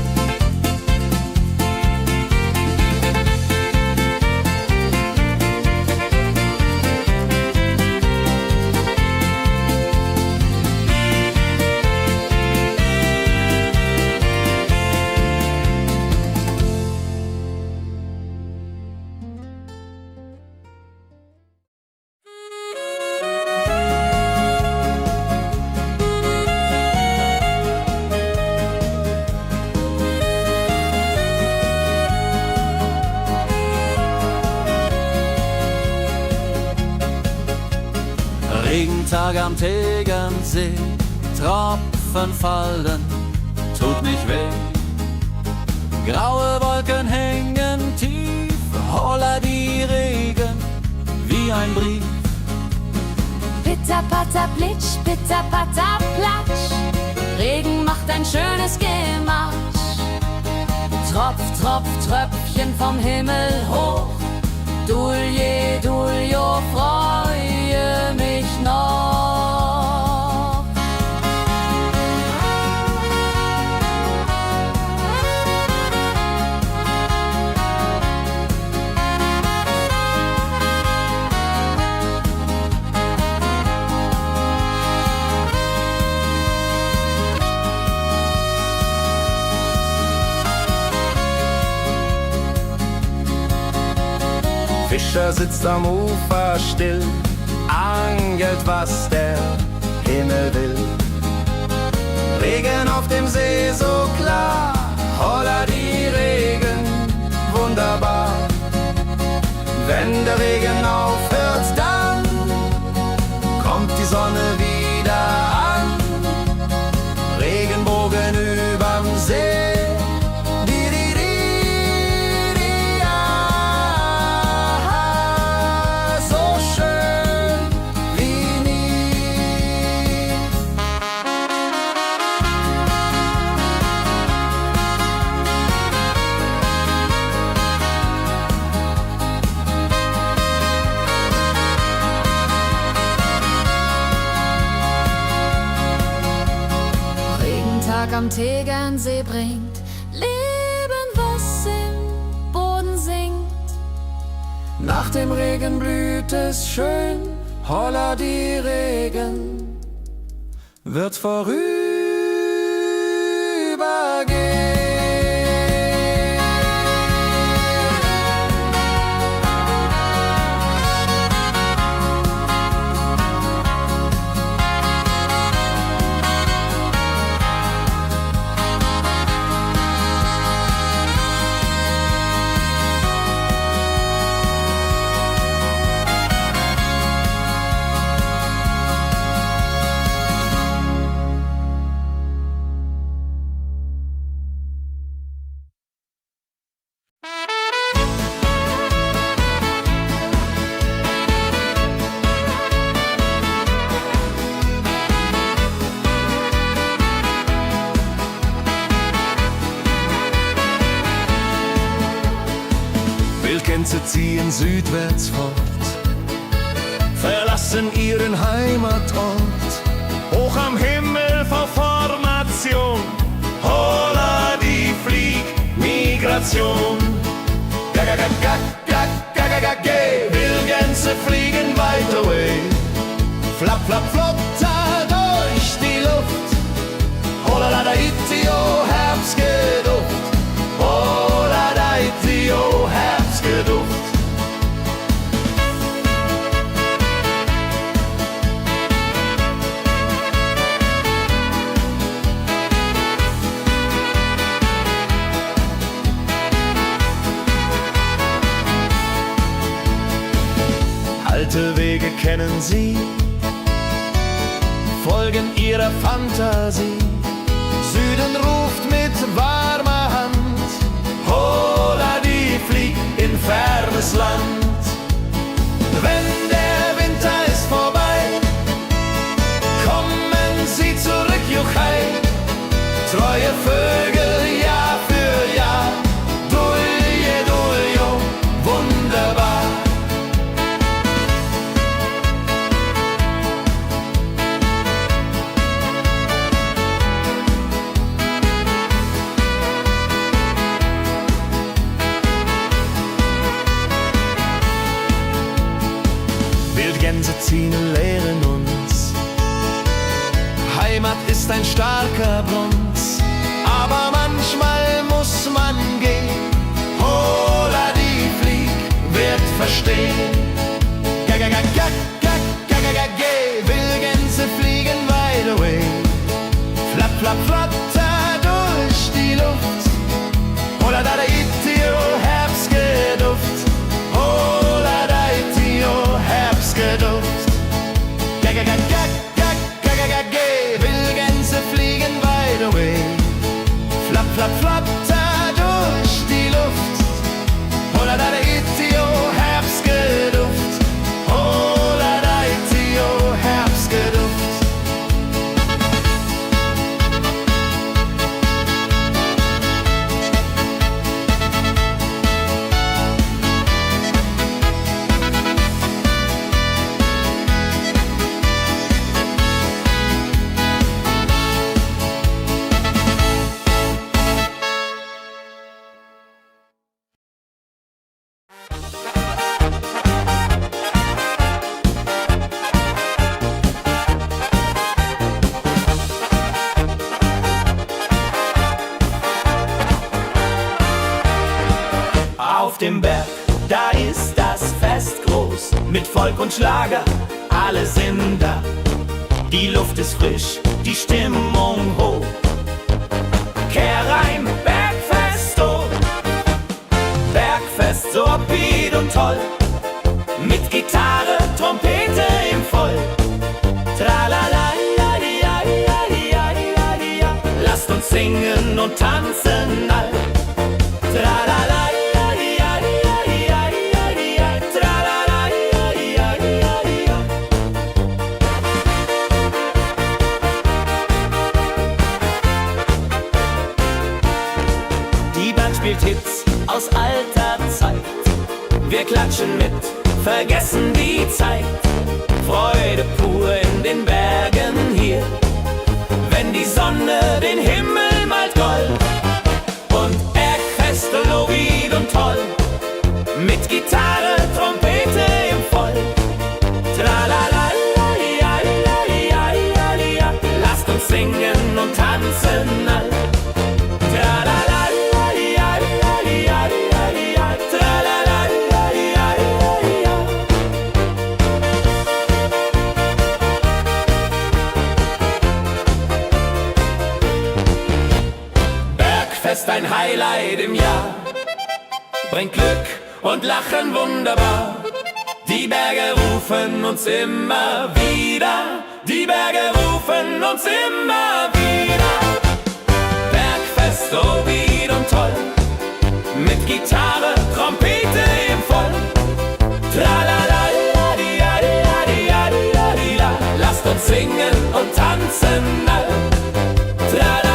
Regentag am Tegernsee, Tropfen fallen, tut nicht weh. Graue Wolken hängen tief, holla die Regen wie ein Brief. Pitter, patter, plitsch, pitter, patter, platsch. Regen macht ein schönes Gematsch. Tropf, Tropf, Tröpfchen vom Himmel hoch. Dulje, Duljo, freue mich noch. Fischer sitzt am Ufer still, angelt, was der Himmel will. Regen auf dem See so klar, holla die Regen, wunderbar. Wenn der Regen aufhört, dann kommt die Sonne wieder an. Regenbogen überm See. Am Tegernsee bringt Leben, was im Boden singt. Nach dem Regen blüht es schön, holla die Regen wird vorübergehen. Wildgänse ziehen südwärts fort, verlassen ihren Heimatort. Hoch am Himmel vor Formation, holla die Fliegmigration. Gag, Wildgänse fliegen weit away. Flap, flap, flotter durch die Luft. Holla da itio, Herbstgeduft. Holla da itio, Herbstgeduft. Alte Wege kennen sie, folgen ihrer Fantasie. Süden ruft mit warmer Hand, holla die flieg in fernes Land. Wenn der Winter ist vorbei, kommen sie zurück, Juchai. Treue Vögel Jahr für Jahr, Dulje, Duljo, wunderbar. Wildgänse ziehen, lehren uns. Heimat ist ein starker Bronz, aber manchmal muss man gehen. Holla die Flieg wird verstehen. Wildgänse fliegen wide away. Flap, flap, flatter durch die Luft. Holla da itio, Herbstgeduft. Holla da itio, Herbstgeduft. mit Volk und Schlager, alle sind da. Die Luft ist frisch, die Stimmung hoch. Kehr rein, Bergfest, oh. Bergfest, so upbeat und toll. Mit Gitarre, Trompete im Voll. Tralala, lasst uns singen und tanzen all. Tralala, die Band spielt Hits aus alter Zeit. Wir klatschen mit, vergessen die Zeit. Freude pur in den Bergen hier, wenn die Sonne den Himmel malt gold. Und Bergfest, Lovid und toll, mit Gitarre, Trompete im Voll. Tralala, lasst uns singen und tanzen all. Tralala, Bergfest, ein Highlight im Jahr, bringt Glück und Lachen wunderbar. Die Berge rufen uns immer wieder, die Berge rufen uns immer wieder. Bergfest, so wied und toll, mit Gitarre, Trompete im Voll. Tralala, lasst uns singen und tanzen all. Tralala,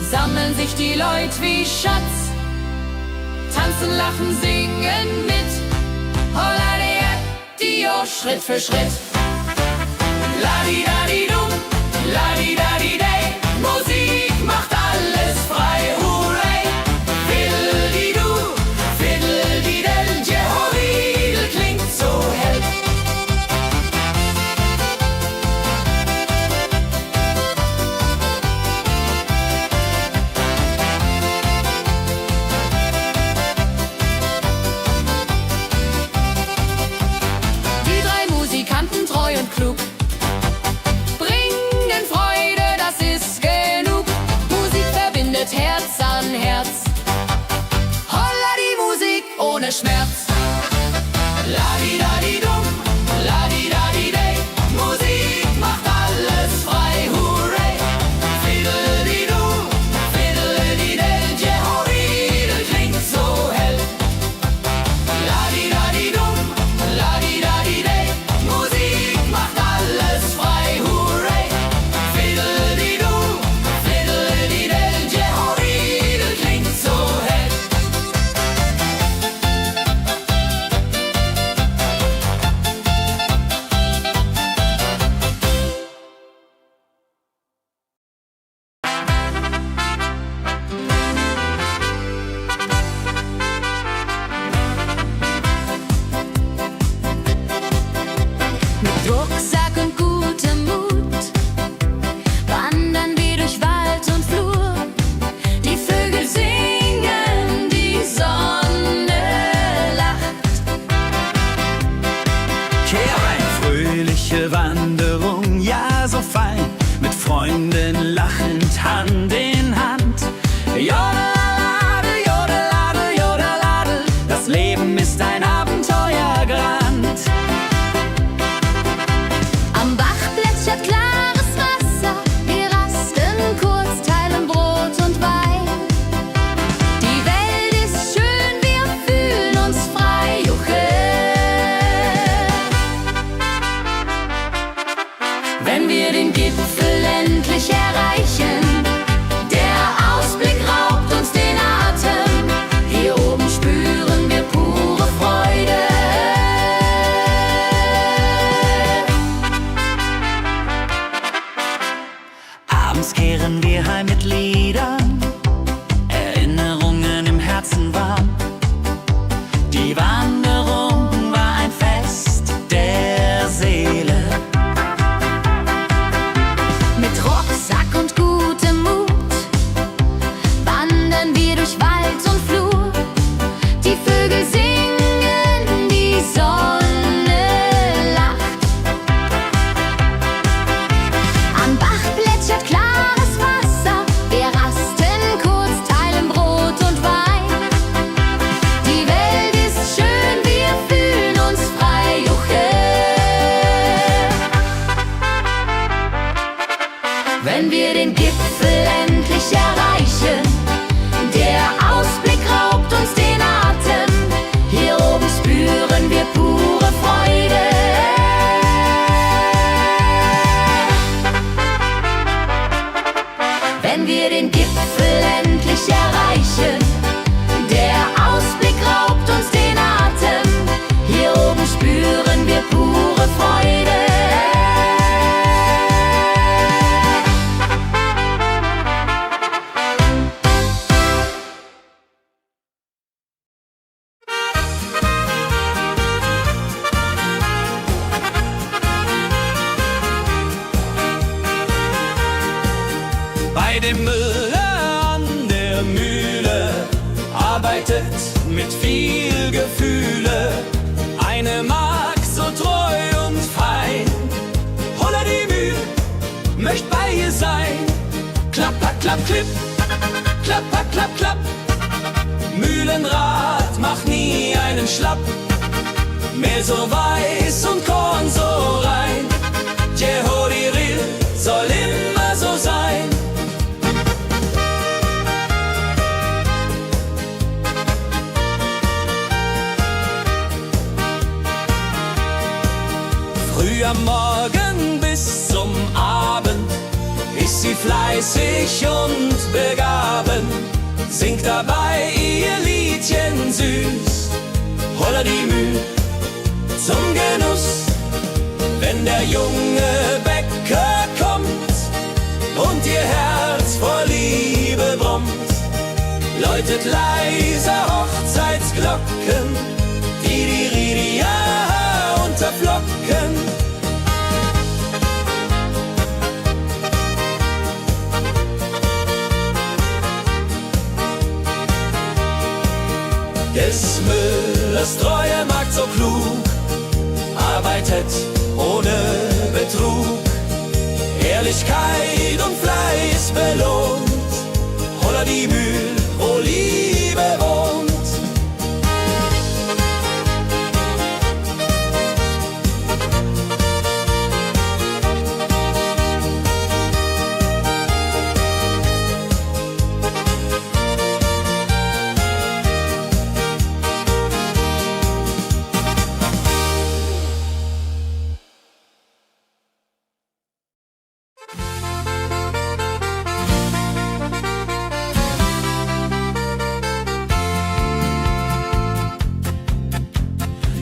sammeln sich die Leute wie Schatz, tanzen, lachen, singen mit. Holla Dio, Schritt für Schritt. Ladi-dadi-dum, ladi-dadi-day, Musik macht alles frei, hurray. Fiddle-di-du, fiddle-di-del, Jehoridel klingt so hell. Die drei Musikanten, treu und klug, bringen Freude, das ist genug. Musik verbindet Herz an Herz. Holla die Musik ohne Schmerz. Ladi-dadi-dum, ladi-dadi-day, Musik macht alles frei, hurray. Fiddle-di-du, fiddle-di-del, Jehoridel klingt so hell. Ladi-dadi-dum, ladi-dadi-day, Musik macht Mit Rucksack und gutem Mut wandern wir durch Wald und Flur. Die Vögel singen, die Sonne lacht. Eine fröhliche Wanderung, ja so fein, mit Freunden lachend Hand in Hand. Jodeladel, jodeladel, jodeladel, das Leben ist ein Abenteuergrand. Am Bach plätschert klares Wasser, wir rasten kurz, teilen Brot und Wein. Die Welt ist schön, wir fühlen uns frei, juche. Wenn wir den Gipfel endlich erreichen, der Ausblick raubt uns den Atem. Hier oben spüren wir pure Freude. Abends kehren wir heim mit Liedern, Erinnerungen im Herzen warm. Die Wanderung war ein Fest der Seele. Mit Rucksack und gutem Mut wandern wir durch Wald und Flur. Die Vögel singen, die Sonne lacht. Am Bach plätschert klares Wasser, wir rasten kurz, teilen Brot und Wein. Die Welt ist schön, wir fühlen uns frei, juche. Wenn wir den Gipfel endlich erreichen, der Ausblick raubt uns den Atem. Hier oben spüren wir pure Freude. Wenn wir den Gipfel endlich erreichen, der Ausblick raubt uns den Atem. Hier oben spüren wir pure Freude. Bei dem Müller an der Mühle arbeitet mit viel Gefühle eine Magd so treu und fein. Holla die Mühl, möcht bei ihr sein. Klapper, klapp, klipp, klapper, klapp, klapp. Mühlenrad macht nie einen Schlapp. Mehl so weiß und Korn so rein. Jehodiril soll immer so sein. Früh am Morgen bis zum Abend ist sie fleißig und begaben, singt dabei ihr Liedchen süß. Holla die Mühl zum Genuss, wenn der junge Bäcker kommt und ihr Herz vor Liebe brummt, läutet leise Hochzeitsglocken, die Ridia unter Flocken. Des Müllers treue Magd so klug, arbeitet ohne Betrug, Ehrlichkeit und Fleiß belohnt. Holla die Mühl, wo Liebe wohnt.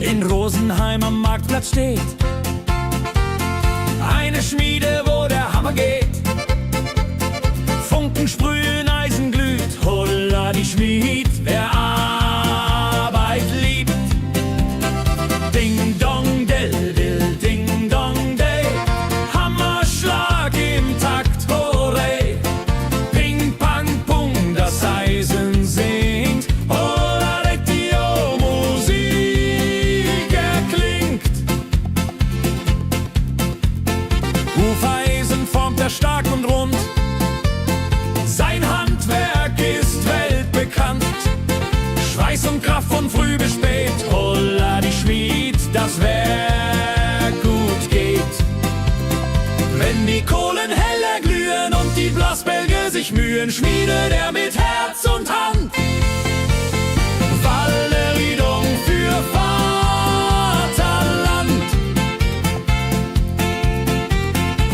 In Rosenheim am Marktplatz steht eine Schmiede, wo der Hammer geht. Funken sprühen, Eisen glüht, holla die Schmied, wer Arbeit liebt. Ding dong, del, dill, ding dong. Hufeisen formt er stark und rund. Sein Handwerk ist weltbekannt. Schweiß und Kraft von früh bis spät. Holla die Schmied, das Werk gut geht. Wenn die Kohlen heller glühen und die Blasbälge sich mühen, schmiedet er mit Herz und Hand Walleriedung für Vaterland.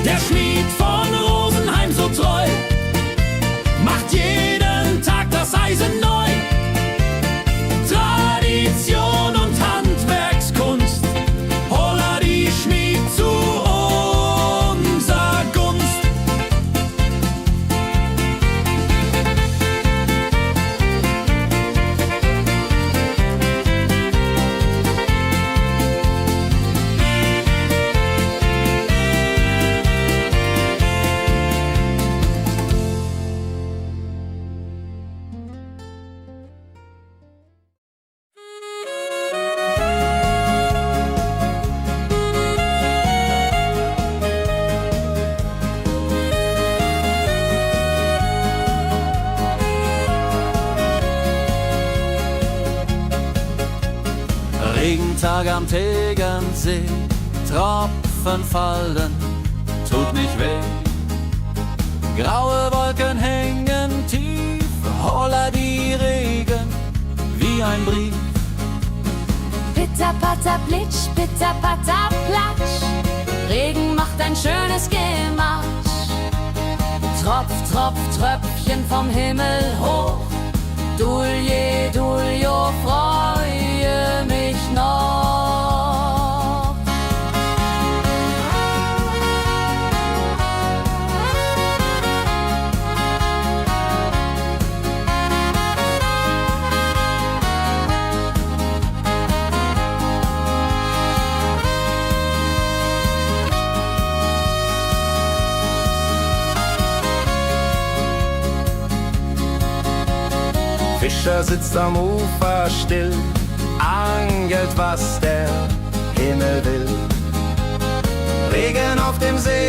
Der Schmied von Rosenheim so treu macht jeden Tag das Eisen neu. Tradition und Handwerkskunst, holla die Schmied zu unser Gunst. Regentag am Tegernsee, Tropfen fallen, tut nicht weh. Graue Wolken hängen tief, holla die Regen wie ein Brief. Pitter, patter, plitsch, pitter, patter, platsch. Regen macht ein schönes Gemarsch. Tropf, Tropf, Tröpfchen vom Himmel hoch. Dulje, Duljo, freue mich noch. Fischer sitzt am Ufer still, angelt, was der Himmel will. Regen auf dem See